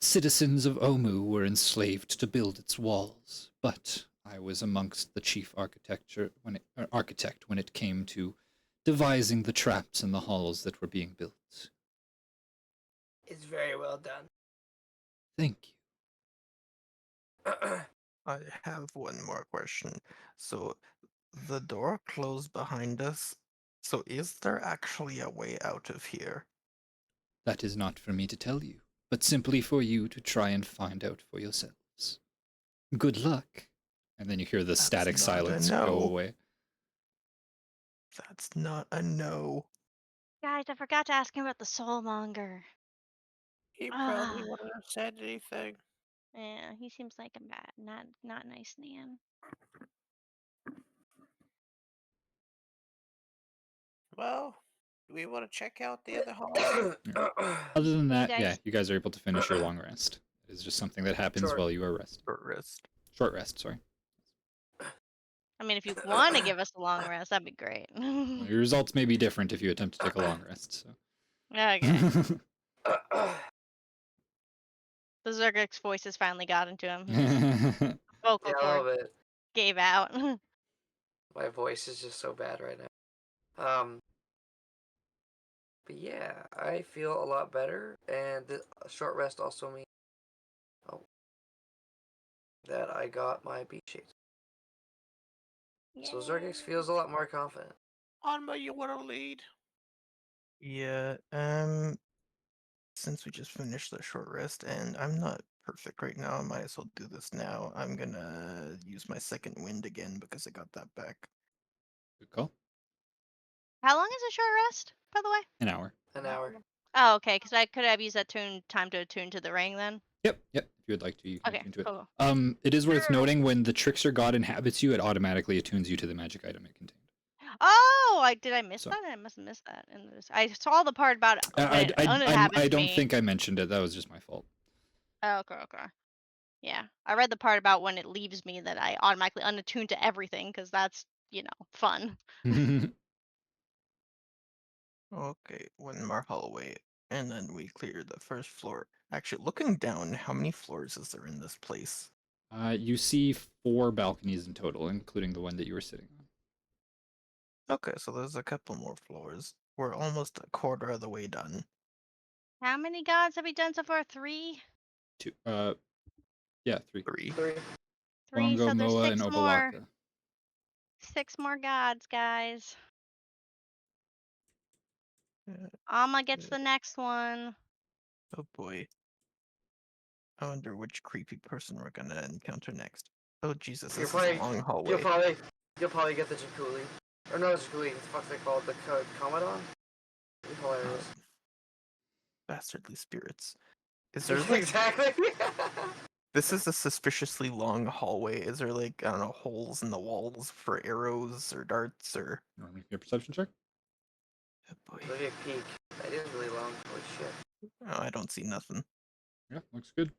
citizens of Omu were enslaved to build its walls, but I was amongst the chief architect when it came to devising the traps and the halls that were being built. It's very well done. Thank you. I have one more question. So, the door closed behind us. So, is there actually a way out of here? That is not for me to tell you, but simply for you to try and find out for yourselves. Good luck. And then you hear the That's static not a silence go no. away. That's not a no. Guys, I forgot to ask him about the soulmonger. he probably Ah, wouldn't have said anything. yeah, he seems like a bad, not nice man. Well, do we want to check out the other hall? Other than You that, yeah, guys, you guys are able to finish your long rest. It is just something that happens Sure. while you are resting. Short rest. Short rest, sorry. I mean, if you want to give us a long rest, that'd be great. Well, your results may be different if you attempt to take a long rest, so. Okay. The Zurgix voices finally got into him. His vocal Yeah, a cord little bit. gave out. My voice is just so bad right now. But yeah, I feel a lot better, and the short rest also means that I got my beat sheet. So Zurgix feels a lot more confident. Anma, you want to lead? Yeah, since we just finished the short rest and I'm not perfect right now, I might as well do this now. I'm gonna use my second wind again because I got that back. Good call. How long is a short rest, by the way? An hour. An hour. Oh, okay, because I could have used that time to attune to the ring then. Yep. If you would like to, you can Okay, attune to it. cool. It is worth noting when the trickster god inhabits you, it automatically attunes you to the magic item it contained. Oh, did I miss So- that? I must have missed that. In this. I saw the part about when it I uninhabits don't me. think I mentioned it. That was just my fault. Oh, okay. Yeah, I read the part about when it leaves me that I automatically unattune to everything because that's fun. Okay, one more hallway, and then we clear the first floor. Actually, looking down, how many floors is there in this place? You see 4 balconies in total, including the one that you were sitting on. Okay, so there's a couple more floors. We're almost a quarter of the way done. How many gods have we done so far? 3. 2. Yeah, 3. 3. 3. 3. Wongo, So there's Moa, 6 and more. Obalaka. 6 more gods, guys. Uh, Alma gets the next one. Oh boy. I wonder which creepy person we're gonna encounter next. Oh Jesus, You're this is a probably- long hallway. You'll probably get the Jakuli. Or no, Jakuli. What the fuck they called? The Commodon? Hilarious. Bastardly spirits. Is there like Exactly. this is a suspiciously long hallway. Is there like, I don't know, holes in the walls for arrows or darts or You want me to make a perception check? oh boy. Let me peek. That is really long. Holy shit. Oh, I don't see nothing. Yeah, looks good.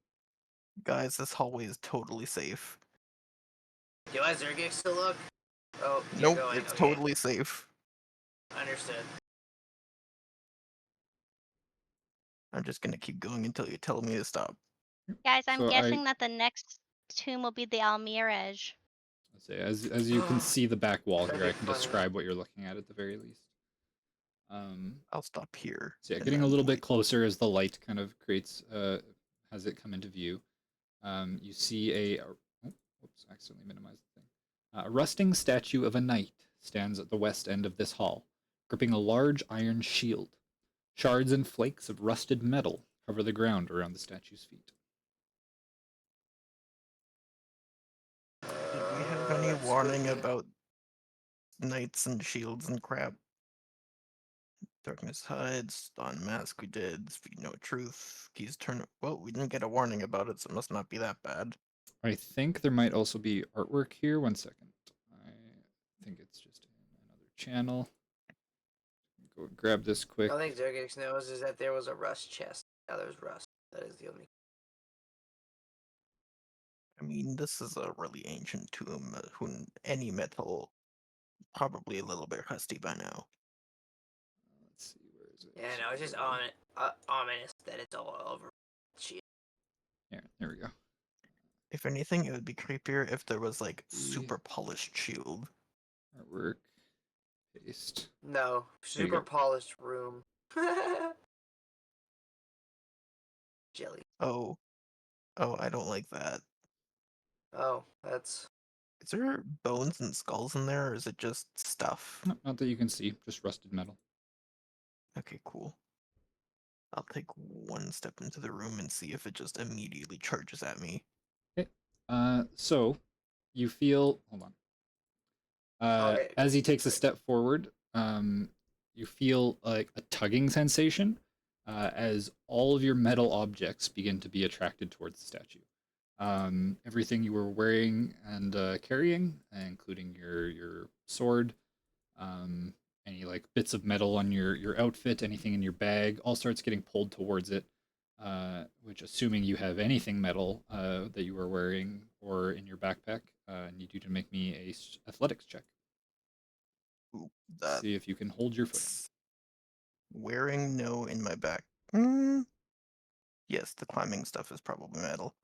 Guys, this hallway is totally safe. Do I Zuurgiks to look? Oh, keep Nope, going. it's Okay. totally safe. Understood. I'm just gonna keep going until you tell me to stop. Guys, I'm So guessing that the next tomb will be the Almiraj. Let's say, as you can see the back wall That'd here, be I can funny. describe what you're looking at the very least. I'll stop here. So yeah, and getting a then little bit point. closer as the light kind of creates, has it come into view. You see whoops, accidentally minimized the thing. A rusting statue of a knight stands at the west end of this hall, gripping a large iron shield. Shards and flakes of rusted metal cover the ground around the statue's feet. Did we have any That's warning spooky. about knights and shields and crap? Darkness hides, Dawn mask we did, speak no truth, keys turn. Well, we didn't get a warning about it, so it must not be that bad. I think there might also be artwork here. One second. I think it's just in another channel. Go and grab this quick. The only thing Zuurgiks knows is that there was a rust chest. Now there's rust. That is the only. I mean, this is a really ancient tomb. Any metal, probably a little bit rusty by now. Let's see, where is it? Yeah, no, it's just ominous that it's all over. Shit. There we go. If anything, it would be creepier if there was like The- super polished shield. Artwork. Paste. No, There you super go. polished room. Jelly. Oh, I don't like that. Oh, that's. Is there bones and skulls in there, or is it just stuff? No, not that you can see, just rusted metal. Okay, cool. I'll take one step into the room and see if it just immediately charges at me. Okay. So you feel. Hold on. Okay. As he takes a step forward, you feel like a tugging sensation as all of your metal objects begin to be attracted towards the statue. Everything you were wearing and carrying, including your sword, any like bits of metal on your outfit, anything in your bag, all starts getting pulled towards it. Which, assuming you have anything metal that you are wearing or in your backpack, need you to make me a athletics check. Ooh, that See if you can hold your footing. wearing no in my back. Yes, the climbing stuff is probably metal.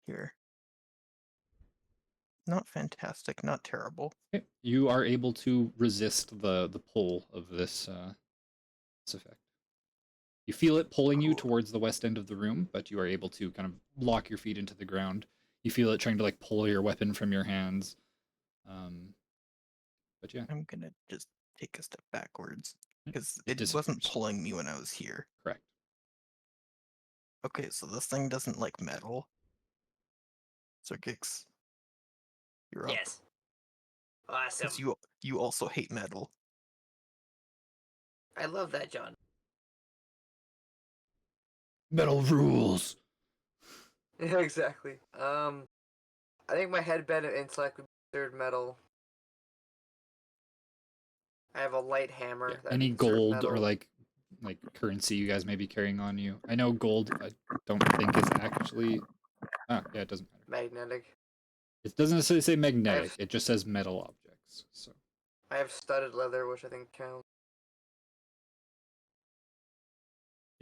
Here. Not fantastic, not terrible. Okay. You are able to resist the pull of this effect. You feel it pulling you Cool. towards the west end of the room, but you are able to kind of lock your feet into the ground. You feel it trying to like pull your weapon from your hands. But yeah, I'm gonna just take a step backwards because it it disappears. wasn't pulling me when I was here. Correct. Okay, so this thing doesn't like metal. Zuurgiks, you're up. Yes. Awesome. Because you also hate metal. I love that, John. Metal rules. Yeah, exactly. I think my headband and intellect would be considered metal. I have a light hammer. Yeah. That'd Any be considered gold metal. or like currency you guys may be carrying on you. I know gold. I don't think is actually. Ah, yeah, it doesn't matter. Magnetic. It doesn't necessarily say magnetic. It just says metal objects. So I have studded leather, which I think counts.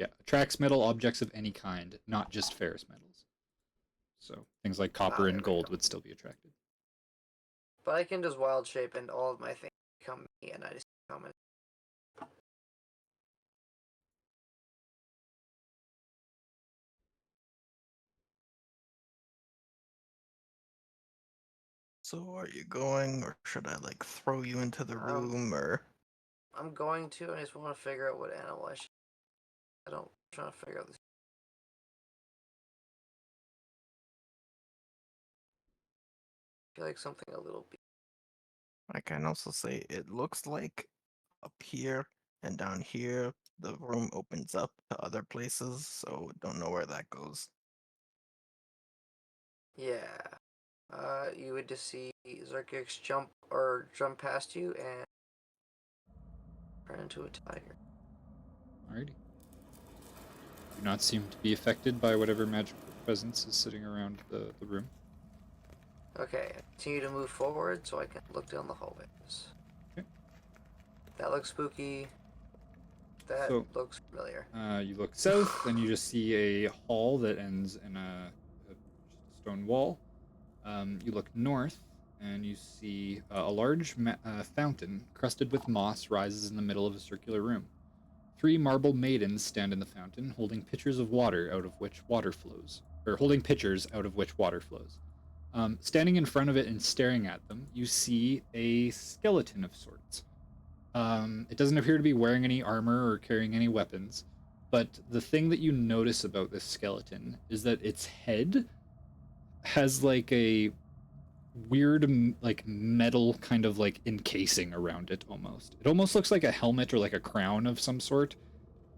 yeah, attracts metal objects of any kind, not just ferrous metals. So things like copper and gold would still be attracted. But I can just wild shape and all of my things become me, and I just become it. So are you going, or should I like throw you into the room, or? I'm going to. I just want to figure out what animal I should. I don't. I'm trying to figure out this. I feel like something a little. I can also say it looks like up here and down here the room opens up to other places, so don't know where that goes. Yeah. You would just see Zuurgiks jump past you and turn into a tiger. Alrighty. Do not seem to be affected by whatever magical presence is sitting around the room. Okay, I continue to move forward so I can look down the hallways. Okay. That looks spooky. That looks familiar. You look south, and you just see a hall that ends in a stone wall. You look north, and you see a large fountain crusted with moss rises in the middle of a circular room. 3 marble maidens stand in the fountain, holding pitchers of water out of which water flows, or holding pitchers out of which water flows. Standing in front of it and staring at them, you see a skeleton of sorts. It doesn't appear to be wearing any armor or carrying any weapons, but the thing that you notice about this skeleton is that its head has like a weird like metal kind of like encasing around it almost. It almost looks like a helmet or like a crown of some sort.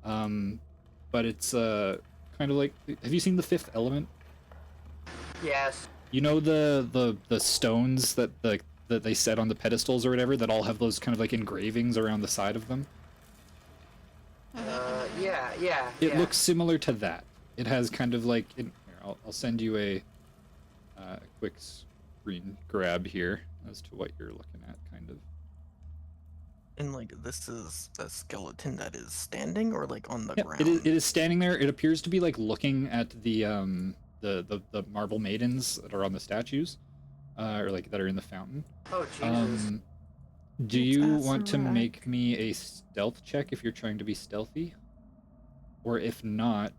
But it's kind of like, have you seen The Fifth Element? Yes. You know the stones that that they set on the pedestals or whatever that all have those kind of like engravings around the side of them? Yeah. It looks similar to that. It has kind of like here, I'll send you a quick screen grab here as to what you're looking at, kind of. And like this is a skeleton that is standing or like on the ground? It is standing there. It appears to be like looking at the marble maidens that are on the statues, or like that are in the fountain. Oh Jesus. Do you want to make me a stealth check if you're trying to be stealthy? Or if not,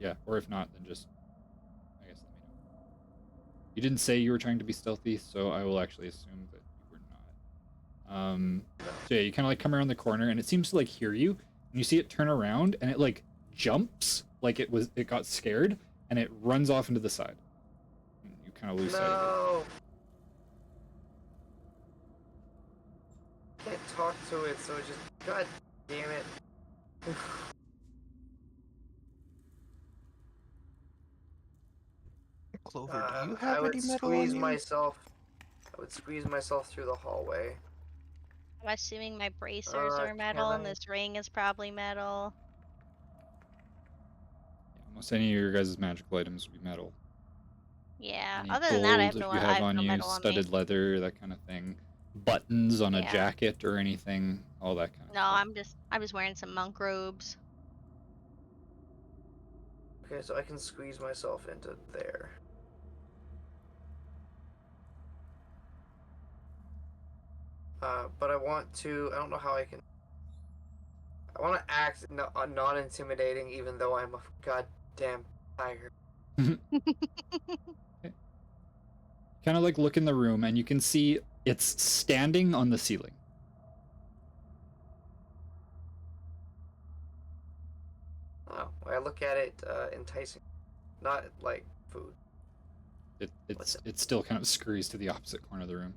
yeah, or if not, then just, I guess, let me know. You didn't say you were trying to be stealthy, so I will actually assume that you were not. So yeah, you kind of like come around the corner, and it seems to like hear you, and you see it turn around, and it like jumps, like it got scared, and it runs off into the side. And you kind of lose sight of it. Can't talk to it, so just god damn it. Clover, do you have any metal on you? I would squeeze myself through the hallway. I'm assuming my bracers are metal, and this ring is probably metal. Yeah, almost any of your guys' magical items would be metal. Yeah. Any Other than that, I have gold no, if you I have have on no you, metal on me. studded leather, that kind of thing. Buttons on a Yeah. jacket or anything, all that kind of No, stuff. I'm just wearing some monk robes. Okay, so I can squeeze myself into there. But I don't know how I can. I want to act non-intimidating, even though I'm a goddamn tiger. Okay. Kind of like look in the room, and you can see it's standing on the ceiling. Oh, I look at it enticing, not like food. It still kind of scurries to the opposite corner of the room.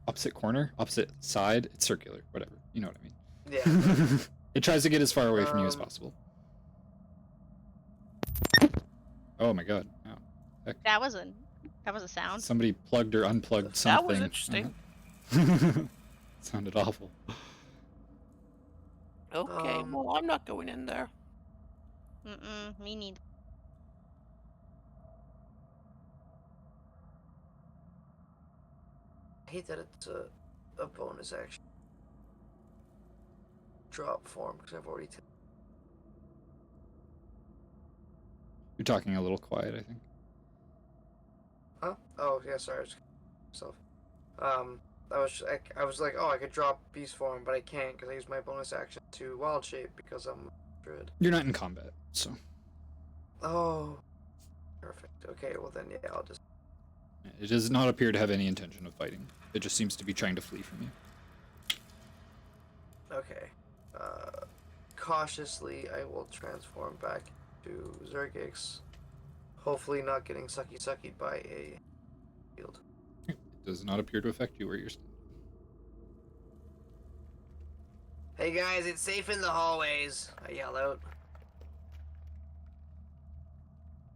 Opposite corner, opposite side. It's circular, whatever. You know what I mean. Yeah. It tries to get as far away from you as possible. Oh my god. Wow. Heck. That was a sound. Somebody plugged or unplugged That something. was interesting. Sounded awful. Okay, well, I'm not going in there. Me neither. I hate that it's a bonus action. Drop form, because I've already... You're talking a little quiet, I think. Huh? Oh, yeah, sorry. I was... So, I was like, oh, I could drop beast form, but I can't because I used my bonus action to wild shape because I'm druid. You're not in combat, so. Oh, perfect. Okay, well then, yeah, I'll just... It does not appear to have any intention of fighting. It just seems to be trying to flee from you. Okay. Cautiously, I will transform back to Zuurgiks. Hopefully not getting sucky by a field. It does not appear to affect you where you're standing. Hey guys, it's safe in the hallways. I yell out.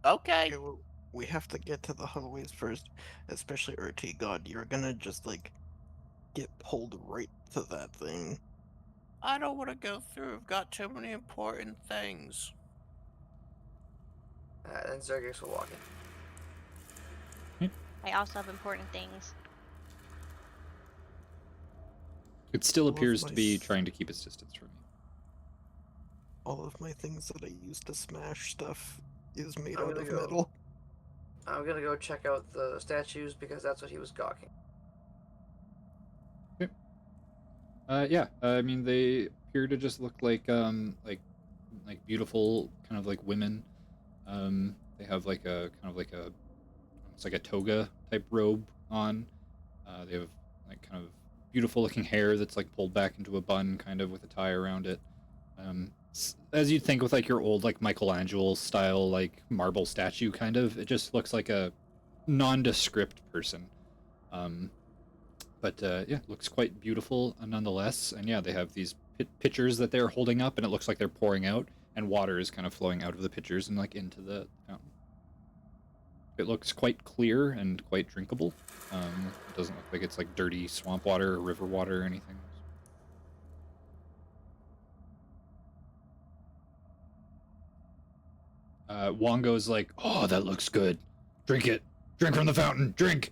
Okay. Okay, well, we have to get to the hallways first, especially Urti. God, you're gonna just like get pulled right to that thing. I don't want to go through. I've got too many important things. Then Zuurgiks will walk in. I also have important things. It still All of appears my to be s- trying to keep its distance from you. All of my things that I use to smash stuff is made I'm out gonna of go. metal. I'm gonna go check out the statues because that's what he was gawking. Yeah, I mean, they appear to just look like beautiful kind of like women. They have like a kind of like a it's like a toga type robe on. They have like kind of beautiful looking hair that's like pulled back into a bun, kind of with a tie around it. As you'd think with like your old like Michelangelo style like marble statue, kind of. It just looks like a nondescript person. But yeah, looks quite beautiful nonetheless. And yeah, they have these pitchers that they're holding up, and it looks like they're pouring out, and water is kind of flowing out of the pitchers and like into the fountain. It looks quite clear and quite drinkable. It doesn't look like it's like dirty swamp water or river water or anything. Wongo's like, oh, that looks good. Drink it. Drink from the fountain. Drink.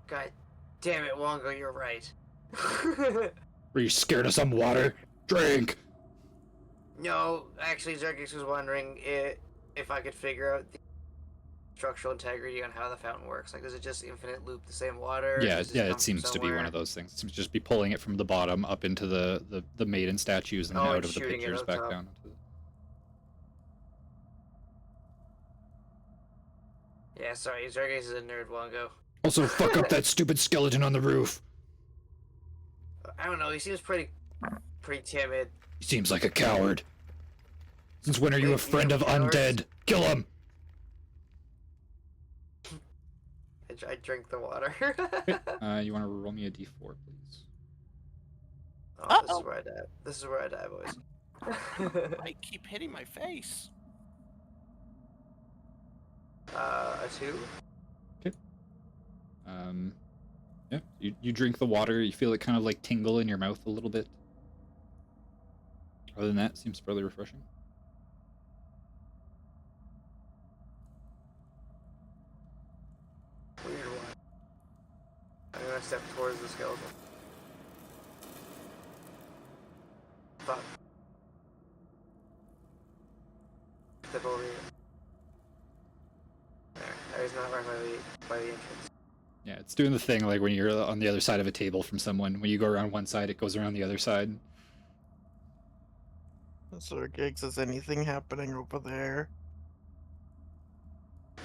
God damn it, Wongo, you're right. Were you scared of some water? Drink. No, actually, Zuurgiks was wondering if I could figure out the structural integrity on how the fountain works. Like, does it just infinite loop the same water? Yeah, Does yeah, come it from seems to be one somewhere? of those things. It seems to just be pulling it from the bottom up into the maiden statues and then Oh, out and of the shooting it pictures up back top. down into the... Yeah, sorry, Zuurgiks is a nerd, Wongo. Also, fuck up that stupid skeleton on the roof. I don't know, he seems pretty timid. He seems like a coward. Since when are you Wait, a friend you of have cowards? undead? Kill him! I drink the water. You want to roll me a d4, please? Oh, this is where I die. This is where I die, boys. I keep hitting my face. A 2? Yeah, you drink the water, you feel it kind of like tingle in your mouth a little bit. Other than that, seems fairly refreshing. Weird one. I'm gonna step towards the skeleton. Fuck. Step over here. There. He's not right by the entrance. Yeah, it's doing the thing like when you're on the other side of a table from someone. When you go around one side, it goes around the other side. Zuurgiks, is anything happening over there?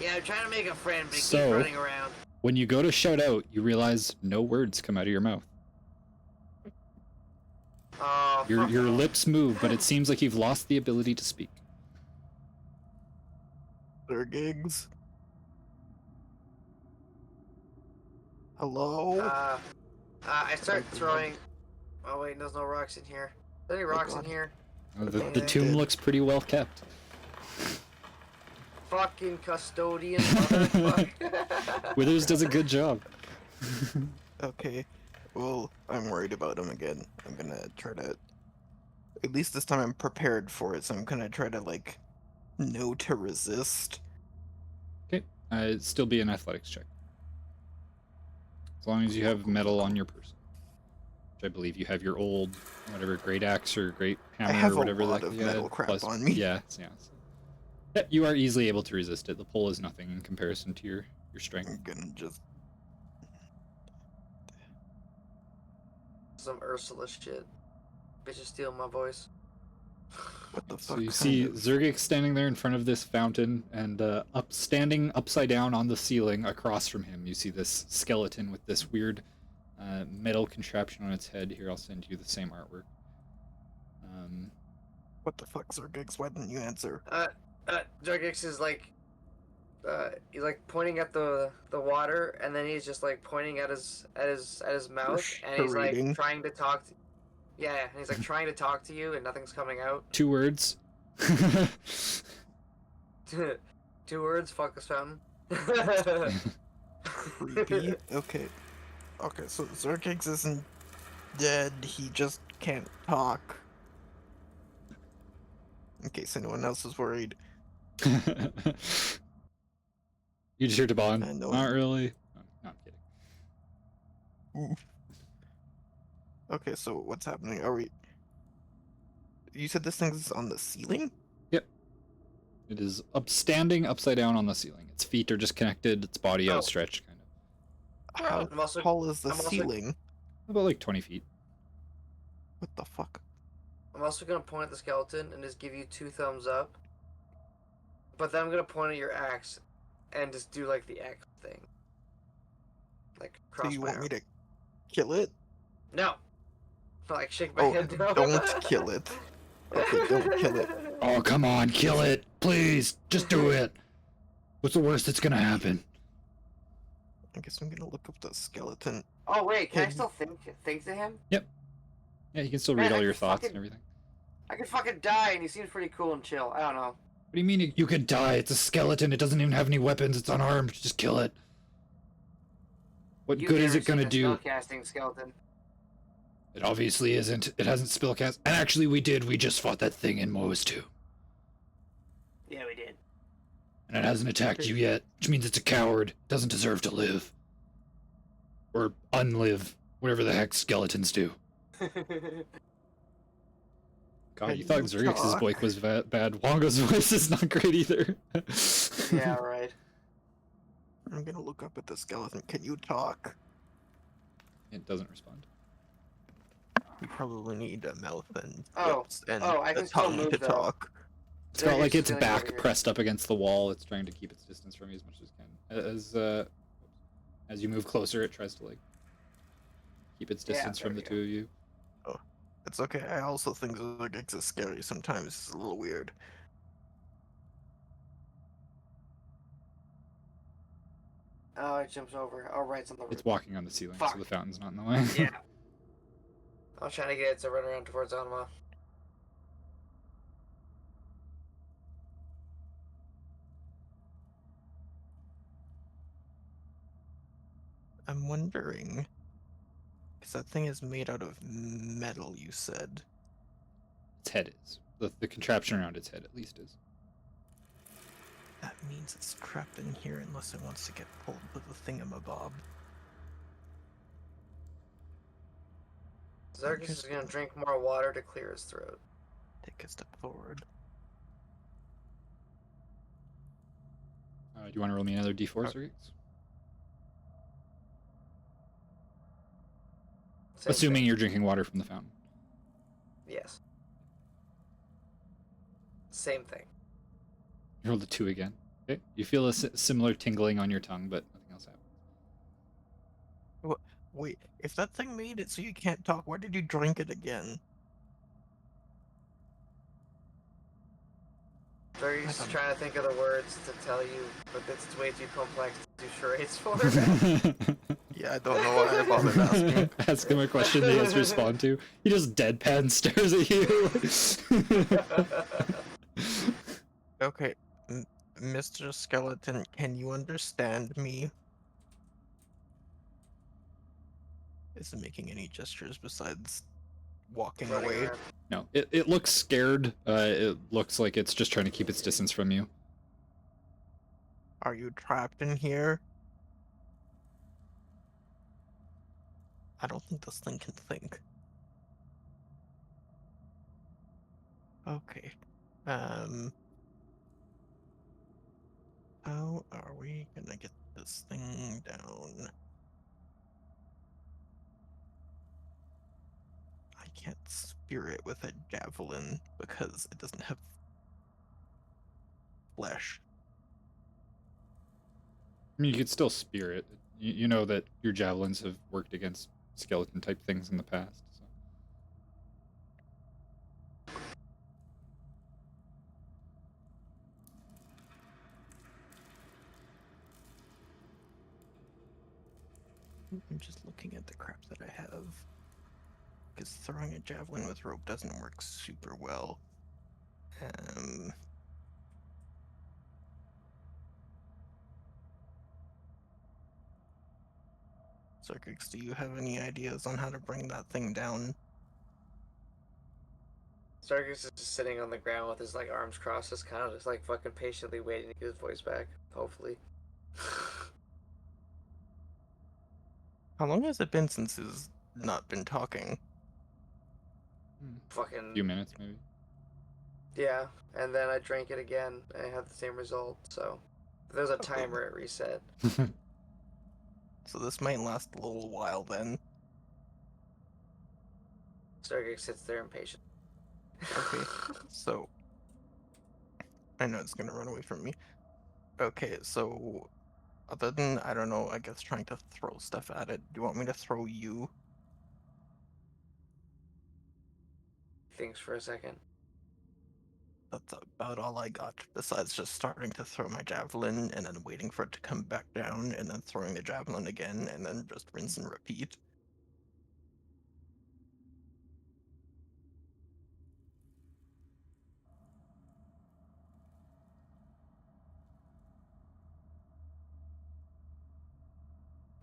Yeah, I'm trying to make a friend, but he So- keeps running around. When you go to shout out, you realize no words come out of your mouth. Oh, Your fuck off. lips move, but it seems like you've lost the ability to speak. Zuurgiks? Hello? I start throwing. Oh wait, there's no rocks in here. Are there any rocks in God. here? The tomb looks pretty well kept. Fucking custodian, motherfucker. Withers does a good job. Okay. Well, I'm worried about him again. I'm gonna try to. At least this time I'm prepared for it, so I'm gonna try to, like, know to resist. Okay. It'd still be an athletics check. As long as you have metal on your person. Which I believe you have your old, whatever, great axe or great hammer I have or whatever a lot that of you metal had, crap plus, on me. Yeah, yeah. So, yeah, you are easily able to resist it. The pull is nothing in comparison to your strength. I'm gonna just. Some Ursula shit. Bitches stealing my voice. What the So fuck? you kind see of- Zuurgiks standing there in front of this fountain, and standing upside down on the ceiling across from him, you see this skeleton with this weird metal contraption on its head. Here, I'll send you the same artwork. What the fuck, Zuurgiks? Why didn't you answer? Zuurgiks is like, he's like pointing at the water, and then he's just like pointing at his mouth, and he's like Reading. trying to talk. Yeah, and he's like trying to talk to you, and nothing's coming out. 2 words. 2 words. Fuck this fountain. Creepy. Okay. Okay, so Zuurgiks isn't dead, he just can't talk. In case anyone else is worried. You just hear Taban. I know. Not really. No, I'm kidding. Okay, so what's happening? Are we... You said this thing's on the ceiling? Yep. It is standing upside down on the ceiling. Its feet are just connected, its body Oh. outstretched, kind of. How I'm also- tall is the I'm also- ceiling? About like 20 feet. What the fuck? I'm also gonna point at the skeleton and just give you 2 thumbs up. But then I'm gonna point at your axe and just do like the X thing. Like So cross you my want arm. me to kill it? No. Like shake my Oh, head no. don't kill it. Okay, don't kill it. Oh, come on, kill it! Please! Just do it! What's the worst that's gonna happen? I guess I'm gonna look up the skeleton. Oh wait, can I Hidden. still think to him? Yeah, you can still Man, read all I your thoughts fucking- and everything. I could fucking die and he seems pretty cool and chill. I don't know. What do you mean you could die? It's a skeleton. It doesn't even have any weapons. It's unarmed. Just kill it. What You've good is never it gonna seen a do? spellcasting skeleton. It obviously isn't. It hasn't spellcast. And actually, we did. We just fought that thing in Moa's too. Yeah, we did. And it hasn't attacked you yet, which means it's a coward. Doesn't deserve to live. Or unlive. Whatever the heck skeletons do. God, Can you thought you Zuurgiks' talk? voice was bad. Wongo's voice is not great either. Yeah, right. I'm gonna look up at the skeleton. Can you talk? It doesn't respond. You probably need a mouth and Oh, lips and I a can still tongue move, to though. talk. It's got Zuurgiks like is its feeling back over here. pressed up against the wall. It's trying to keep its distance from you as much as it can. As you move closer, it tries to like keep its Yeah, distance there from the we 2 of you. It's okay. I also think Zuurgiks is scary sometimes. It's a little weird. Oh, it jumps over. Oh, right, it's on the roof. It's walking on the ceiling, so Fuck. the fountain's not in the way. Yeah. I was trying to get it to run around towards Anima. I'm wondering, because that thing is made out of metal, you said. Its head is. The contraption around its head, at least, is. That means it's trapped in here unless it wants to get pulled with the thingamabob. Zuurgiks is gonna drink more water to clear his throat. Take a step forward. Do you want to roll me another d4, Uh, Zuurgiks? Same Assuming thing. you're drinking water from the fountain. Yes. Same thing. You rolled a 2 again. Okay. You feel a similar tingling on your tongue, but nothing else happens. Wait, if that thing made it so you can't talk, why did you drink it again? Zuurgiks is trying to think of the words to tell you, but it's way too complex to do charades for? Yeah, I don't know why I bothered asking. Ask him a question he has to respond to. He just deadpan stares at you. Okay, Mr. Skeleton, can you understand me? Isn't making any gestures besides walking Running away. around. No, it looks scared. It looks like it's just trying to keep its distance from you. Are you trapped in here? I don't think this thing can think. Okay. How are we gonna get this thing down? I can't spear it with a javelin because it doesn't have flesh. I mean, you could still spear it. You know that your javelins have worked against skeleton type things in the past. So. I'm just looking at the crap that I have. Because throwing a javelin with rope doesn't work super well. Zuurgiks, do you have any ideas on how to bring that thing down? Stargus is just sitting on the ground with his like arms crossed, just kind of just like fucking patiently waiting to get his voice back. Hopefully. How long has it been since he's not been talking? A Fucking few minutes, maybe. yeah, and then I drank it again and I had the same result. So there's a Okay. timer at reset. So this might last a little while then. Stargate sits there impatient. Okay, so I know it's gonna run away from me. Okay, so other than, I don't know, I guess trying to throw stuff at it, do you want me to throw you? Thinks for a second. That's about all I got, besides just starting to throw my javelin and then waiting for it to come back down and then throwing the javelin again and then just rinse and repeat.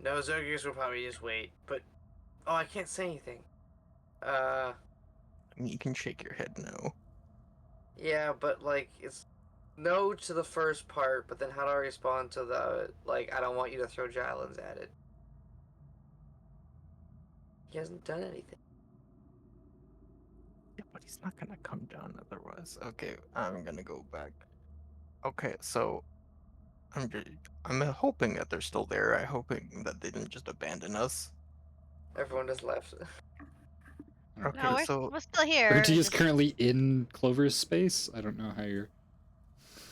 No, Zergius will probably just wait. But oh, I can't say anything. I mean, you can shake your head no. Yeah, but like it's no to the first part, but then how do I respond to the like I don't want you to throw javelins at it? He hasn't done anything. Yeah, but he's not gonna come down otherwise. Okay, I'm gonna go back. Okay, so I'm hoping that they're still there. I'm hoping that they didn't just abandon us. Everyone just left. Okay, No, so we're still here. Urti is just- currently in Clover's space. I don't know how you're.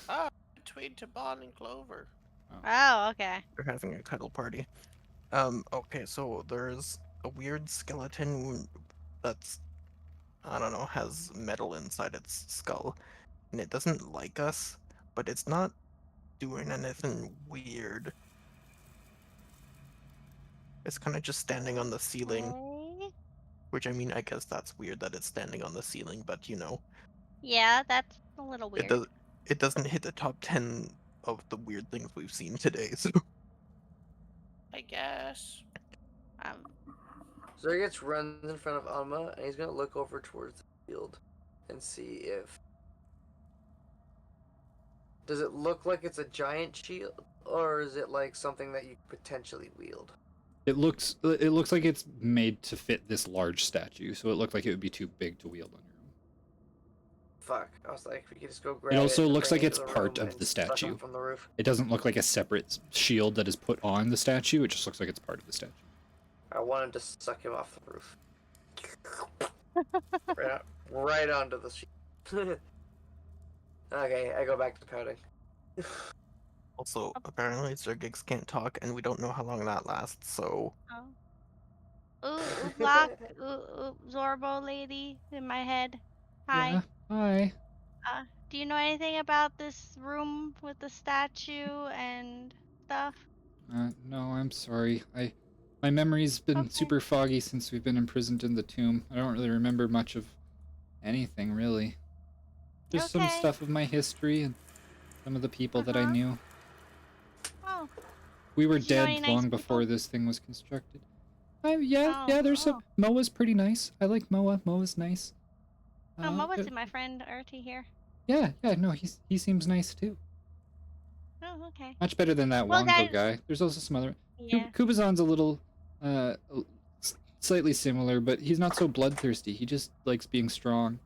Ah, between Taban and Clover. Oh, okay. they're having a cuddle party. Okay, so there's a weird skeleton that's, I don't know, has metal inside its skull, and it doesn't like us, but it's not doing anything weird. It's kind of just standing on the ceiling, Okay. which I mean, I guess that's weird that it's standing on the ceiling, but you know, Yeah, that's a little it weird. it doesn't hit the top 10 of the weird things we've seen today, so I guess. Um, Zergits runs in front of Alma and he's gonna look over towards the field and see if does it look like it's a giant shield or is it like something that you could potentially wield? It looks like it's made to fit this large statue, so it looked like it would be too big to wield on your own. Fuck. I was like, we could just go grab It also and looks bring like it it's to the part room of and the suck 'em statue. from the roof. It doesn't look like a separate shield that is put on the statue. It just looks like it's part of the statue. I wanted to suck him off the roof. right onto the sheet. Okay, I go back to pouting. also apparently Zergiks can't talk, and we don't know how long that lasts. So ooh, block, Zorbo lady in my head. Hi. Yeah. Hi. Do you know anything about this room with the statue and stuff? No, I'm sorry. My memory's been Okay. super foggy since we've been imprisoned in the tomb. I don't really remember much of anything, really. Just some Okay. stuff of my history and some of the people that I knew. Oh. We were Did you know any dead nice long before people? this thing was constructed. Yeah, Oh. there's some. Oh. Moa's pretty nice. I like Moa. Moa's nice. Oh, Moa's Uh, my friend Urti here. yeah, no, he seems nice too. Oh, okay. Much better than that Well, Wongo guys. guy. There's also some other. Yeah. Kubazan's a little, slightly similar, but he's not so bloodthirsty. He just likes being strong.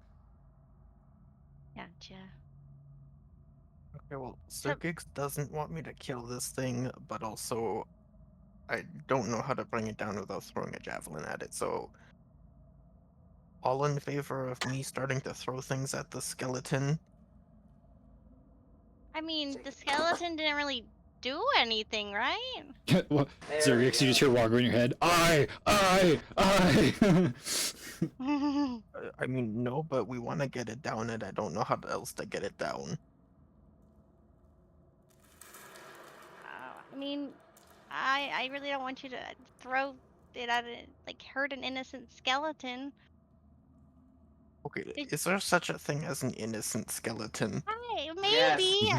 Gotcha. Okay, well, So, Zuurgiks doesn't want me to kill this thing, but also I don't know how to bring it down without throwing a javelin at it, so all in favor of me starting to throw things at the skeleton. I mean, the skeleton didn't really do anything, right? Well, There Zuurgiks, we you just go. hear Wongo in your head. I. I mean, no, but we want to get it down, and I don't know how else to get it down. I mean, I really don't want you to throw it at it, like hurt an innocent skeleton. Okay, Did- is there such a thing as an innocent skeleton? Hey, Yes. maybe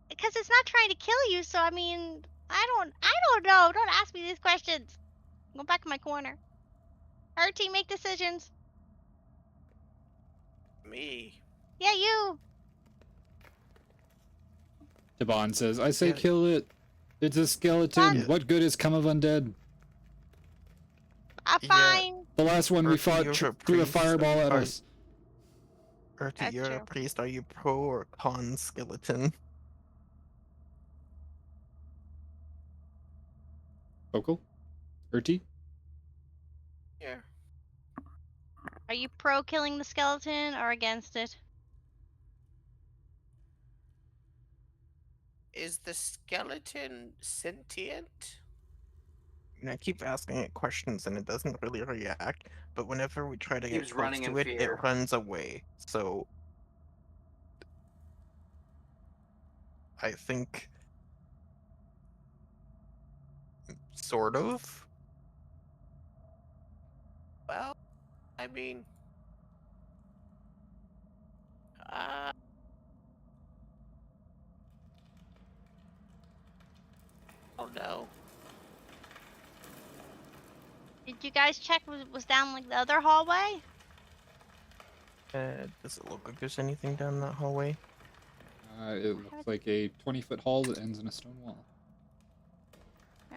because it's not trying to kill you. So I mean, I don't know. Don't ask me these questions. Go back in my corner. Urti, make decisions. Me. Yeah, you. Taban says, I say Yeah. kill it. It's a skeleton. Yeah. What good has come of undead? I'm Yeah. fine. The last one we Urti, fought you're a threw a priest. fireball at Are- us. Urti, That's you're a true. priest. Are you pro or con skeleton? Coco? Urti? Yeah. Are you pro killing the skeleton or against it? Is the skeleton sentient? And I keep asking it questions and it doesn't really react, but whenever we try to get Keeps close running to in it, fear. it runs away. So I think sort of. Well, I mean, oh no. Did you guys check was down like the other hallway? Does it look like there's anything down that hallway? It looks like a 20-foot hall that ends in a stone wall. No.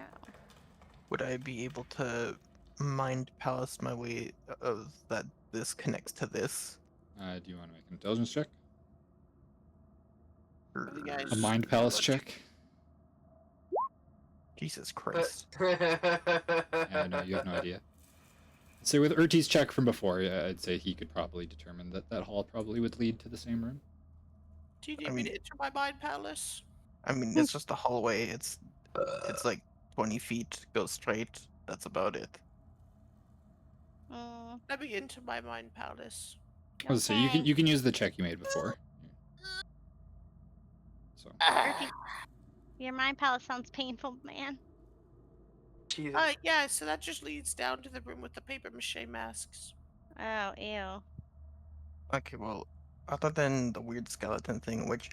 Would I be able to mind palace my way of that this connects to this? Do you want to make an intelligence check? Or- You guys- A mind palace check? Jesus Christ. Yeah, no, you have no idea. So with Urti's check from before, yeah, I'd say he could probably determine that that hall probably would lead to the same room. Do you need I me mean- to enter my mind palace? I mean, it's just a hallway. It's like 20 feet. Go straight. That's about it. Let me enter my mind palace. So Okay. you can use the check you made before. So Urti, your mind palace sounds painful, man. Jesus. Yeah, so that just leads down to the room with the paper mache masks. Oh, ew. Okay, well, other than the weird skeleton thing, which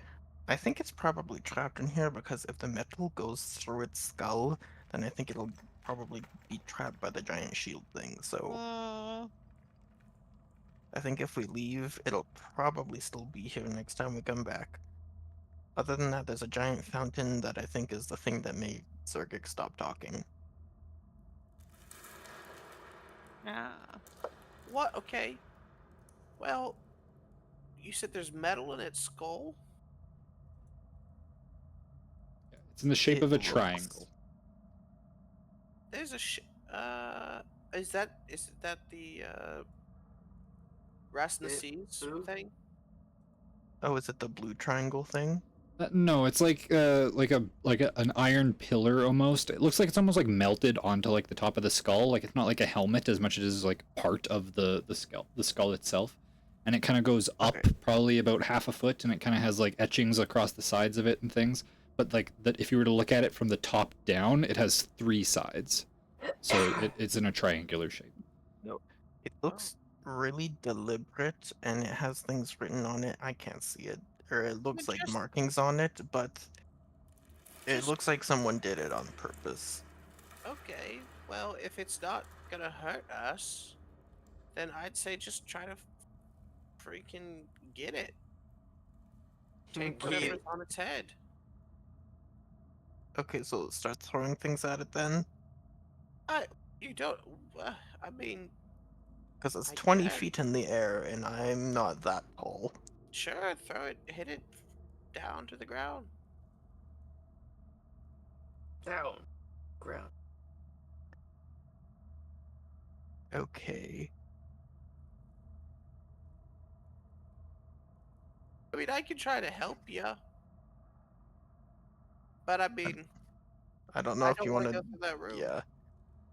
I think it's probably trapped in here because if the metal goes through its skull, then I think it'll probably be trapped by the giant shield thing. So I think if we leave, it'll probably still be here next time we come back. Other than that, there's a giant fountain that I think is the thing that made Zuurgiks stop talking. What? Okay. Well, you said there's metal in its skull? yeah, it's in the shape It of a looks- triangle. There's a is that the Rasnasees who? thing? Oh, is it the blue triangle thing? No, it's like an iron pillar almost. It looks like it's almost like melted onto like the top of the skull. Like it's not like a helmet as much as it is like part of the skull itself, and it kind of goes up Okay. probably about half a foot, and it kind of has like etchings across the sides of it and things. but like that if you were to look at it from the top down, it has 3 sides. So it's in a triangular shape. No, it looks really deliberate, and it has things written on it. I can't see it, or it looks like just- markings on it, but it Just- looks like someone did it on purpose. Okay, well, if it's not gonna hurt us, then I'd say just try to freaking get it. Take Get whatever's it. on its head. Okay, so start throwing things at it then, You don't. I mean, because it's I 20 guess. feet in the air, and I'm not that tall. Sure, throw it, hit it down to the ground. Down. Ground. Okay. I mean, I can try to help you, but I mean, I don't know I if don't you want want to to. go through that room. Yeah.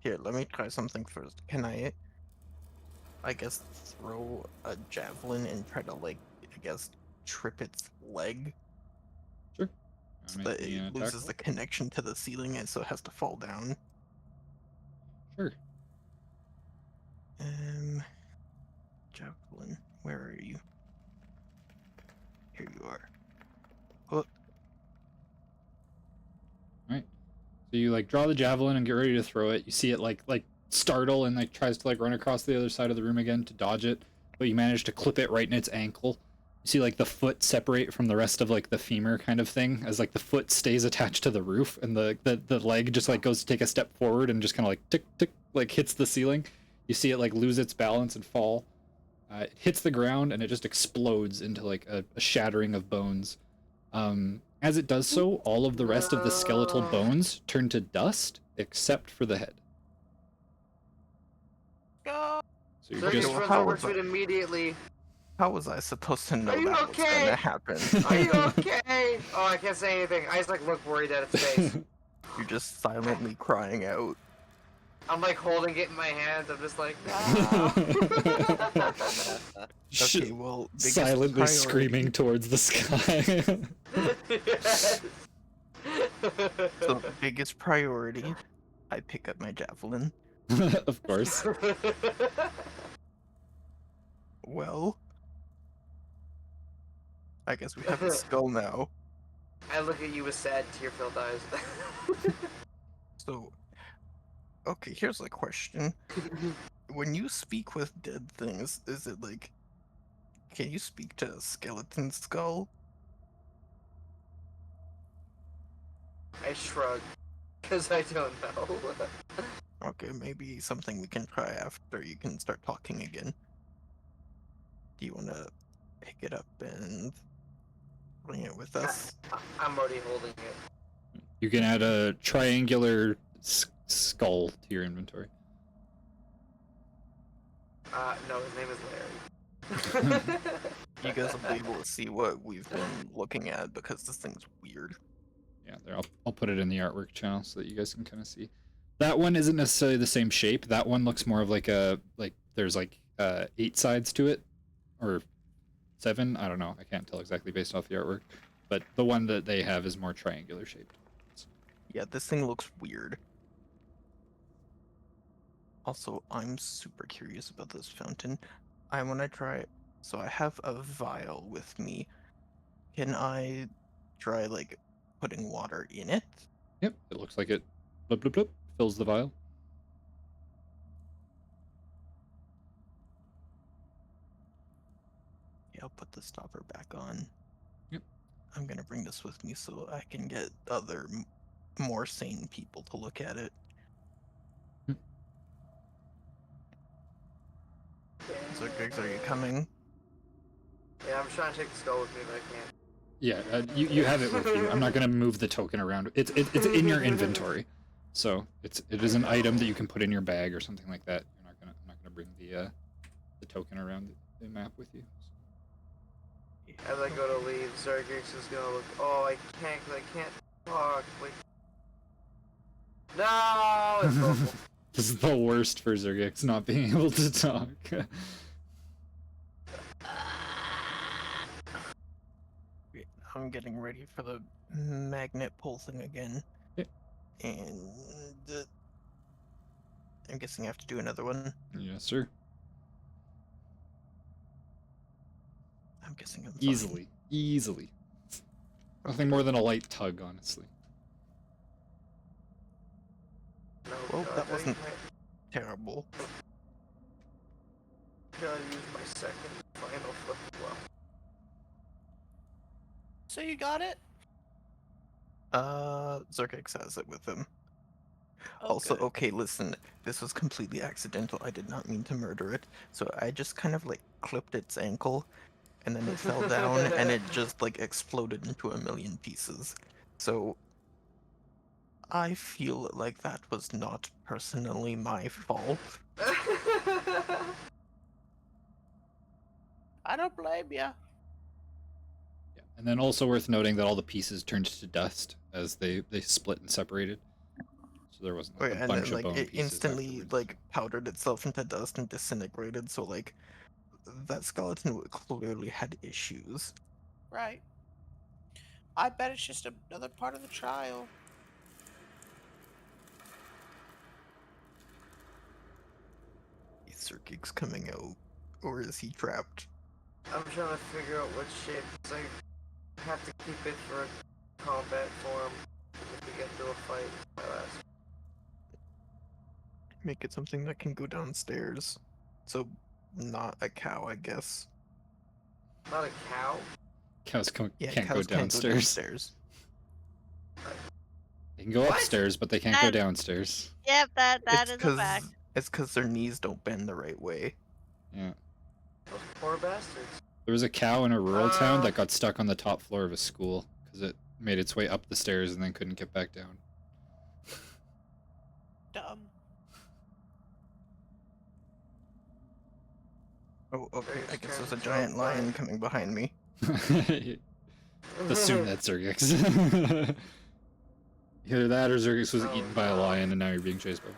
Here, let me try something first. Can I guess, throw a javelin and try to, like, I guess, trip its leg Sure. so Make that me an it attack loses roll. the connection to the ceiling and so it has to fall down? Sure. Javelin, where are you? Here you are. Oh, Right. So you like draw the javelin and get ready to throw it. You see it like startle and like tries to like run across the other side of the room again to dodge it, but you manage to clip it right in its ankle. You see like the foot separate from the rest of like the femur kind of thing as like the foot stays attached to the roof and the leg just like goes to take a step forward and just kind of like tick tick like hits the ceiling. You see it like lose its balance and fall. It hits the ground and it just explodes into like a shattering of bones. As it does so, all of the rest of the skeletal No. bones turn to dust except for the head. Go. So you're Zergix just well, runs how over was to it immediately. How was I supposed to know you that was okay? gonna happen? Are you okay? Oh, I can't say anything. I just like look worried at its face. You're just silently crying out. I'm like holding it in my hands. I'm just like, no. Okay, well, biggest silently priority- screaming towards the sky. Yes. So, biggest priority, I pick up my javelin. Of course. Well, I guess we have a skull now. I look at you with sad, tear-filled eyes. So, okay, here's a question. When you speak with dead things, is it like, can you speak to a skeleton skull? I shrug, because I don't know. Okay, maybe something we can try after you can start talking again. Do you want to pick it up and bring it with us? I'm already holding it. You can add a triangular skull to your inventory. No, his name is Larry. You guys will be able to see what we've been looking at because this thing's weird. Yeah, there. I'll put it in the artwork channel so that you guys can kind of see. That one isn't necessarily the same shape. That one looks more of like there's like 8 sides to it, or 7. I don't know. I can't tell exactly based off the artwork. But the one that they have is more triangular shaped. Yeah, this thing looks weird. Also, I'm super curious about this fountain. I want to try it. So I have a vial with me. Can I try, like, putting water in it? Yep, it looks like it blub, blub, blub, fills the vial. Yeah, I'll put the stopper back on. Yep. I'm gonna bring this with me so I can get other, more sane people to look at it. Zuurgiks, are you coming? Yeah, I'm trying to take the skull with me, but I can't. Yeah, you have it with you. I'm not gonna move the token around. It's in your inventory, so it is an item that you can put in your bag or something like that. I'm not gonna bring the token around the map with you. As I go to leave, Zergix is gonna look. Oh, I can't, 'cause I can't talk. Wait. No, it's vocal. This is the worst for Zuurgiks, not being able to talk. I'm getting ready for the magnet pulsing again. Okay. And I'm guessing I have to do another one. Yes, sir. I'm guessing I'm fine. Easily. Nothing more than a light tug, honestly. No, Well, God, that wasn't I terrible. gotta use my second final flip as well. So you got it? Zuurgiks has it with him. Oh, Also, good. okay, listen, this was completely accidental. I did not mean to murder it. So I just kind of like clipped its ankle, and then it fell down, and it just like exploded into a million pieces. So I feel like that was not personally my fault. I don't blame ya. Yeah. And then also worth noting that all the pieces turned to dust as they split and separated. So there wasn't like Okay, a and bunch then of like bone it pieces instantly afterwards. like powdered itself into dust and disintegrated. So like that skeleton clearly had issues. Right. I bet it's just another part of the trial. Is Zuurgiks coming out, or is he trapped? I'm trying to figure out what shape, 'cause I have to keep it for combat form if we get into a fight. My last. Make it something that can go downstairs. So not a cow, I guess. Not a cow. Yeah, can't go cows can't go downstairs. downstairs. They can go What? upstairs, but they can't go That- downstairs. Yep, that It's is a fact. because their knees don't bend the right way. Yeah. Those poor bastards. There was a cow in a rural town that got stuck on the top floor of a school because it made its way up the stairs and then couldn't get back down. Dumb. Oh, okay. I Just guess turn there's a into giant a lion lion. coming behind me. Assume that's Zuurgiks. Either that or Zuurgiks was Oh, eaten by a no. lion and now you're being chased by one.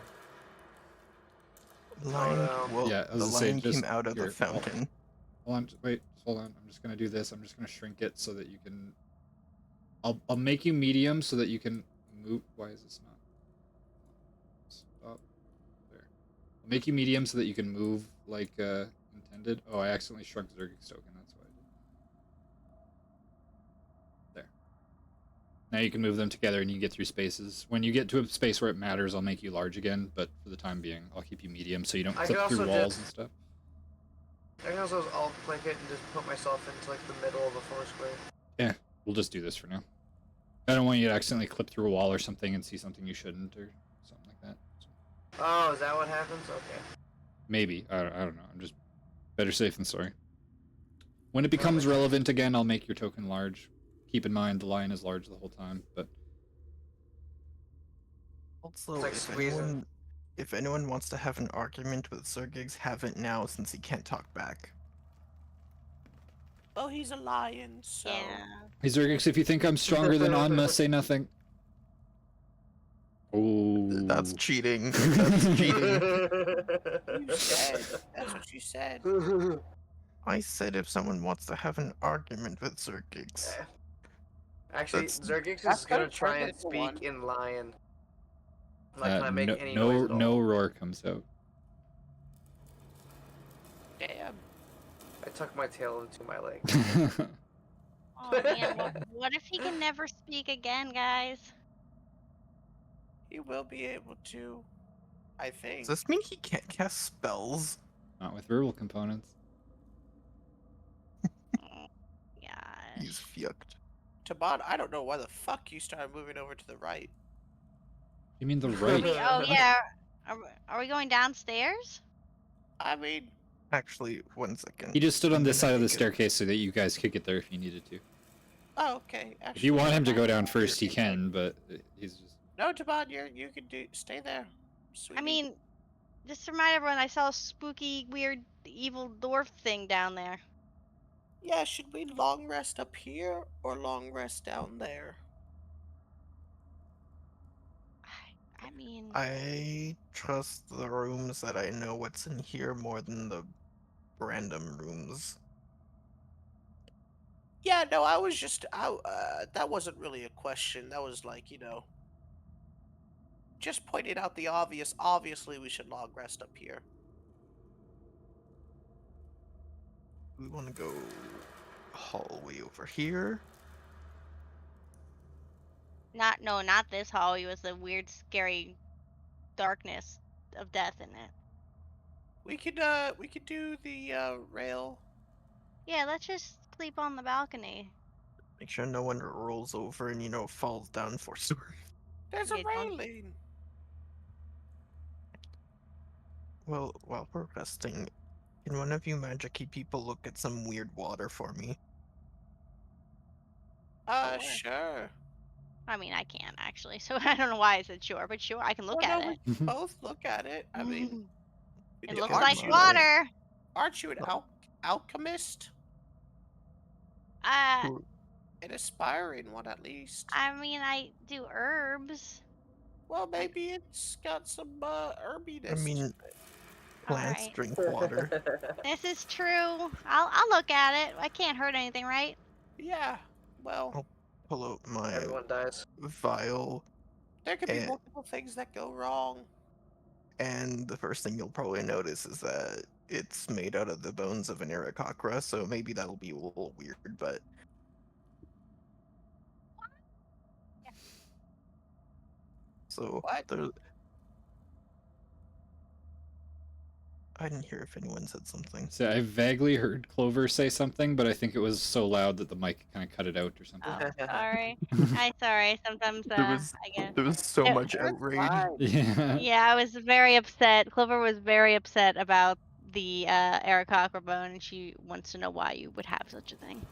Lion. no. Well, Yeah, I was the gonna say, lion just came out of the here, fountain. Hold on, hold on. I'm just gonna do this. I'm just gonna shrink it so that you can. I'll make you medium so that you can move. Why is this not? Stop. There. I'll make you medium so that you can move like intended. Oh, I accidentally shrunk Zergix token. That's why I did. There. Now you can move them together and you get through spaces. When you get to a space where it matters, I'll make you large again. But for the time being, I'll keep you medium so you don't I clip can through also walls just- and stuff. I can also alt click it and just put myself into like the middle of a four square. We'll just do this for now. I don't want you to accidentally clip through a wall or something and see something you shouldn't or something like that. So Oh, is that what happens? Okay. maybe. I don't know. I'm just better safe than sorry. When it becomes Okay. relevant again, I'll make your token large. Keep in mind the lion is large the whole time, but Also, It's like squeezing. if anyone wants to have an argument with Zuurgiks, have it now since he can't talk back. Well, he's a lion, so. Yeah. hey Zergix, if you think I'm stronger than Anma, say nothing. Oh, That's cheating. That's cheating. You said. That's what you said. I said if someone wants to have an argument with Zuurgiks. Actually, That's- Zergix That's is gonna gonna try turn and into one. speak in lion. Like, can I make any no, noise at all? no roar comes out. Damn. I tuck my tail into my leg. Oh man, what if he can never speak again, guys? He will be able to. I think. Does this mean he can't cast spells? Not with verbal components. Oh, gosh. He's fucked. Taban, I don't know why the fuck you started moving over to the right. You mean the Are right? we, oh yeah. Are we going downstairs? I mean, Actually, one second. He just stood on I'm this gonna side of the make it- staircase so that you guys could get there if you needed to. oh, okay. Actually, If you want him to go Taban- down first, he can, but he's just. No, Taban, you can stay there. Sweetie. I mean, just to remind everyone, I saw a spooky, weird, evil dwarf thing down there. yeah, should we long rest up here or long rest down there? I mean, I trust the rooms that I know what's in here more than the random rooms. Yeah, no, I was just that wasn't really a question. That was like, just pointing out the obvious. Obviously, we should long rest up here. We want to go hallway over here. Not this hallway with the weird, scary darkness of death in it. We could do the rail. Yeah, let's just sleep on the balcony. Make sure no one rolls over and falls down 4 stories. There's a Yeah, don't- railing. Well, while we're resting, can one of you magic-y people look at some weird water for me? Sure. Sure. I mean, I can't actually, so I don't know why I said sure, but sure, I can look Well, at no, it. we can both look at it. I mean, It Yeah, looks 'cause like aren't you water. aren't you an alchemist? Uh, Who- An aspiring one, at least. I mean, I do herbs. Well, maybe it's got some herbiness. I mean, to it. plants Alright. drink water. This is true. I'll look at it. I can't hurt anything, right? Yeah. Well, I'll pull out my Everyone dies. vial, there could be and, multiple things that go wrong. and the first thing you'll probably notice is that it's made out of the bones of an Arakakra, so maybe that'll be a little weird, but so What? there. I didn't hear if anyone said something. So I vaguely heard Clover say something, but I think it was so loud that the mic kind of cut it out or something. Oh, sorry. Sorry. Sometimes, I get. There was so It- much It's outrage. fine. Yeah. Yeah, I was very upset. Clover was very upset about the Eric bone, and she wants to know why you would have such a thing.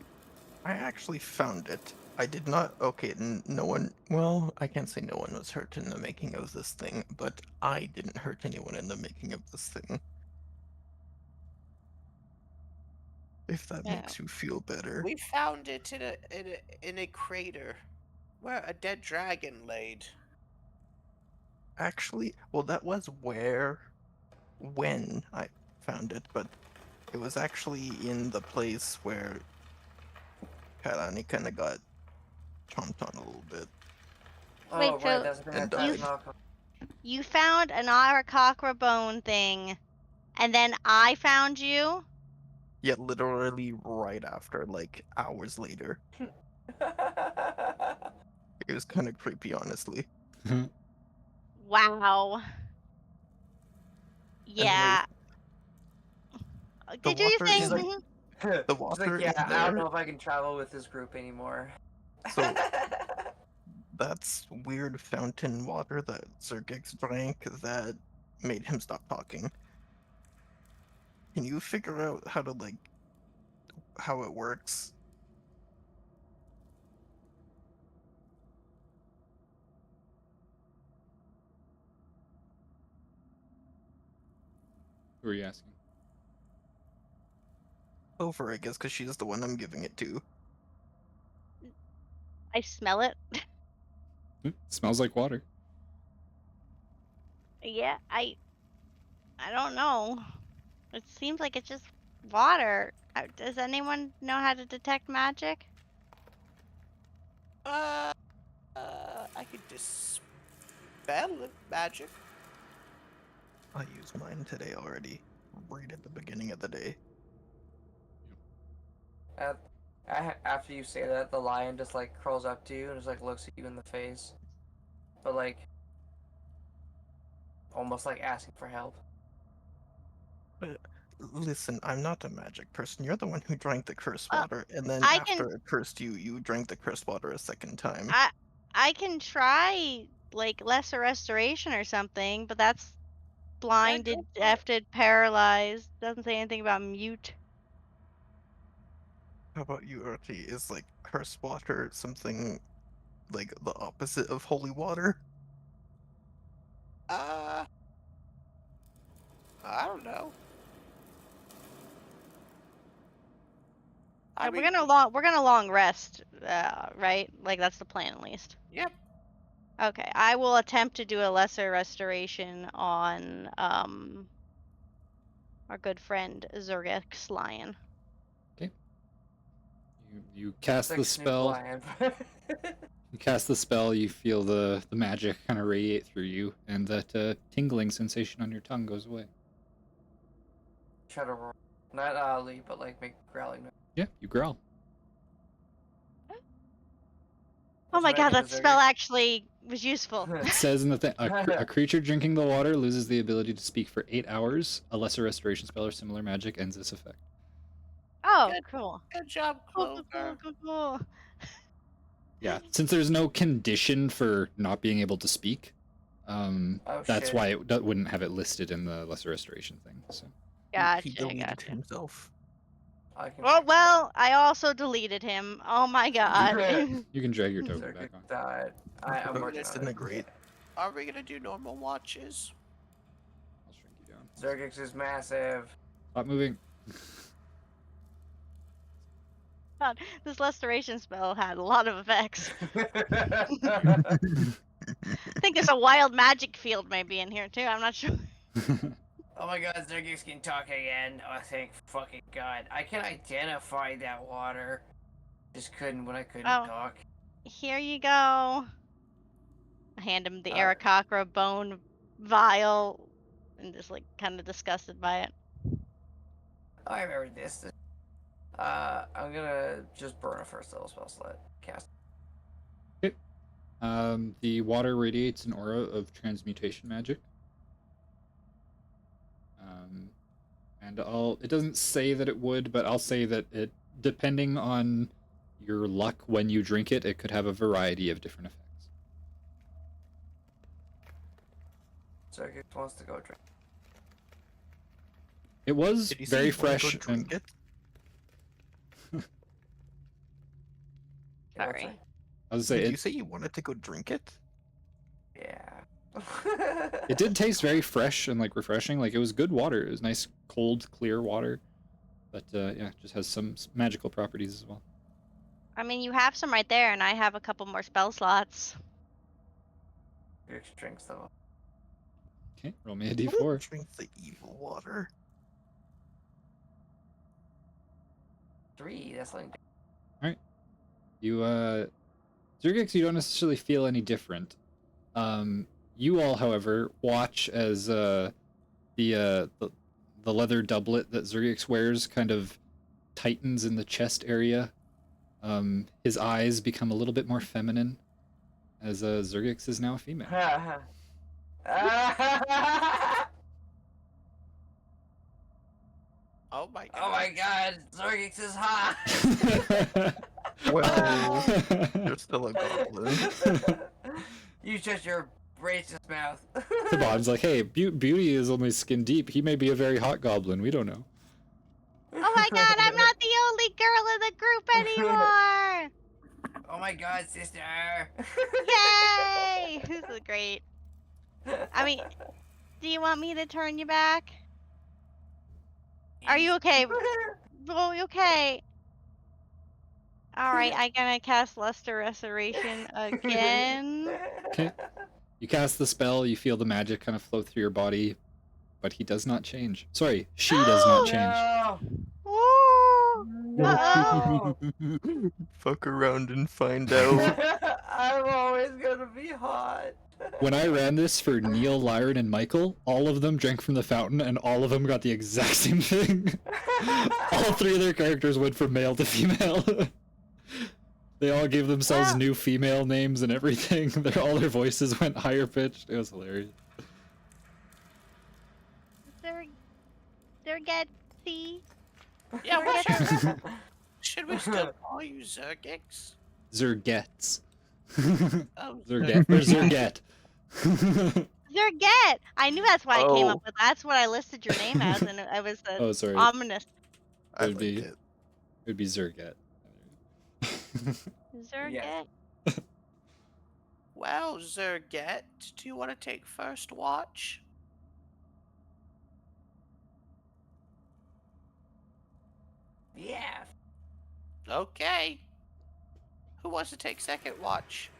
I actually found it. I did not. Okay, no one. Well, I can't say no one was hurt in the making of this thing, but I didn't hurt anyone in the making of this thing. If that Yeah. makes you feel better. We found it in a crater where a dead dragon laid. Actually, well, that was when I found it, but it was actually in the place where Kalani kind of got chomped on a little bit. Wait, Oh, so right, that's the thing and that dies died. Malcolm. you found an Arakakra bone thing, and then I found you? Yet literally right after, like hours later. It was kind of creepy, honestly. Wow. Yeah. the Did you water think? She's like- Mhm. The She's water like, yeah, is I don't there. know if I can travel with this group anymore. So that's weird fountain water that Zuurgiks drank that made him stop talking. Can you figure out how to how it works? Who are you asking? Over, I guess, because she's the one I'm giving it to. I smell it. Smells like water. Yeah, I don't know. It seems like it's just water. Does anyone know how to detect magic? I could dispel magic. I used mine today already, right at the beginning of the day. After you say that, the lion just like curls up to you and just like looks at you in the face, but like almost like asking for help. Listen, I'm not a magic person. You're the one who drank the curse Uh, water, and then I after can it cursed you, you drank the curse water a second time. I can try like lesser restoration or something, but that's blinded, go for it. defted, paralyzed. Doesn't say anything about mute. How about you, Urti? Is curse water something like the opposite of holy water? I don't know. I mean, We're gonna long rest, right? Like that's the plan at least. yep. Okay, I will attempt to do a lesser restoration on our good friend Zuurgiks lion. You You cast It's the like Snoop spell. Lion. You cast the spell. You feel the magic kind of radiate through you, and that tingling sensation on your tongue goes away. Try to roar. Not Ali, but like make growling noise. Yeah, you growl. Oh That's my what I god, do that with spell Zergix. actually was useful. It says in the thing, a creature drinking the water loses the ability to speak for 8 hours. A lesser restoration spell or similar magic ends this effect. Oh, Good, cool. good job, Cool, Clover. cool. Yeah, since there's no condition for not being able to speak, Oh, that's shit. why it wouldn't have it listed in the lesser restoration thing. So He Gotcha, deleted gotcha. himself. I can Oh, fix well, I also deleted him. Oh my god. you can drag your that. token back Zergix on. died. I'm Oh, working it's on in it. the grate. Are we gonna do normal watches? I'll shrink you down. Zergix is massive. Stop moving. God, this restoration spell had a lot of effects. I think there's a wild magic field maybe in here too. I'm not sure. Oh my god, Zergix can talk again. Oh, thank fucking god. I can identify that water. Just couldn't when I couldn't Oh. talk. Here you go. I hand him the Alright. Arakakra bone vial and just like kind of disgusted by it. I remember this. I'm gonna just burn a first level spell slot. Cast. The water radiates an aura of transmutation magic. And it doesn't say that it would, but I'll say that it, depending on your luck when you drink it, it could have a variety of different effects. Zergix wants to go drink. It was Did you say very you wanna go fresh drink and it? Yeah, what's Sorry. I was gonna Did say you say you wanted to go drink it? that? Yeah. it did taste very fresh and like refreshing. Like it was good water. It was nice, cold, clear water. But yeah, it just has some magical properties as well. I mean, you have some right there, and I have a couple more spell slots. Zergix drinks though. Okay, roll me a I wanna d4. drink the evil water. 3. That's like. You Zurgix, you don't necessarily feel any different. You all, however, watch as the leather doublet that Zurgix wears kind of tightens in the chest area. His eyes become a little bit more feminine, as Zurgix is now a female. Oh my god. Oh my god, Zergix is hot! Well, you're still a goblin. You shut your racist mouth. Sabon's like, hey, Beauty is only skin deep. He may be a very hot goblin. We don't know. Oh my god, I'm not the only girl in the group anymore! Oh my god, sister! Yay! This is great. I mean, do you want me to turn you back? Are you okay? Oh, you okay? Alright, I'm gonna cast Luster Restoration again. Okay. You cast the spell, you feel the magic kind of flow through your body, but he does not change. Sorry, she does not change. No! Ooh! Uh-oh! Fuck around and find out. I'm always gonna be hot. When I ran this for Neil, Lyron, and Michael, all of them drank from the fountain, and all of them got the exact same thing. All 3 of their characters went from male to female. They all gave themselves new female names and everything. All their voices went higher pitched. It was hilarious. Zergetsy. Yeah, what should we still call you Zergix? Zergets. Oh, Zerget. Or Zerget. Zerget! I knew that's why I came Oh. up with. That's what I listed your name as, and I was Oh, sorry. ominous. I It'd like be- it. It would be Zerget. Zerget. Yes. well, Zerget, do you want to take first watch? Yeah. Okay. Who wants to take second watch?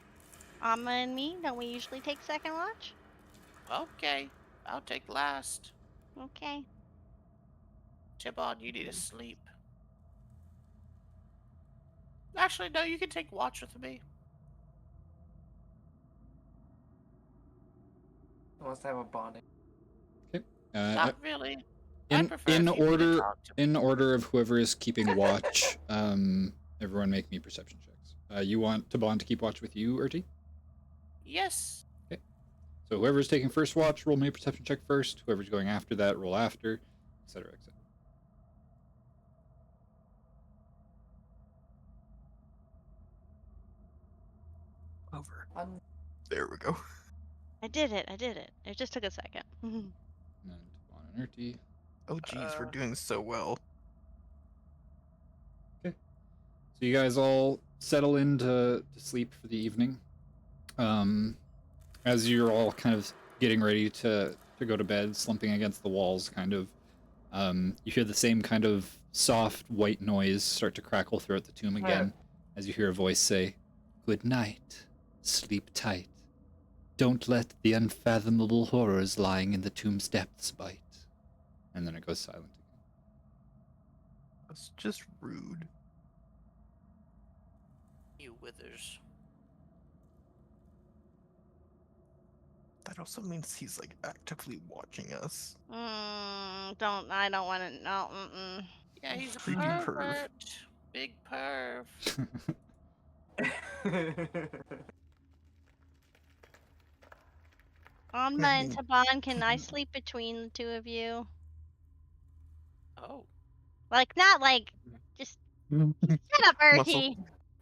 Amma and me, don't we usually take second watch? Okay, I'll take last. Okay. Tibon, you need to sleep. Actually, no, you can take watch with me. He wants to have a bonding. Okay. Not really. I In prefer in if you really order talk to me. in order of whoever is keeping watch, everyone make me perception checks. You want Taban to keep watch with you, Urti? Yes. Okay. So whoever's taking first watch, roll me a perception check first. Whoever's going after that, roll after, etc., etc. Over. Un- There we go. I did it. I did it. It just took a second. And then Taban and Urti. Oh geez, we're Uh, doing so well. So you guys all settle in to sleep for the evening. As you're all kind of getting ready to go to bed, slumping against the walls, kind of, you hear the same kind of soft white noise start to crackle throughout the tomb again, as you hear a voice say, "Good night. Sleep tight. Don't let the unfathomable horrors lying in the tomb's depths bite." And then it goes silent again. That's just rude. you withers. That also means he's like actively watching us. I don't want to. No. Yeah, he's a Creepy perv. pervert. Big perv. Anma I and mean- Taban, can I sleep between the two of you? Oh. Like, not like, just shut up, Urti.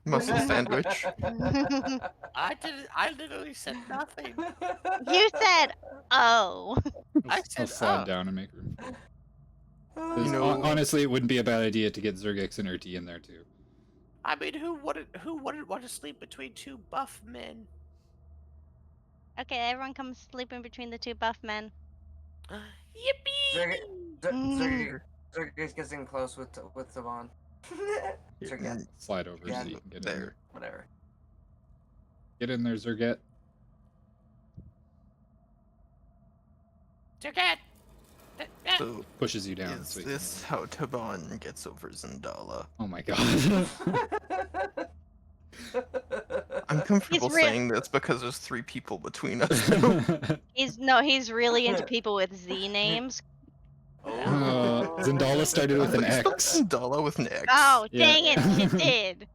Muscle sandwich. I literally said nothing. You said, oh. I I'll said, slide oh. down and make room for it. You know- Honestly, it wouldn't be a bad idea to get Zuurgiks and Urti in there too. I mean, who wouldn't want to sleep between two buff men? Okay, everyone come sleep in between the two buff men. Yippee! Zurgix gets in close with Savon. Zurget. Slide over Yeah, so you can get in there. There. Whatever. Get in there, Zurget. Turget! So Pushes you down. is So you can- this how Taban gets over Zendala? Oh my god. I'm comfortable real- saying this because there's 3 people between us now. He's really into people with Z names. Zendala started with I an thought you spelled X. Zendala with an X. Oh, Yeah. dang it, she did.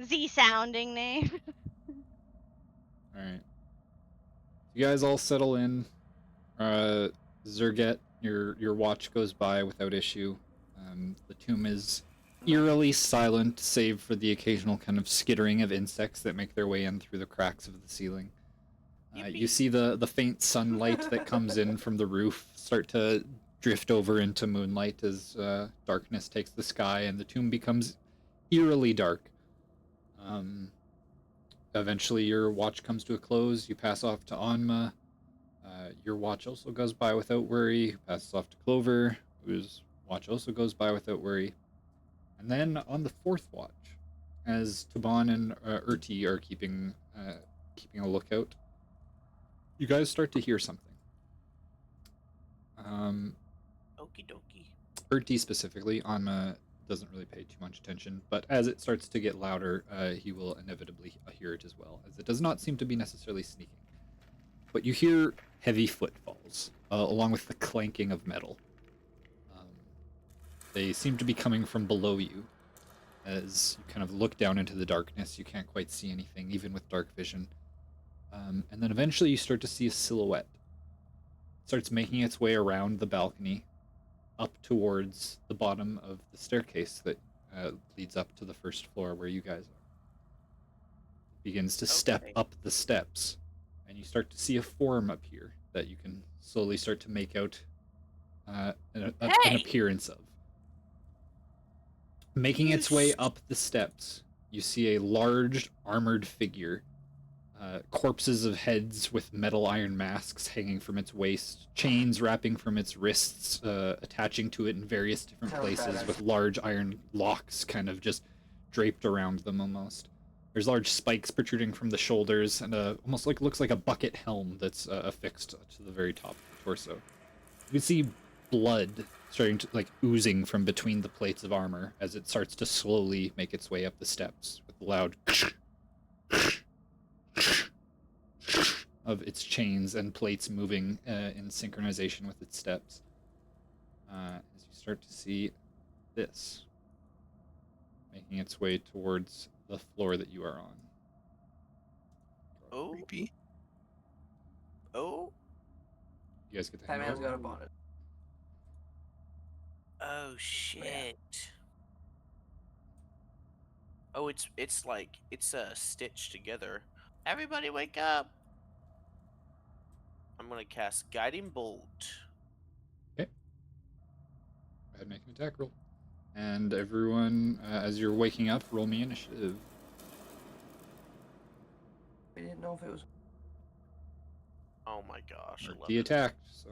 Z sounding name. Alright. You guys all settle in. Zurget, your watch goes by without issue. The tomb is eerily silent, save for the occasional kind of skittering of insects that make their way in through the cracks of the ceiling. You see the faint sunlight that comes in from the roof start to drift over into moonlight as darkness takes the sky and the tomb becomes eerily dark. Eventually your watch comes to a close. You pass off to Anma. Your watch also goes by without worry. Passes off to Clover, whose watch also goes by without worry. And then on the 4th watch, as Taban and Urti are keeping a lookout, you guys start to hear something. Okie dokie. Urti specifically, Anma doesn't really pay too much attention, but as it starts to get louder, he will inevitably hear it as well, as it does not seem to be necessarily sneaking. But you hear heavy footfalls, along with the clanking of metal. They seem to be coming from below you. As you kind of look down into the darkness, you can't quite see anything, even with dark vision. And then eventually you start to see a silhouette. It starts making its way around the balcony, up towards the bottom of the staircase that leads up to the first floor where you guys are. It begins to step Okay. up the steps, and you start to see a form appear that you can slowly start to make out an appearance of. Making its way up the steps, you see a large armored figure, corpses of heads with metal iron masks hanging from its waist, chains wrapping from its wrists, attaching to it in various different places, with large iron locks kind of just draped around them almost. There's large spikes protruding from the shoulders, and almost looks like a bucket helm that's affixed to the very top of the torso. You can see blood starting to like oozing from between the plates of armor as it starts to slowly make its way up the steps with the loud of its chains and plates moving in synchronization with its steps. As you start to see this making its way towards the floor that you are on. Oh, Creepy. oh, You guys get to That hang man's out. got a bonnet. oh shit. Oh, it's like it's stitched together. Everybody wake up. I'm gonna cast Guiding Bolt. Okay. Go ahead and make an attack roll. And everyone, as you're waking up, roll me initiative. We didn't know if it was. Oh my gosh, Or 11. D attacked, so.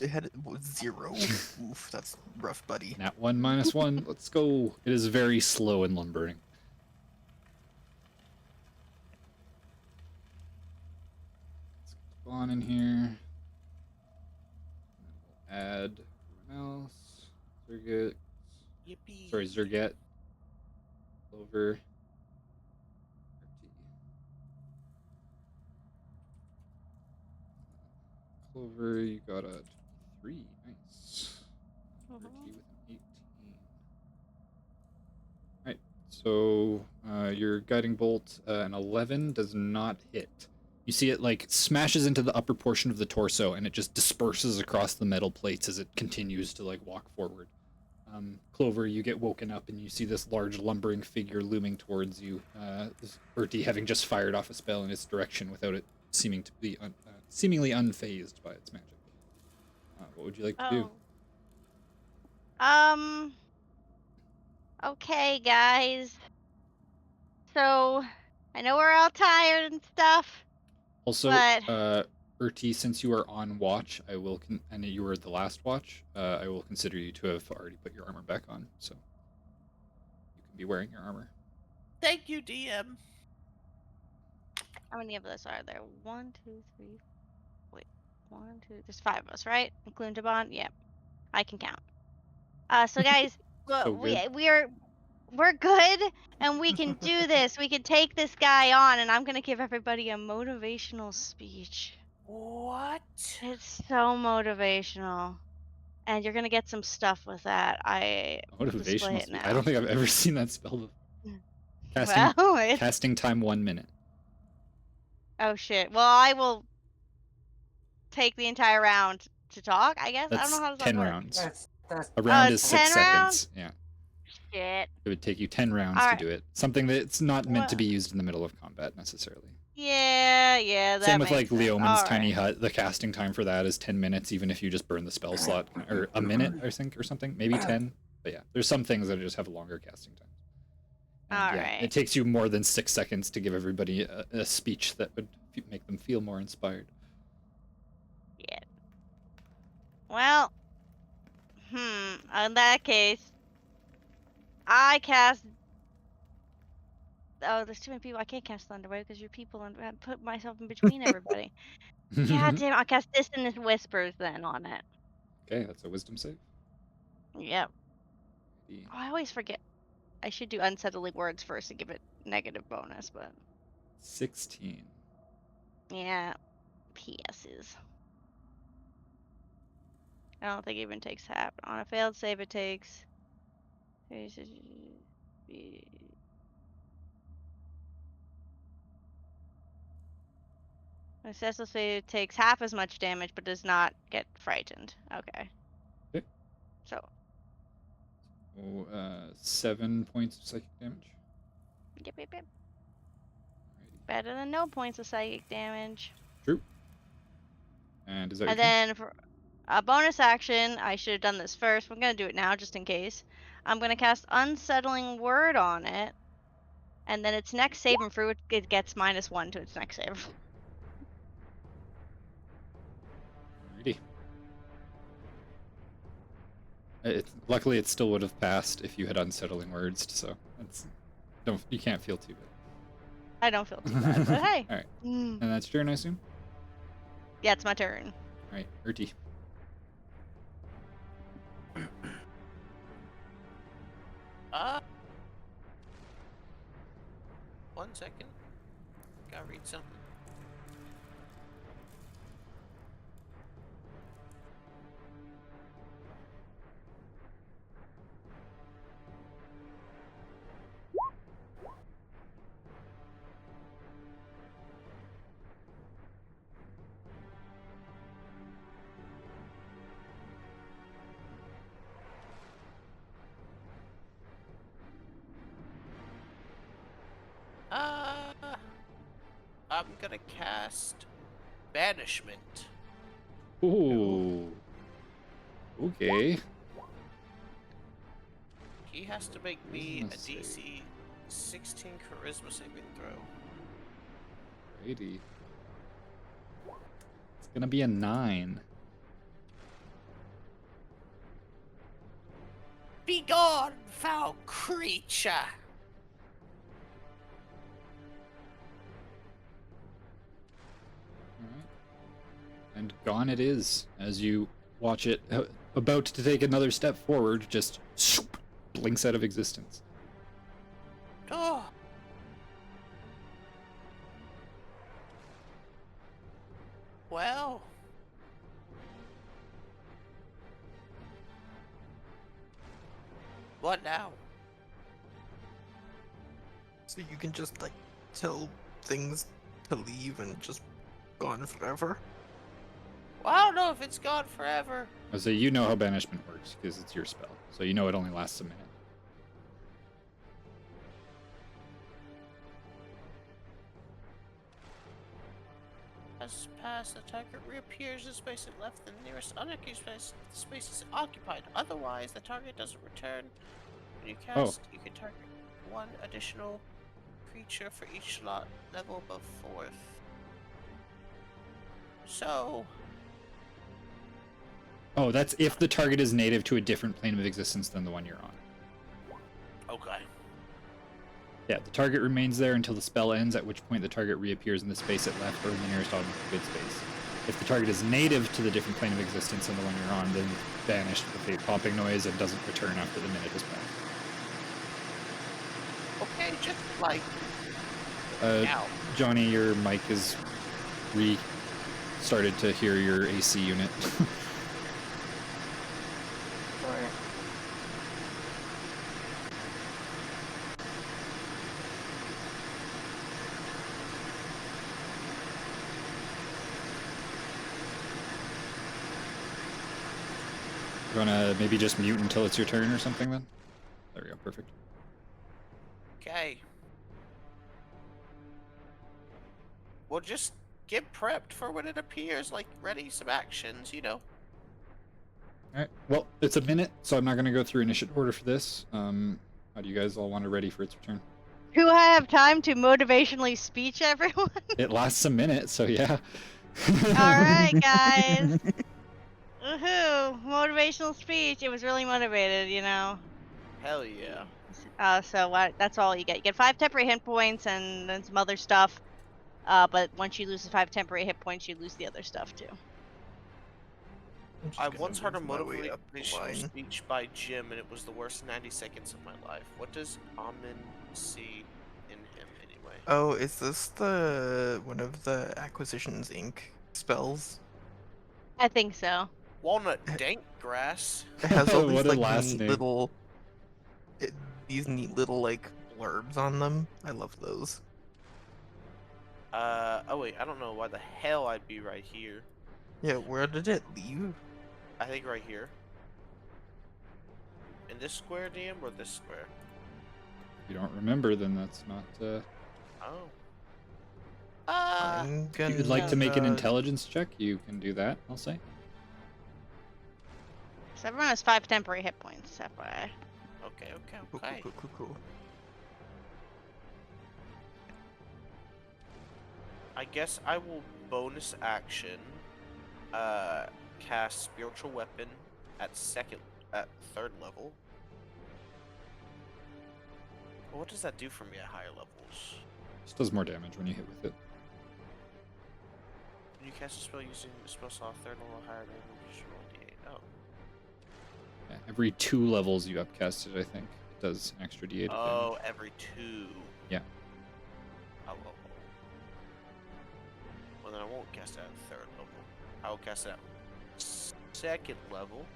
It had 0. Oof, that's rough, buddy. Nat 1 minus 1. Let's go. It is very slow and lumbering. Let's get Vaughn in here. We'll add everyone else. Zurgit. Yippee. Sorry, Zurget. Clover. Clover, you got a 23. Nice. Urti with an 18. Alright, so your guiding bolt, an 11, does not hit. You see it like smashes into the upper portion of the torso and it just disperses across the metal plates as it continues to like walk forward. Clover, you get woken up and you see this large lumbering figure looming towards you. Urti having just fired off a spell in its direction without it seeming to be seemingly unfazed by its magic. What would you like to do? Okay, guys. So, I know we're all tired and stuff, Also, but Urti, since you are on watch, I will and you were the last watch, I will consider you to have already put your armor back on, so you can be wearing your armor. Thank you, DM. how many of us are there? 1, 2, 3. Wait, 1, 2. There's 5 of us, right? Including Devon. Yep, I can count. So guys, So good. we're good, and we can do this. We can take this guy on, and I'm gonna give everybody a motivational speech. What? It's so motivational, and you're gonna get some stuff with that. I will display Motivational it speech. now. I don't think I've ever seen that spell before. Well, it's Casting time 1 minute. oh shit. Well, I will take the entire round to talk. I guess I don't That's know how does that 10 work. rounds. That's A round it's is 6 10 rounds? seconds. Yeah. Shit. It would take you 10 rounds All to right. do it. Something that's not meant to Well, be used in the middle of combat necessarily. yeah, that Same with makes like sense. Leoman's All Tiny right. Hut. The casting time for that is 10 minutes, even if you just burn the spell slot, or a minute, I think, or something, maybe 10. But yeah, there's some things that just have longer casting times. And All yeah, right. it takes you more than 6 seconds to give everybody a speech that would make them feel more inspired. Yeah. Well, in that case, I cast. Oh, there's too many people. I can't cast Thunder Wave because you're people, and I put myself in between everybody. God damn! I'll cast Dissonant Whispers then on it. Okay, that's a wisdom save. Yep. The Oh, I always forget. I should do Unsettling Words first to give it negative bonus, but 16. yeah, PS's. I don't think it even takes half. On a failed save, it takes. A successful save takes half as much damage, but does not get frightened. Okay. Okay. So. Oh, 7 points of psychic damage. Yep. Alrighty. Better than no points of psychic damage. True. And is that your And turn? then for a bonus action, I should have done this first. I'm going to do it now just in case. I'm going to cast Unsettling Word on it. And then its next saving throw, it gets -1 to its next save. Alrighty. Luckily, it still would have passed if you had unsettling words, so you can't feel too bad. I don't feel too bad, but hey. All right, Mm. and that's your turn, I assume. Yeah, it's my turn. All right, Urti. Uh, 1 second. Gotta read something. I'm gonna cast Banishment. Ooh. Okay. He has to make me a Charisma save. DC 16 Charisma saving throw. Righty. It's gonna be a 9. Be gone, foul creature! Alright. And gone it is, as you watch it about to take another step forward, just blinks out of existence. Oh. Well. What now? So you can just like tell things to leave and just gone forever. Well, I don't know if it's gone forever. So you know how banishment works, because it's your spell. So you know it only lasts a minute. As passed, the target reappears in space and left the nearest unoccupied space. The space is occupied. Otherwise, the target doesn't return. When you cast, you can target one additional creature for each slot level above 4th. So, Oh, that's if the target is native to a different plane of existence than the one you're on. okay. Yeah, the target remains there until the spell ends, at which point the target reappears in the space it left or in the nearest occupied space. If the target is native to the different plane of existence than the one you're on, then it's banished with a popping noise and doesn't return after the minute is passed. Okay, just like Uh, Johnny, your mic is started to hear your AC unit. You wanna maybe just mute until it's your turn or something then? There we go, perfect. Okay. We'll just get prepped for when it appears, like ready some actions, you know. Alright, well, it's a minute, so I'm not gonna go through initiative order for this. How do you guys all want to ready for its return? Do I have time to motivationally speech everyone? It lasts a minute, so yeah. Alright, guys. Woohoo! Motivational speech. It was really motivated, you know. Hell yeah. That's all you get. You get 5 temporary hit points and then some other stuff. But once you lose the 5 temporary hit points, you lose the other stuff too. I'm just I gonna once heard a move my way up the motivational line. speech by Jim, and it was the worst 90 seconds of my life. What does Amin see in him anyway? Oh, is this the one of the Acquisitions Inc. spells? I think so. Walnut dank grass. It has all What these a like last neat name. little, these neat little like blurbs on them. I love those. Oh wait, I don't know why the hell I'd be right here. Yeah, where did it leave? I think right here. In this square, DM, or this square? If you don't remember, then that's not. Oh. I'm If gonna. you'd like to make an intelligence check, you can do that, I'll say. So everyone has 5 temporary hit points, FYI. Okay, Cool, okay. cool, cool, cool. I guess I will bonus action cast spiritual weapon at 3rd level. What does that do for me at higher levels? Just does more damage when you hit with it. When you cast a spell using a spell slot third level or higher, then you just roll d8. Oh. Yeah, every 2 levels you upcast it, I think, it does an extra d8 of Oh, damage. every 2. Yeah. Oh, oh, oh. Well, then I won't cast that at third level. I will cast that at second level.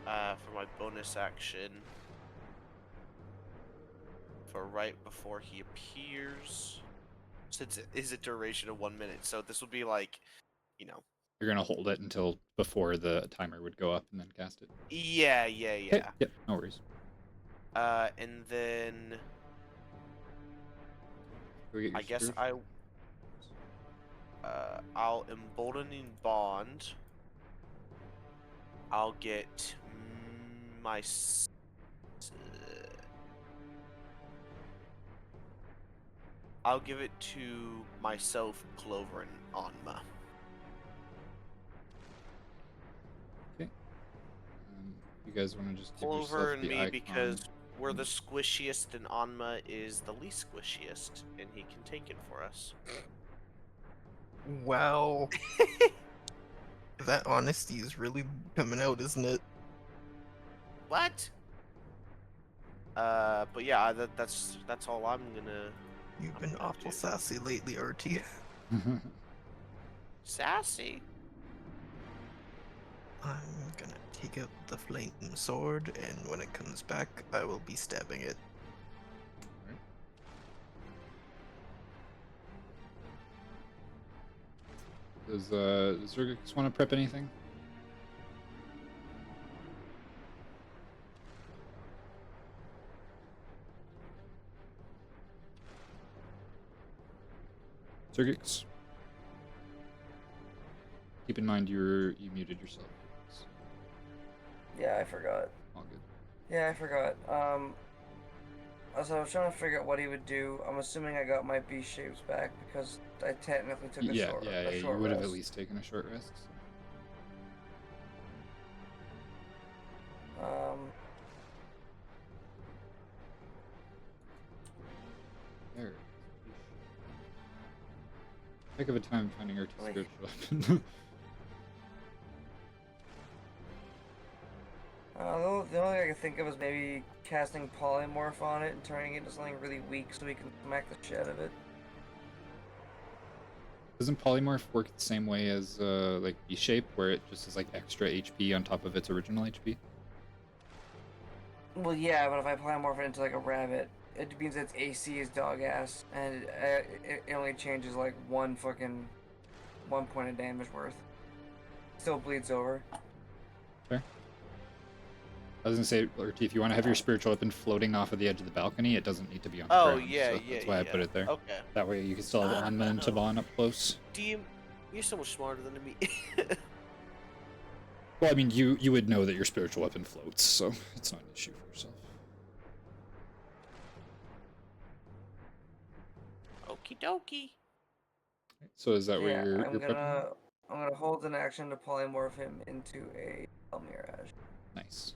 For my bonus action. For right before he appears. Since it is a duration of 1 minute, so this will be like, you know. You're gonna hold it until before the timer would go up and then cast it. Yeah. Okay, yep, no worries. And then Go get your I guess spiritual. I'll emboldening bond. I'll get my I'll give it to myself, Clover, and Anma. You guys want to just give Clover yourself and the me icon? because we're the squishiest, and Anma is the least squishiest, and he can take it for us. Wow. That honesty is really coming out, isn't it? What? But yeah, that's all I'm gonna. You've I'm been gonna awful do. sassy lately, Urti. Sassy. I'm gonna take out the flame sword, and when it comes back, I will be stabbing it. Does Zuurgiks want to prep anything? Zuurgiks? Keep in mind you muted yourself. Yeah, I forgot. All good. Yeah, I forgot. So I was trying to figure out what he would do. I'm assuming I got my beast shapes back because I technically took a short You would have at rest. least taken a short rest. There. Heck of a time finding Urti's spiritual weapon. The only thing I can think of is maybe casting polymorph on it and turning it into something really weak so we can smack the shit out of it. Doesn't polymorph work the same way as like B-shape, where it just is like extra HP on top of its original HP? Well, yeah, but if I polymorph it into like a rabbit, it means its AC is dog ass, and it only changes like one point of damage worth. Still bleeds over. Fair. I was gonna say, Urti, if you want to have your spiritual weapon floating off of the edge of the balcony, it doesn't need to be on the ground. Yeah, so that's why I put it there. Okay. That way you can still have Anma and Tavon up close. You're so much smarter than me. Well, I mean, you would know that your spiritual weapon floats, so it's not an issue for yourself. Okie dokie. So is that where Yeah, you're I'm prepping? gonna hold an action to polymorph him into a Mirage. Nice.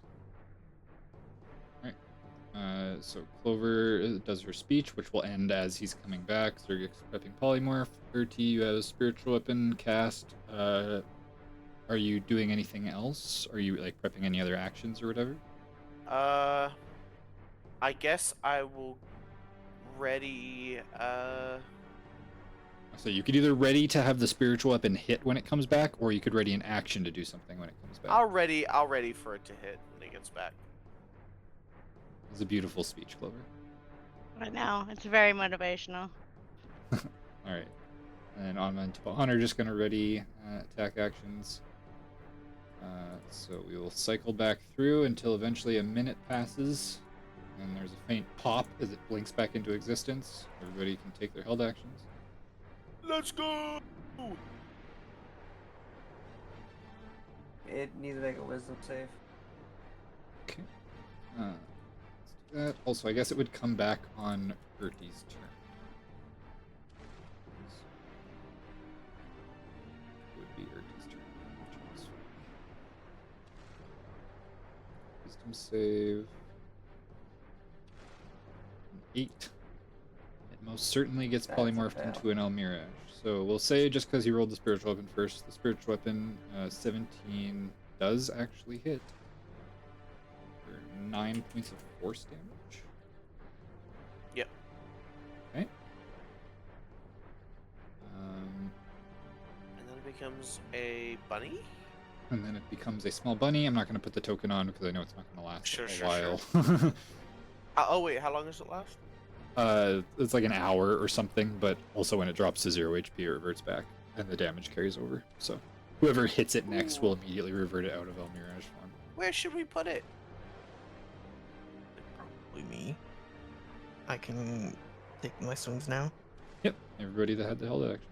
Alright. So Clover does her speech, which will end as he's coming back. Zuurgiks prepping polymorph. Urti, you have a spiritual weapon cast. Are you doing anything else? Are you like prepping any other actions or whatever? I guess I will ready. So you could either ready to have the spiritual weapon hit when it comes back, or you could ready an action to do something when it comes back. I'll ready for it to hit when it gets back. It's a beautiful speech, Clover. I know. It's very motivational. Alright. And Anma and Tavon are just going to ready attack actions. So we will cycle back through until eventually a minute passes. And there's a faint pop as it blinks back into existence. Everybody can take their held actions. Let's go! It needs to make a wisdom save. Okay. Let's do that. Also, I guess it would come back on Urti's turn. It would be Urti's turn. Which is wisdom save. 8. It most certainly gets That's a polymorphed fail. into an Almirage. So we'll say just because he rolled the spiritual weapon first, the spiritual weapon 17 does actually hit for 9 points of force damage. Yep. Okay. And then it becomes a bunny? And then it becomes a small bunny. I'm not going to put the token on because I know it's not going to last Sure, a sure, while. Oh, wait, how long does it last? It's like an hour or something, but also when it drops to 0 HP, it reverts back, and the damage carries over. So whoever hits it next will immediately revert it out of Almirage form. Where should we put it? Probably me. I can take my swings now. Yep, everybody that had the held actions.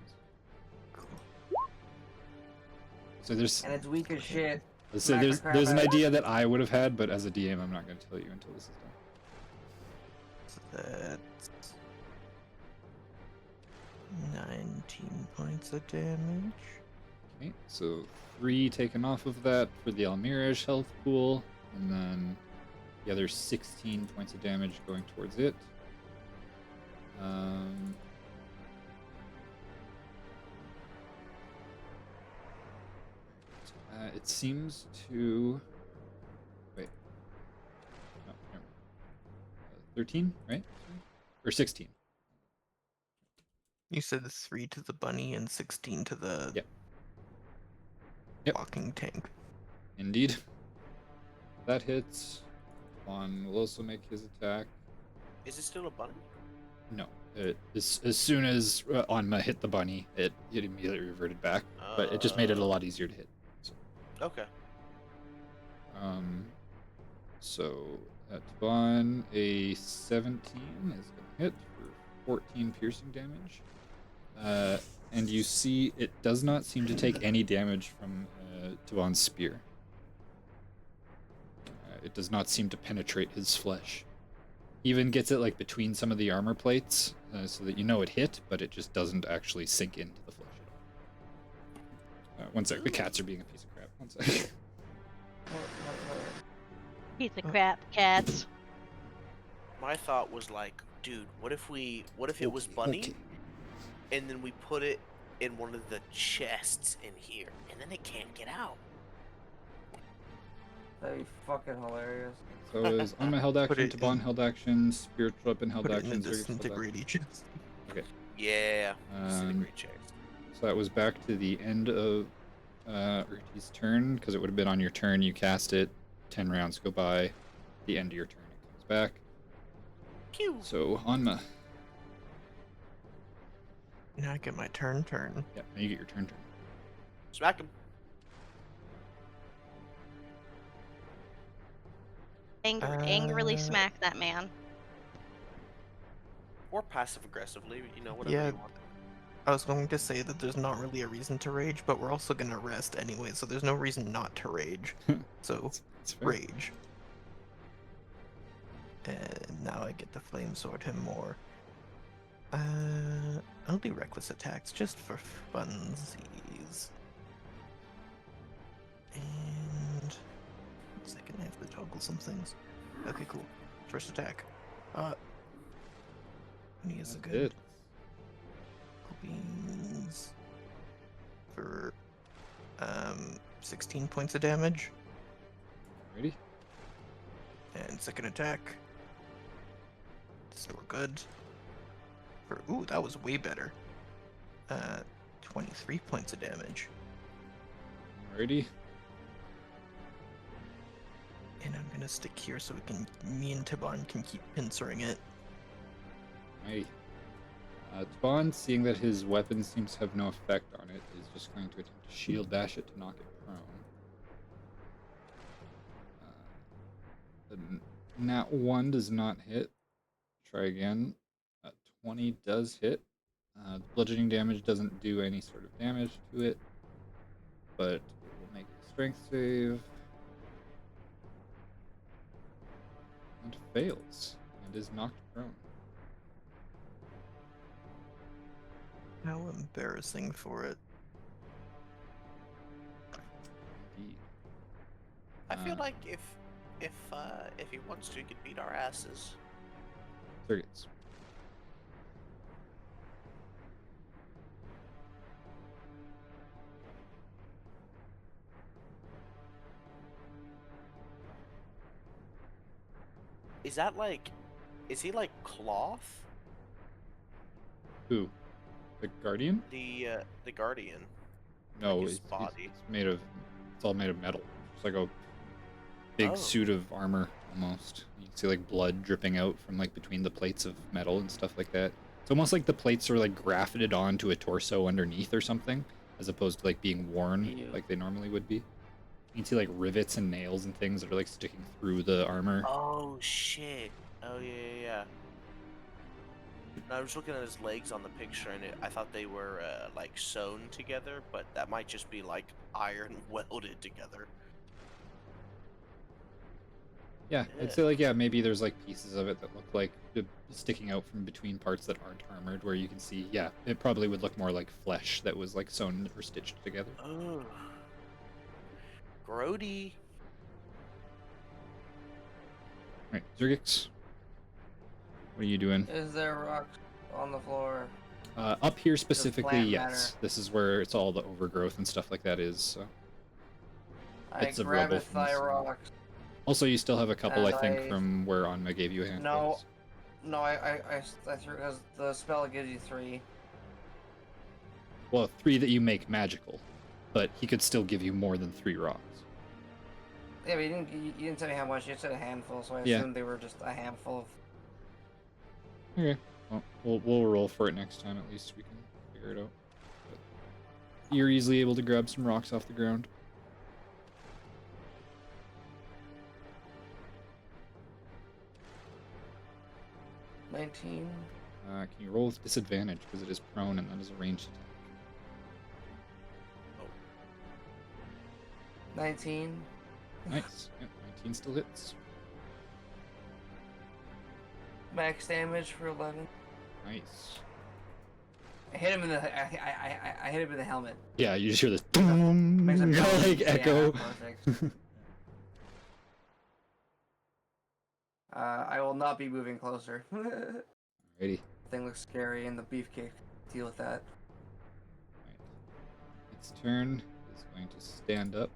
So there's And it's weak as shit. so Smack the crap there's an out of it. idea that I would have had, but as a DM, I'm not going to tell you until this is done. So that's 19 points of damage. Okay, so 3 taken off of that for the Almirage health pool, and then the other 16 points of damage going towards it. It seems to... Wait. No, never mind. 13, right? Or 16. You said 3 to the bunny and 16 to the Yep. Yep. walking tank. Indeed. That hits. Juan will also make his attack. Is it still a bunny? No. As soon as Onma hit the bunny, it immediately reverted back. But it just made it a lot easier to hit. So, Okay. so at Bon, a 17 is going to hit for 14 piercing damage. And you see it does not seem to take any damage from Tavon's spear. It does not seem to penetrate his flesh. Even gets it like between some of the armor plates, so that you know it hit, but it just doesn't actually sink into the flesh at all. One sec, the cats are being a piece of crap. One sec. Piece of crap, cats. My thought was like, dude, what if it was bunny, Okay. and then we put it in one of the chests in here, and then it can't get out? That'd be fucking hilarious. So is on my held Put action, it Tavon in- held action, spiritual weapon held Put it in action, the Zurgiks held action. disintegrate chest. Yeah. Disintegrate chest. So that was back to the end of Urti's turn, because it would have been on your turn. You cast it, 10 rounds go by. The end of your turn, it comes back. Pew. So Onma, Now I get my turn. yeah, now you get your turn. Smack him. Angrily smack that man. Or passive aggressively, whatever Yeah. you want. I was going to say that there's not really a reason to rage, but we're also gonna rest anyway, so there's no reason not to rage. So It's fair. rage. And now I get to flame sword him more. I'll do reckless attacks just for funsies. And 1 second, I have to toggle some things. Okay, cool. First attack. He is a That good. hits. Beans for 16 points of damage. Ready? And second attack. Still good. For that was way better. 23 points of damage. Ready? And I'm gonna stick here so me and Tibon can keep pincering it. Right. Tavon, seeing that his weapon seems to have no effect on it, is just going to attempt to shield dash it to knock it prone. The nat 1 does not hit. Try again. 20 does hit. Bludgeoning damage doesn't do any sort of damage to it, but it will make a strength save. And fails, and is knocked prone. How embarrassing for it. Indeed. I feel Uh, like if he wants to, he could beat our asses. Zuurgiks. Is that like, is he like cloth? Who? The Guardian? The Guardian. No, his it's body? it's made of. It's all made of metal. It's like a big Oh. suit of armor almost. You can see like blood dripping out from like between the plates of metal and stuff like that. It's almost like the plates are like grafted onto a torso underneath or something, as opposed to like being worn Ew. like they normally would be. You can see like rivets and nails and things that are like sticking through the armor. Oh shit. Oh yeah. No, I was looking at his legs on the picture, and I thought they were like sewn together, but that might just be like iron welded together. Yeah, I'd say like maybe there's like pieces of it that look like sticking out from between parts that aren't armored, where you can see, yeah, it probably would look more like flesh that was like sewn or stitched together. Oh. Grody. Right, Zuurgiks, what are you doing? Is there rocks on the floor? Up here specifically, plant yes. matter. This is where it's all the overgrowth and stuff like that is. So. I Bits of grab rubble a from the snow. rocks. Also, you still have a couple, I And think, I- from where Anma gave you a handful. No, I threw because the spell gives you 3. Well, 3 that you make magical, but he could still give you more than 3 rocks. Yeah, but you didn't tell me how much. You said a handful, so I Yeah. assumed they were just a handful of. Okay. Well, we'll roll for it next time. At least we can figure it out. But you're easily able to grab some rocks off the ground. Uh, 19. Can you roll with disadvantage because it is prone and that is a ranged attack? 19. Nice. Yeah, 19 still hits. Max damage for 11. Nice. I hit him in the. I hit him in the helmet. Yeah, you just hear this Makes him like yeah, echo. perfect. I will not be moving closer. Alrighty. Thing looks scary, and the beefcake. Deal with that. Right. Its turn is going to stand up.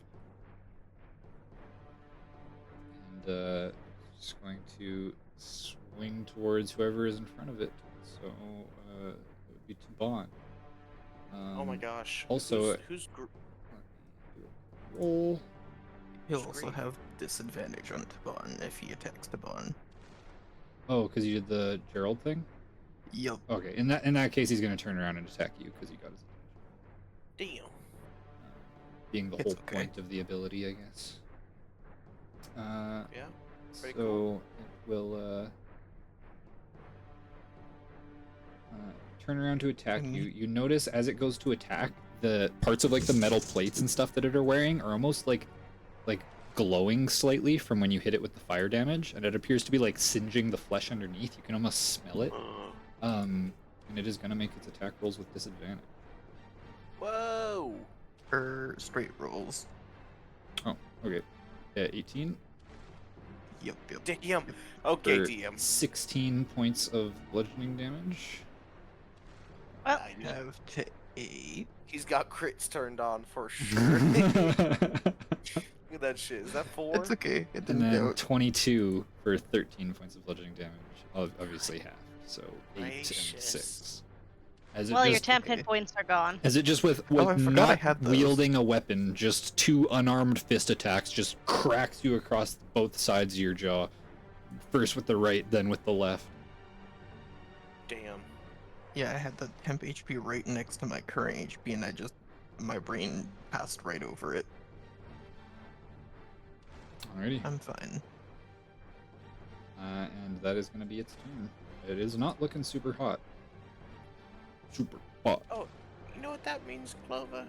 And just going to swing towards whoever is in front of it. So it would be Taban. Oh my gosh. Also, who's roll. He'll also Scream. have disadvantage on Taban if he attacks Taban. Oh, because you did the Gerald thing. Yup. Okay, in that case, he's going to turn around and attack you because you got his damn? being the It's whole okay. point of the ability, I guess. Yeah. Pretty So cool. it will turn around to attack you. You notice as it goes to attack, the parts of like the metal plates and stuff that it are wearing are almost like glowing slightly from when you hit it with the fire damage, and it appears to be like singeing the flesh underneath. You can almost smell it. And it is gonna make its attack rolls with disadvantage. Whoa! Or straight rolls. Oh, okay. 18 Yup. Damn. Okay, for DM. 16 points of bludgeoning damage. Well, I I know. have to 8. He's got crits turned on for sure. Look at that shit. Is that 4? It's okay. It And didn't then count. 22 for 13 points of bludgeoning damage. Obviously half, so 8 and Gracious. 6. As it well, your just, 10 okay. hit points are gone. as it just with Oh, I forgot I not had those. wielding a weapon, just 2 unarmed fist attacks just cracks you across both sides of your jaw. First with the right, then with the left. Damn. Yeah, I had the temp HP right next to my current HP, and my brain passed right over it. Alrighty. I'm fine. And that is going to be its turn. It is not looking super hot. Super hot. Oh, you know what that means, Clover?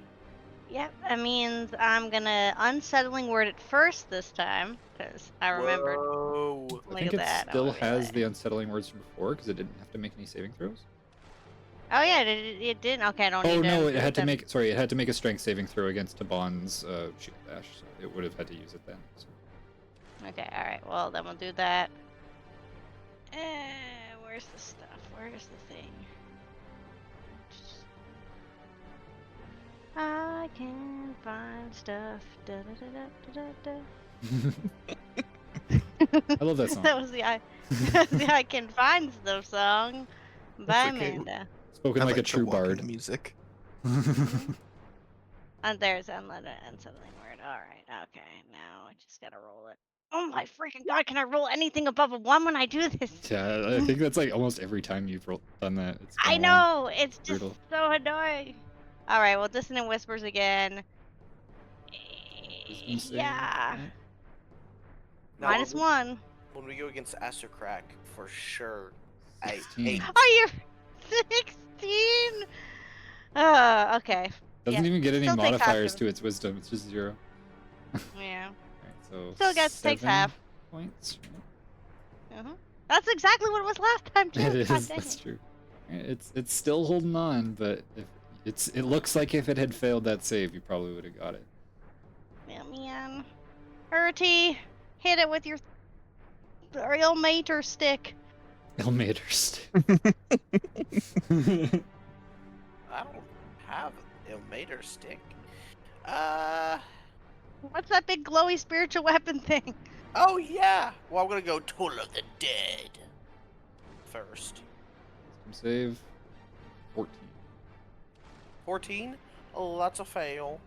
Yep, that means I'm gonna unsettling word it first this time, because I remembered. Whoa. I Look think at it that. still I'll be has like- the unsettling words from before because it didn't have to make any saving throws. Oh yeah, it didn't. Okay, I don't need Oh to. no, it do had to then. make it had to make a strength saving throw against Taban's shield dash, so it would have had to use it then. So. Okay, all right. Well, then we'll do that. Where Where's the stuff? Where's the thing? I can find stuff. Da, da, da, da, da, da. I love that song. That was the I Can Find Stuff song by okay. Amanda. Spoken I like a the true walking bard. music. And there's unlimited unsettling word. Alright, okay. Now I just gotta roll it. Oh my freaking god, can I roll anything above a 1 when I do this? Yeah, I think that's like almost every time you've done that. It's I been long. know! It's just Brutal. so annoying. Alright, well, Dissonant Whispers again. Wisdom save. Yeah. Right? Now, -1. When we go against Acererak, for sure. 16. 8. Are you 16? Okay. Doesn't Yeah, even get any still takes half modifiers of to its wisdom. It's just 0. Yeah. Alright, so Still takes 7 half. points. Right? That's exactly what it was last time too. It God is. dang That's it. true. It's still holding on, but if it looks like if it had failed that save, you probably would have got it. Yeah, man. Urti, hit it with your real mater stick. Elmater's. I don't have a Ilmater stick. What's that big glowy spiritual weapon thing? Oh yeah. Well, I'm gonna go Toll of the Dead first. Save 14. 14. Oh, that's a fail.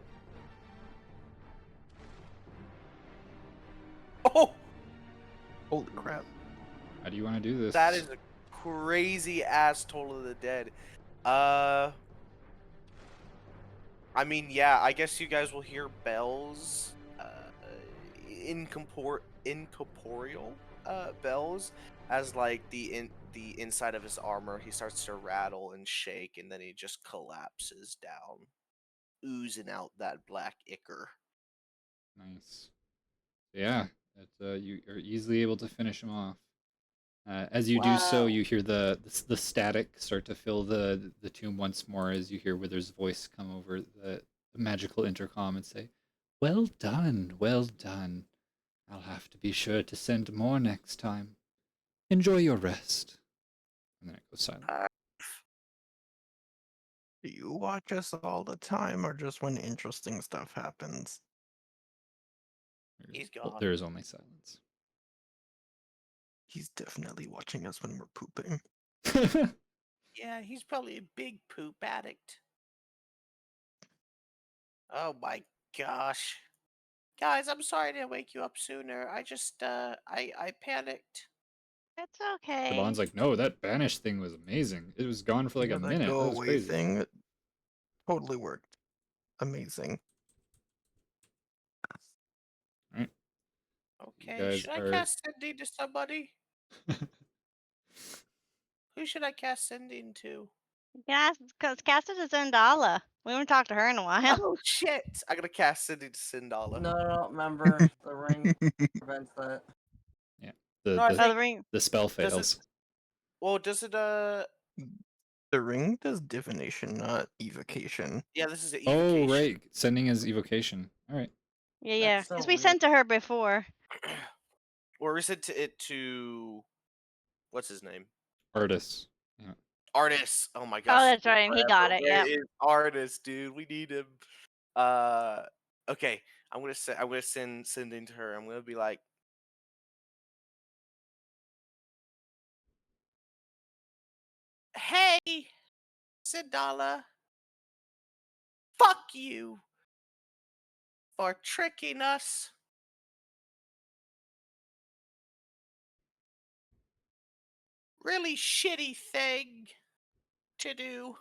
Oh, Holy crap. How do you want to do this? that is a crazy ass Toll of the Dead. I mean, yeah, I guess you guys will hear bells, incorporeal bells, as like the inside of his armor, he starts to rattle and shake, and then he just collapses down, oozing out that black ichor. Nice. Yeah, you are easily able to finish him off. As you do so, Wow. you hear the static start to fill the tomb once more as you hear Wither's voice come over the magical intercom and say, "Well done, well done. I'll have to be sure to send more next time. Enjoy your rest." And then it goes silent. Do you watch us all the time or just when interesting stuff happens? He's gone. There is only silence. He's definitely watching us when we're pooping. Yeah, he's probably a big poop addict. Oh my gosh. Guys, I'm sorry to wake you up sooner. I just, I panicked. It's okay. Devon's like, "No, that banish thing was amazing. It was gone for like Yeah, a that minute. go That was away crazy." thing totally worked. Amazing. Right. Okay, guys should I are- cast sending to somebody? Who should I cast sending to? Yes, because Casted is Zendala. We haven't talked to her in a while. Oh shit! I gotta cast sending to Sindala. No, remember the ring prevents that. Yeah. No, I Oh, think the ring. The spell does fails. well, does it The ring does divination, not evocation. yeah, this is an Oh, evocation. right. Sending is evocation. All right. Yeah, That's so because we weird. sent to her before. Or is it to what's his name? Artis. Yeah. Artist. Oh my Oh, gosh. that's right, and he got it. Where Yeah. is Artist, dude? We need him. Okay. I'm gonna send sending to her. I'm gonna be like, hey, Sindala, fuck you for tricking us. Really shitty thing to do.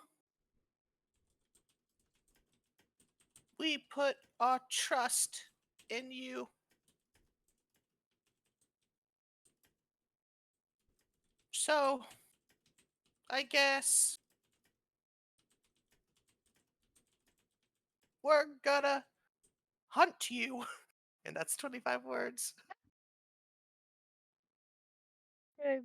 We put our trust in you. So, I guess we're gonna hunt you. And that's 25 words. Okay.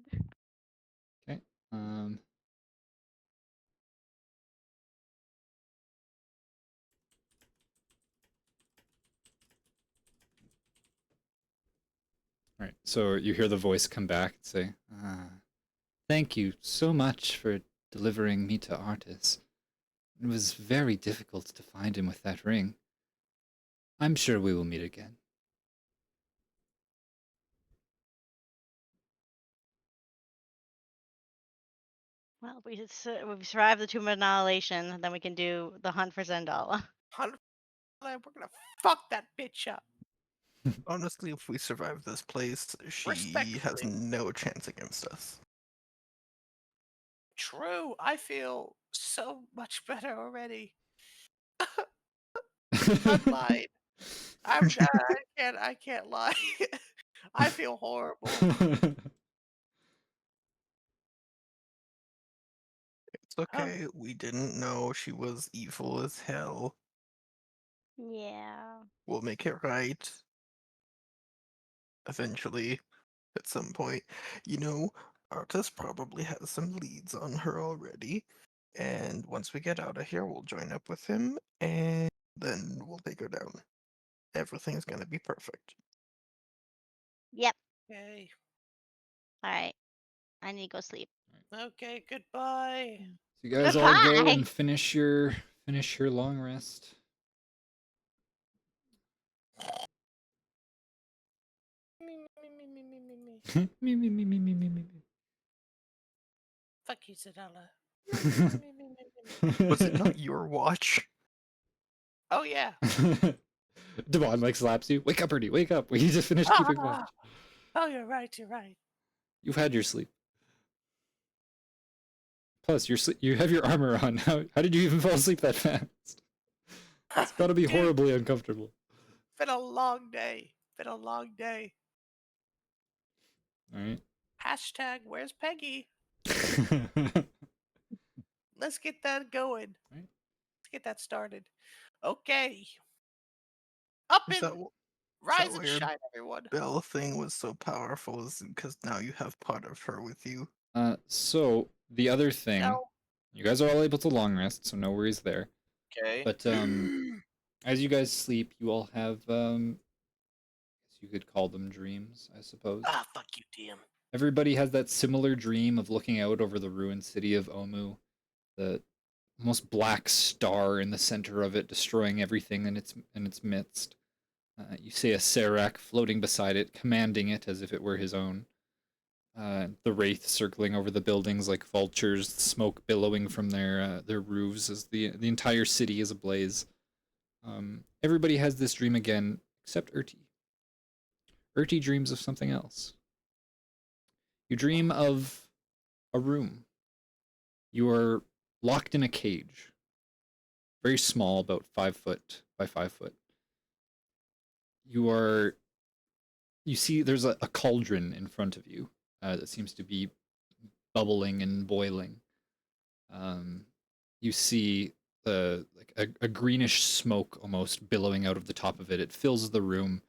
All right. So you hear the voice come back and say, Thank you so much for delivering me to Artis. It was very difficult to find him with that ring. I'm sure we will meet again. Well, we've survived the Tomb of Annihilation, then we can do the hunt for Zendala. 100%, we're gonna fuck that bitch up. Honestly, if we survive this place, she has Respectfully. no chance against us. True. I feel so much better already. Unlied. I can't lie. I feel horrible. It's okay. We didn't know she was evil as hell. Yeah. We'll make it right. Eventually, at some point. You know, Artis probably has some leads on her already. And once we get out of here, we'll join up with him, and then we'll take her down. Everything's gonna be perfect. Yep. Okay. All right. I need to go sleep. Okay, goodbye. So you guys all go Goodbye. and finish your long rest. Me. Me me me me me me me. Fuck you, Sedala. Was it not your watch? Oh yeah. Devon like slaps you. Wake up, Ernie. Wake up. We just finished keeping watch. Oh, you're right. You're right. You've had your sleep. Plus, you have your armor on. How did you even fall asleep that fast? It's got to be Dude, horribly uncomfortable. been a long day. Been a long day. All right. Hashtag where's Peggy? Let's get that going. Right. Let's get that started. Okay. Up Is that, and is that rise why and your shine, everyone. bell thing was so powerful? Is because now you have part of her with you? So the other thing, No. you guys are all able to long rest, so no worries there. Okay. But as you guys sleep, you all have you could call them dreams, I suppose. Fuck you, DM. Everybody has that similar dream of looking out over the ruined city of Omu, the almost black star in the center of it, destroying everything in its midst. You see Acererak floating beside it, commanding it as if it were his own. The wraith circling over the buildings like vultures, smoke billowing from their roofs as the entire city is ablaze. Everybody has this dream again, except Urti. Urti dreams of something else. You dream of a room. You are locked in a cage. Very small, about 5 foot by 5 foot. You see there's a cauldron in front of you that seems to be bubbling and boiling. You see a greenish smoke almost billowing out of the top of it. It fills the room.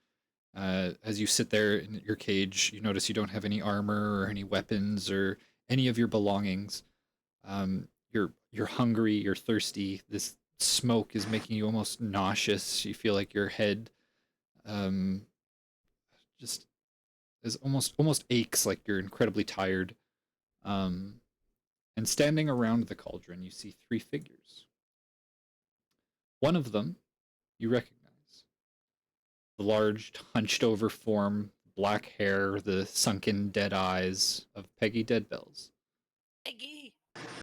As you sit there in your cage, you notice you don't have any armor or any weapons or any of your belongings. You're hungry, you're thirsty. This smoke is making you almost nauseous. You feel like your head just is almost aches, like you're incredibly tired. And standing around the cauldron, you see 3 figures. One of them you recognize. The large, hunched over form, black hair, the sunken dead eyes of Peggy Deadbells. Peggy.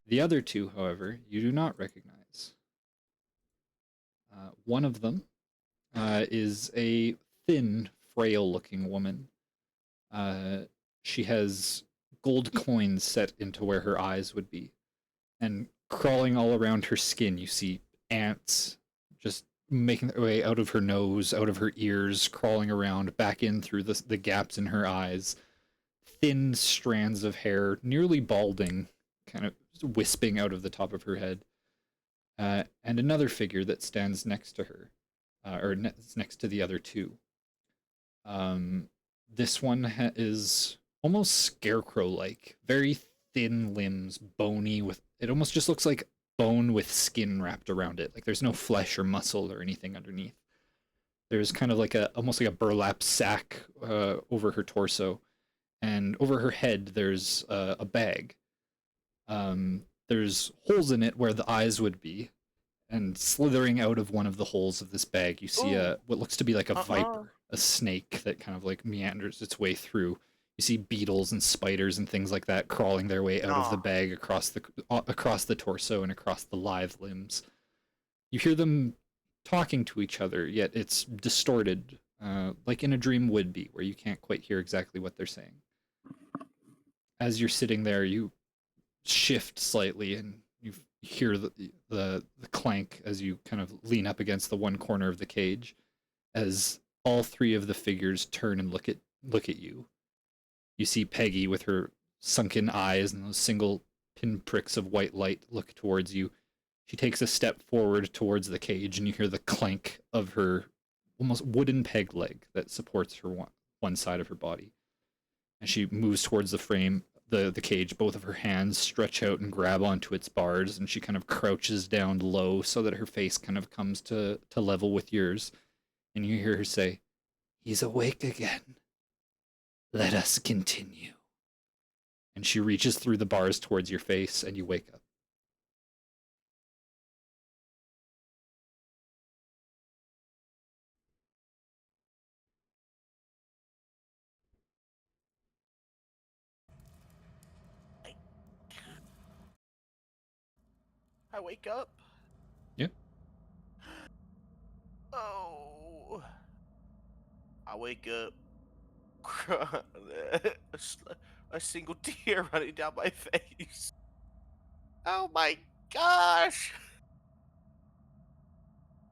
The other 2, however, you do not recognize. One of them is a thin, frail-looking woman. She has gold coins set into where her eyes would be. And crawling all around her skin, you see ants just making their way out of her nose, out of her ears, crawling around, back in through the gaps in her eyes. Thin strands of hair, nearly balding, kind of wisping out of the top of her head. And another figure that stands next to her, next to the other 2. This one is almost scarecrow-like, very thin limbs, bony, with it almost just looks like bone with skin wrapped around it. Like there's no flesh or muscle or anything underneath. There's kind of like almost like a burlap sack over her torso, and over her head there's a bag. There's holes in it where the eyes would be, and slithering out of one of the holes of this bag, you see Ooh. what looks to be like a Uh-uh. viper, a snake that kind of like meanders its way through. You see beetles and spiders and things like that crawling their way out of the Nah. bag across the torso and across the lithe limbs. You hear them talking to each other, yet it's distorted, like in a dream would be, where you can't quite hear exactly what they're saying. As you're sitting there, you shift slightly and you hear the clank as you kind of lean up against the one corner of the cage as all three of the figures turn and look at you. You see Peggy with her sunken eyes and those single pinpricks of white light look towards you. She takes a step forward towards the cage and you hear the clank of her almost wooden peg leg that supports her one side of her body. And she moves towards the frame, the cage. Both of her hands stretch out and grab onto its bars, and she kind of crouches down low so that her face kind of comes to level with yours. And you hear her say, "He's awake again. Let us continue." And she reaches through the bars towards your face, and you wake up. I wake up. Yep. Oh. I wake up. A single tear running down my face. Oh my gosh.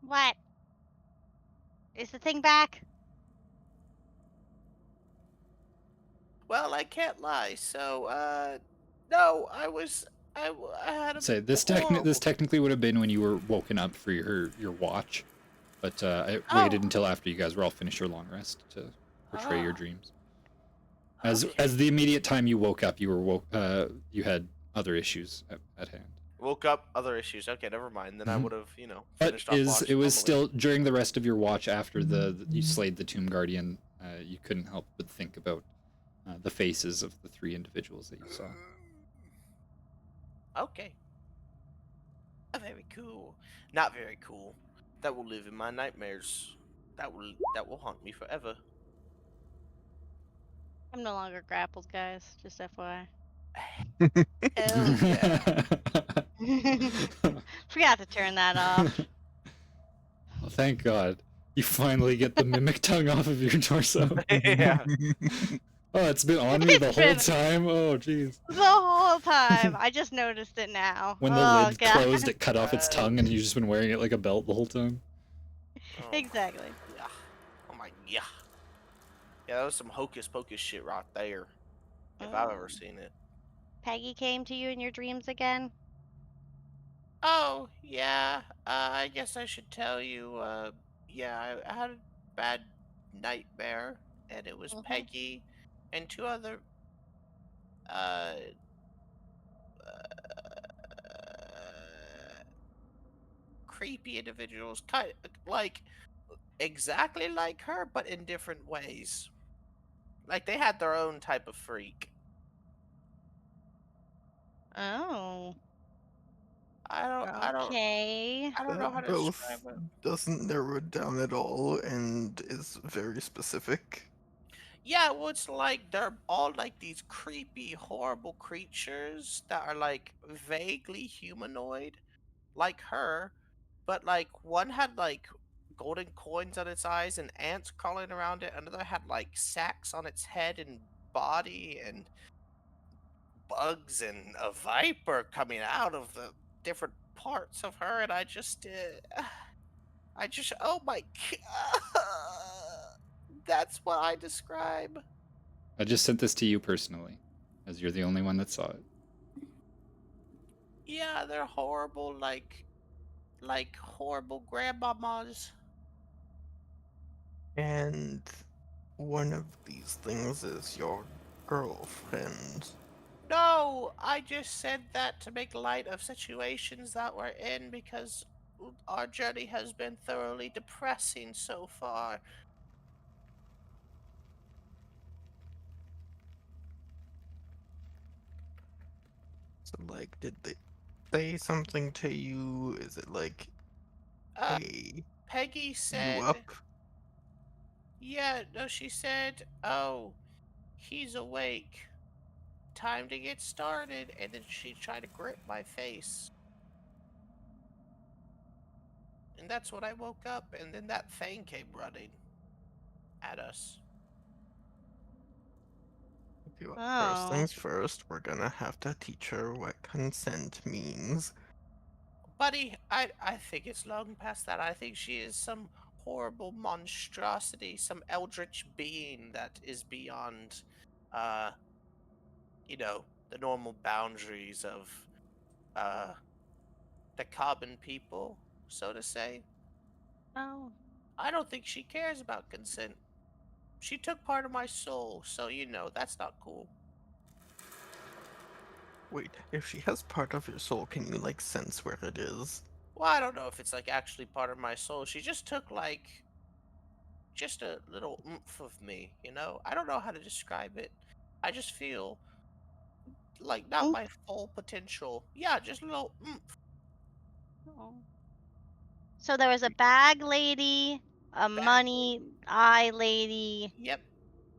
What? Is the thing back? Well, I can't lie. So, no, I had a Say this horrible. technically would have been when you were woken up for your watch, but I Oh. waited until after you guys were all finished your long rest to portray your Oh. dreams. Okay. As the immediate time you woke up, you had other issues at hand. Woke up, other issues. Okay, never mind. Then I Mhm. would have, But finished off watch it was normally. still during the rest of your watch after you slayed the Tomb Guardian. You couldn't help but think about the faces of the three individuals that you saw. Okay. Very cool. Not very cool. That will live in my nightmares. That will haunt me forever. I'm no longer grappled, guys. Just FYI. Hell yeah. Forgot to turn that off. Well, thank God. You finally get the mimic tongue off of your torso. Yeah. Oh, it's been on me the It's whole been- time. Oh, jeez. The whole time. I just noticed it now. When the Oh, lid God. closed, it cut off its tongue, and you've just been wearing it like a belt the whole time. Oh, Exactly. yeah. Oh my yeah. Yeah, that was some hocus pocus shit right there. If I've ever seen it. Peggy came to you in your dreams again? Oh, yeah. I guess I should tell you, yeah, I had a bad nightmare, and it was Mhm. Peggy and two other, uh, creepy individuals, kind like exactly like her, but in different ways. Like they had their own type of freak. Oh. I don't, Okay. I don't know how That to describe both it. doesn't narrow it down at all and is very specific. Yeah, well, it's like they're all like these creepy, horrible creatures that are like vaguely humanoid, like her, but like one had like golden coins on its eyes and ants crawling around it. Another had like sacks on its head and body and bugs and a viper coming out of the different parts of her. And oh my, that's what I describe. I just sent this to you personally, as you're the only one that saw it. Yeah, they're horrible, like horrible grandmamas. And one of these things is your girlfriend. No, I just said that to make light of situations that we're in because our journey has been thoroughly depressing so far. Like, did they say something to you? Is it like, Uh, hey, Peggy you said, up? yeah, no, she said, oh, he's awake. Time to get started. And then she tried to grip my face. And that's when I woke up, and then that thing came running at us. Okay, well, first Oh. things first, we're gonna have to teach her what consent means. Buddy, I think it's long past that. I think she is some horrible monstrosity, some eldritch being that is beyond, uh, the normal boundaries of, uh, the common people, so to say. Oh. I don't think she cares about consent. She took part of my soul, so that's not cool. Wait, if she has part of your soul, can you, like, sense where it is? Well, I don't know if it's like actually part of my soul. She just took like just a little oomph of me. I don't know how to describe it. I just feel like not Oof. my full potential. Yeah, just a little oomph. Oh. So there was a bag lady, a Bad. money eye lady, Yep,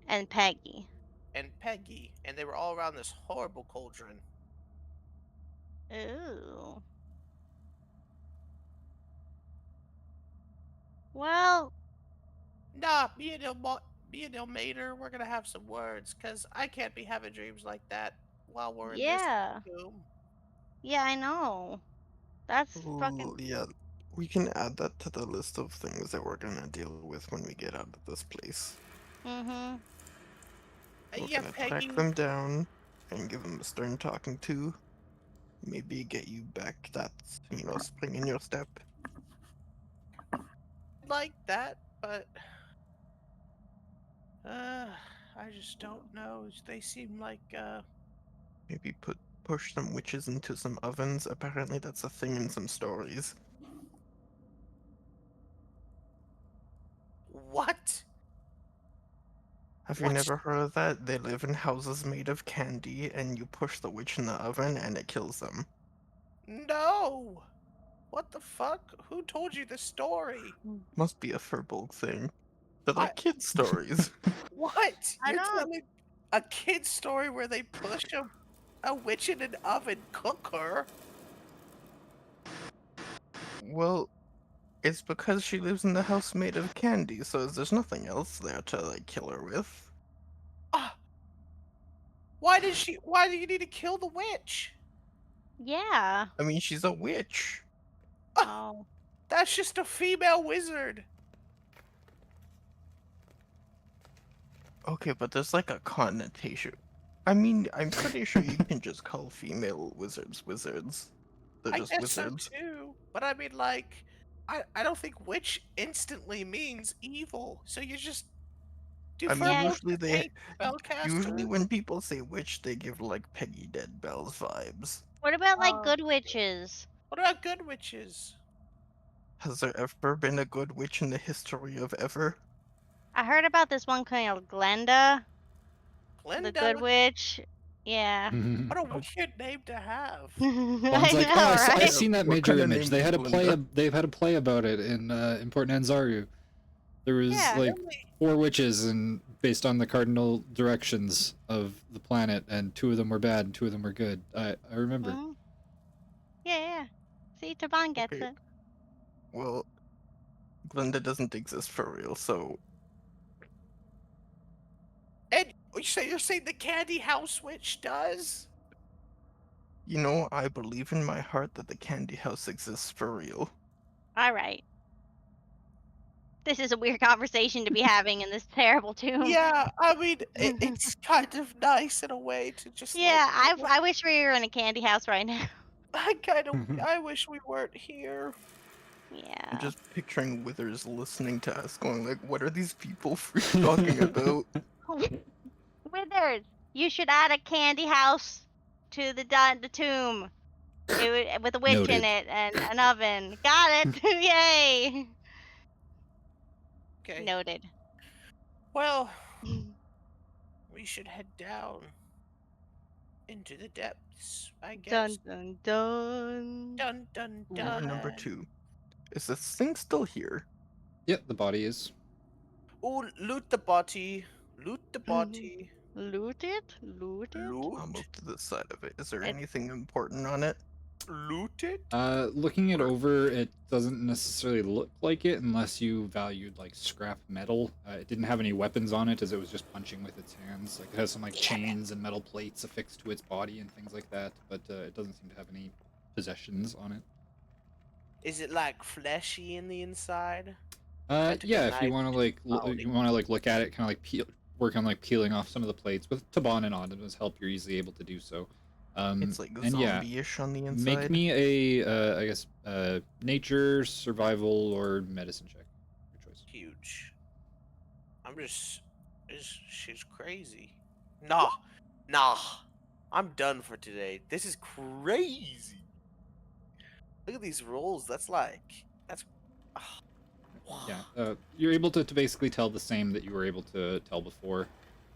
and Peggy. and Peggy, and they were all around this horrible cauldron. Ooh. Well, Nah, me and Il Mater, we're gonna have some words, cause I can't be having dreams like that while we're in this yeah. room. Yeah, I know. That's Ooh, fucking. yeah, we can add that to the list of things that we're gonna deal with when we get out of this place. Mm-hmm. We're Yeah, gonna track Peggy, them down and give them a stern talking to. Maybe get you back that, spring in your step. like that, but uh, I just don't know. They seem like Maybe push some witches into some ovens. Apparently that's a thing in some stories. what? Have you What's never heard of that? They live in houses made of candy, and you push the witch in the oven and it kills them. no? What the fuck? Who told you the story? Must be a Furbolg thing. They're I like kid stories. what? I You're don't. telling a kid's story where they push a witch in an oven, cook her? Well, it's because she lives in the house made of candy, so there's nothing else there to, like, kill her with. Ah, why do you need to kill the witch? Yeah. I mean, she's a witch. Ah, Oh. that's just a female wizard. Okay, but there's like a connotation. I mean, I'm pretty sure you can just call female wizards wizards. They're I just guess so wizards. too. But I mean, like, I don't think witch instantly means evil. So you just do I mean, Yeah. Furbolg just hate usually spellcaster? when people say witch, they give like Peggy Dead Bells vibes. What about like Uh, good witches? what about good witches? Has there ever been a good witch in the history of ever? I heard about this one called Glenda, the Glinda? good witch. Yeah. What a weird name to have. Juan's I like, oh, know, I've right? seen that What major kind of image. name is Glinda? They've had a play about it in Important Anzaru. There was Yeah. like Really? 4 witches, and based on the cardinal directions of the planet, and 2 of them were bad, and 2 of them were good. I remember. Hmm. Yeah, yeah. See, Taban gets Okay, it. well, Glinda doesn't exist for real, so And you're saying the Candy House Witch does? I believe in my heart that the candy house exists for real. All right. This is a weird conversation to be having in this terrible tomb. Yeah, I mean, it's kind of nice in a way to just like. Yeah, I wish we were in a candy house right now. I wish we weren't here. I'm Yeah. just picturing Withers listening to us, going like, "What are these people talking about?" Withers, you should add a candy house to the tomb. With a witch in Noted. it and an oven. Got it. Yay. Okay. Noted. Well, we should head down. into the depths, I Dun guess. dun dun. Dun dun Or number dun. 2. Is this thing still here? Yep, the body is. Oh, loot the body. Loot the body. Loot it? Loot it? I'll Loot. move to the side of it. Is there It- anything important on it? Loot it. Looking it over, it doesn't necessarily look like it unless you valued like scrap metal. It didn't have any weapons on it, as it was just punching with its hands. Like it has some like chains and metal plates affixed to its body and things like that, but it doesn't seem to have any possessions on it. Is it like fleshy in the inside? I took a Yeah, if you knife want to to like out you want to like look at it, kind of like work on like peeling off some of the plates with Taban and Autumn's help. You're easily able to do so. It's like And yeah, zombie-ish on the inside. make me a I guess nature, survival, or medicine check. Your choice. Huge. I'm just. She's crazy. Nah. Nah. I'm done for today. This is crazy. Look at these rolls. That's like. That's. Yeah, you're able to basically tell the same that you were able to tell before.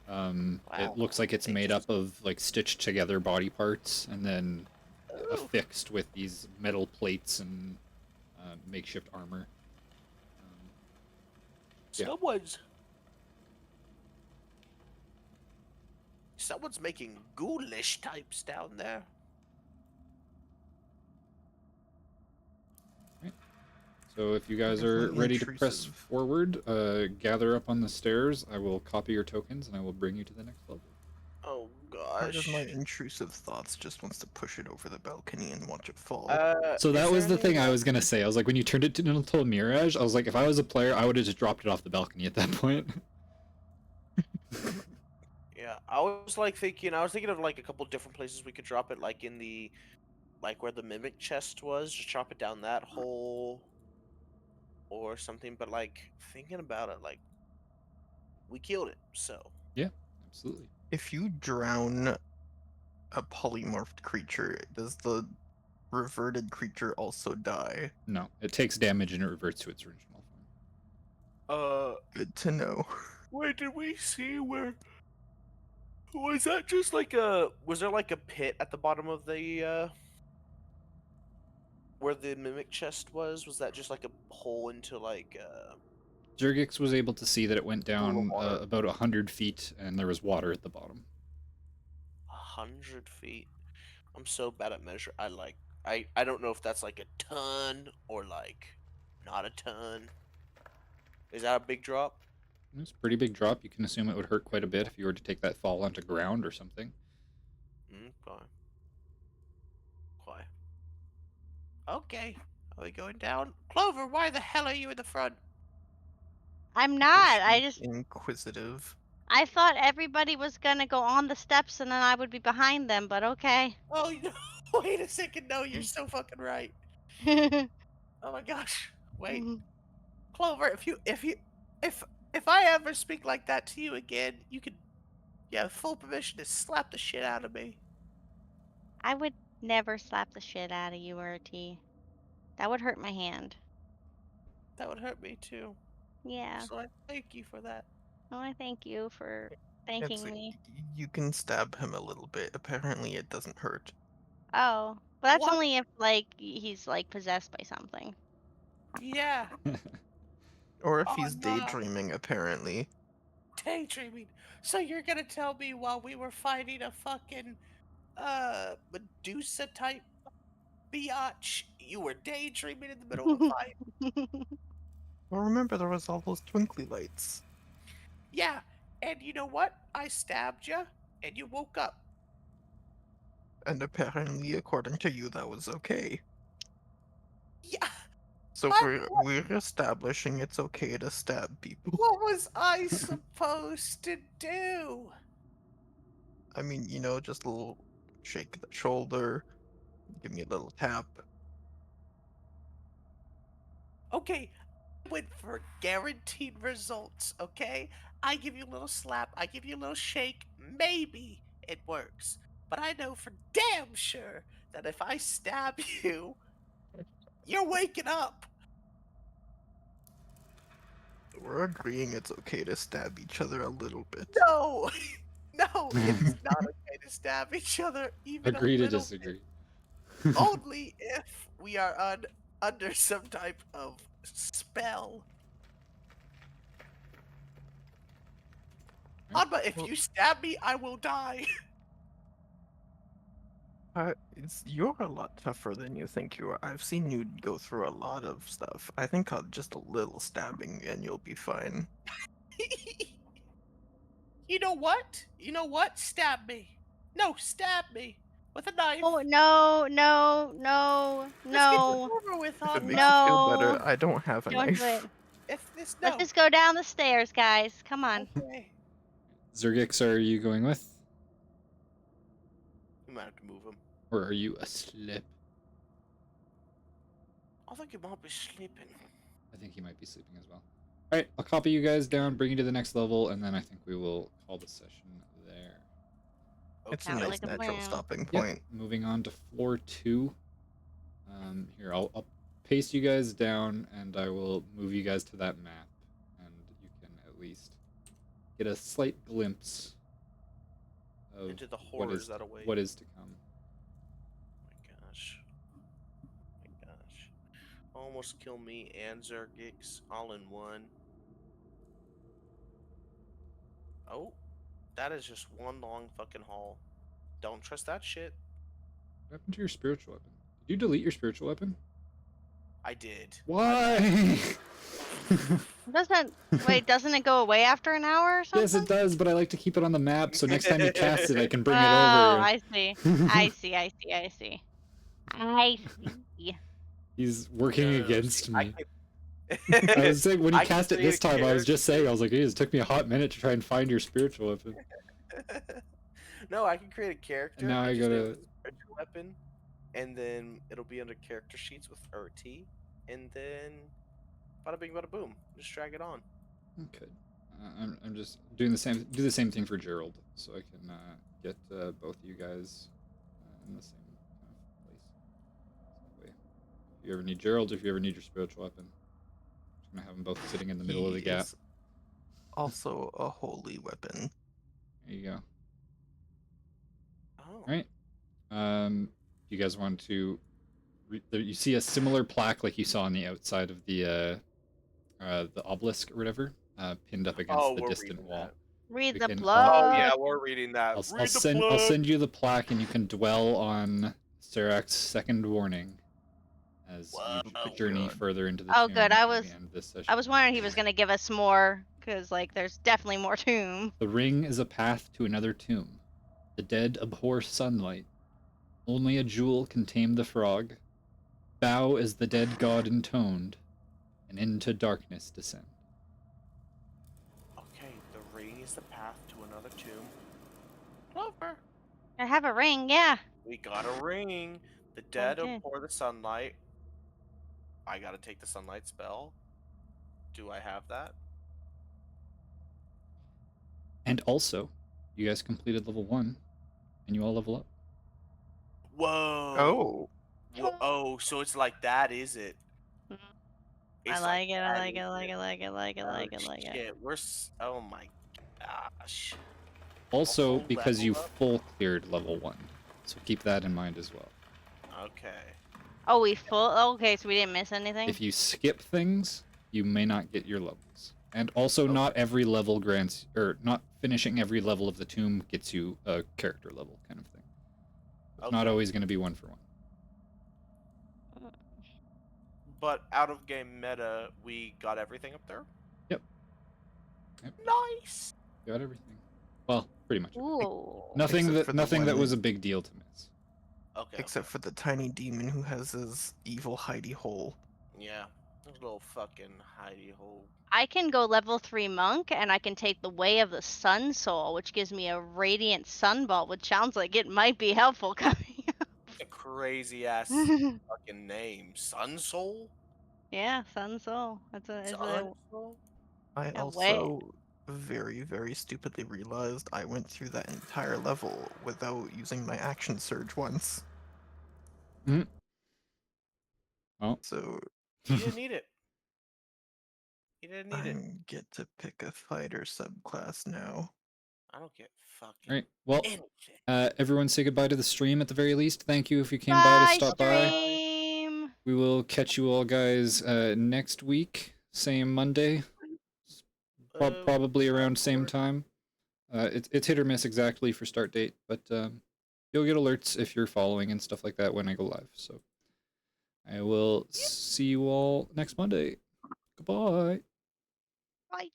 Wow. It looks like it's made up of like stitched together body parts and then Ooh. affixed with these metal plates and makeshift armor. Yeah. Someone's making ghoulish types down there. So if you guys Definitely are ready to press intrusive. forward, gather up on the stairs. I will copy your tokens and I will bring you to the next level. Oh Part of gosh. my intrusive thoughts just wants to push it over the balcony and watch it fall. So that is was there the thing any, I was gonna say. I was like, when you turned it into a mirage, I was like, if I was a player, I would have just dropped it off the balcony at that point. Yeah, I was like thinking. I was thinking of like a couple different places we could drop it, like in the, like where the mimic chest was. Just drop it down that hole, or something. But like thinking about it, like we killed it. So Yeah, absolutely. If you drown a polymorphed creature, does the reverted creature also die? No, it takes damage and it reverts to its original form. Good to know. where did we see where? Was that just like a? Was there like a pit at the bottom of the where the mimic chest was? Was that just like a hole into like Zuurgiks was able to see that it went pool of down water? about 100 feet and there was water at the bottom. 100 feet. I'm so bad at measure. I don't know if that's like a ton or like not a ton. Is that a big drop? It's a pretty big drop. You can assume it would hurt quite a bit if you were to take that fall onto ground or something. Okay. Okay. Okay. Are we going down? Clover, why the hell are you in the front? I'm not. I She's just inquisitive. I thought everybody was gonna go on the steps and then I would be behind them, but okay. Oh, no. Wait a second. No, you're so fucking right. Oh my gosh. Wait. Clover, if I ever speak like that to you again, you have full permission to slap the shit out of me. I would never slap the shit out of you, Urti. That would hurt my hand. That would hurt me too. Yeah. So I thank you for that. Oh, I thank you for It's thanking like, me. you can stab him a little bit. Apparently, it doesn't hurt. Oh, but that's What? only if like he's like possessed by something. Yeah. Or if Oh he's no. daydreaming, apparently. Daydreaming. So you're gonna tell me while we were fighting a fucking Medusa type biatch, you were daydreaming in the middle of a fight? Well, remember, there was all those twinkly lights. Yeah. And you know what? I stabbed you, and you woke up. And apparently, according to you, that was okay. Yeah. So I- we're establishing it's okay to stab people. What was I supposed to do? I mean, just a little shake the shoulder, give me a little tap. Okay, I went for guaranteed results, okay? I give you a little slap, I give you a little shake, maybe it works. But I know for damn sure that if I stab you, you're waking up. We're agreeing it's okay to stab each other a little bit. No, no, it's not okay to stab each other even Agree a to little disagree. bit. Only if we are under some type of spell. Right. Hanma, if you stab me, I will die. You're a lot tougher than you think you are. I've seen you go through a lot of stuff. I think just a little stabbing and you'll be fine. You know what? You know what? Stab me. No, stab me with a knife. Oh no, no, no, Let's get this no, over with, If it Hanma. makes you feel no. better, I don't have a Don't do knife. it. If this Let's no. just go down the stairs, guys. Come on. Okay. Zuurgiks, are you going with? You might have to move him. Or are you asleep? I think he might be sleeping. I think he might be sleeping as well. Alright, I'll copy you guys down, bring you to the next level, and then I think we will call the session there. It's a Sounds nice like a natural plan. stopping Yep, point. moving on to floor 2. Here, I'll paste you guys down, and I will move you guys to that map, and you can at least get a slight glimpse of Into the horrors that await. what is to come. My gosh. My gosh. Almost kill me and Zuurgiks all in one. Oh, that is just one long fucking hall. Don't trust that shit. What happened to your spiritual weapon? Did you delete your spiritual weapon? I did. Why? Doesn't it go away after an hour or something? Yes, it does, but I like to keep it on the map, so next time you cast it, I can bring Oh, it over. I see. I see. I see. I see. I see. He's working No, against see, me. I was saying, when you I can cast it create this a time, I was just saying, I character. was like, it took me a hot minute to try and find your spiritual weapon. No, I can create a character And now I just name gotta... it spiritual weapon, and then it'll be under character sheets with Urti, and then bada bing bada boom, just drag it on. Okay. I'm just doing do the same thing for Gerald, so I can get both of you guys in the same kind of place. So that way, if you ever need Gerald, if you ever need your spiritual weapon, I'm just gonna have them both sitting in the middle of the He gap. is also a holy weapon. There you go. Oh. All right. Do you guys want to? You see a similar plaque like you saw on the outside of the obelisk or whatever, pinned up against the we're distant reading wall. that. Read We the can, Oh yeah, blood. we're reading that. I'll send you the plaque, and you can dwell on Acerek's second warning as you Whoa. journey God. further into the Oh, tomb. good. And we end this session. I was wondering he was gonna give us more, cause like there's definitely more tomb. The ring is a path to another tomb. The dead abhor sunlight. Only a jewel can tame the frog. Bow as the dead god intoned, and into darkness descend. Okay, the ring is the path to another tomb. Clover. I have a ring, yeah. We got a ring. The dead Okay. abhor the sunlight. I gotta take the sunlight spell. Do I have that? And also, you guys completed level 1, and you all level up. Whoa. Oh, Oh, so it's like that, is it? I It's like it. I that, like it. is I like it. Like it. Like it. Oh Like it. Like it. shit, oh my gosh. Also, whole because you level up? full cleared level 1. So keep that in mind as well. Okay. Oh, we full. Okay, so we didn't miss anything. If you skip things, you may not get your levels. And also, not every level grants, or not finishing every level of the tomb gets you a character level kind of thing. It's not Okay. always going to be 1 for 1. But out of game meta, we got everything up there? Yep. Nice. Got everything. Well, pretty much everything. Ooh. Except for the Nothing that one- was a big deal to miss. Okay. except for the tiny demon who has his evil hidey hole. Yeah. There's a little fucking hidey hole. I can go level 3 monk, and I can take the way of the sun soul, which gives me a radiant sunball, which sounds like it might be helpful coming up. A crazy ass fucking name. Sun Soul? Yeah, sun soul. Sun Soul? I a way. also very, very stupidly realized I went through that entire level without using my action surge once. Oh. So You didn't need it. You didn't need it. I get to pick a fighter subclass now. I don't get fucking All right. Well, anything. everyone say goodbye to the stream at the very least. Thank you if you came by to Bye, stop by. stream. We will catch you all guys next week, same Monday, probably around same time. It's hit or miss exactly for start date, but you'll get alerts if you're following and stuff like that when I go live. So I will see you all next Monday. Goodbye. Bye.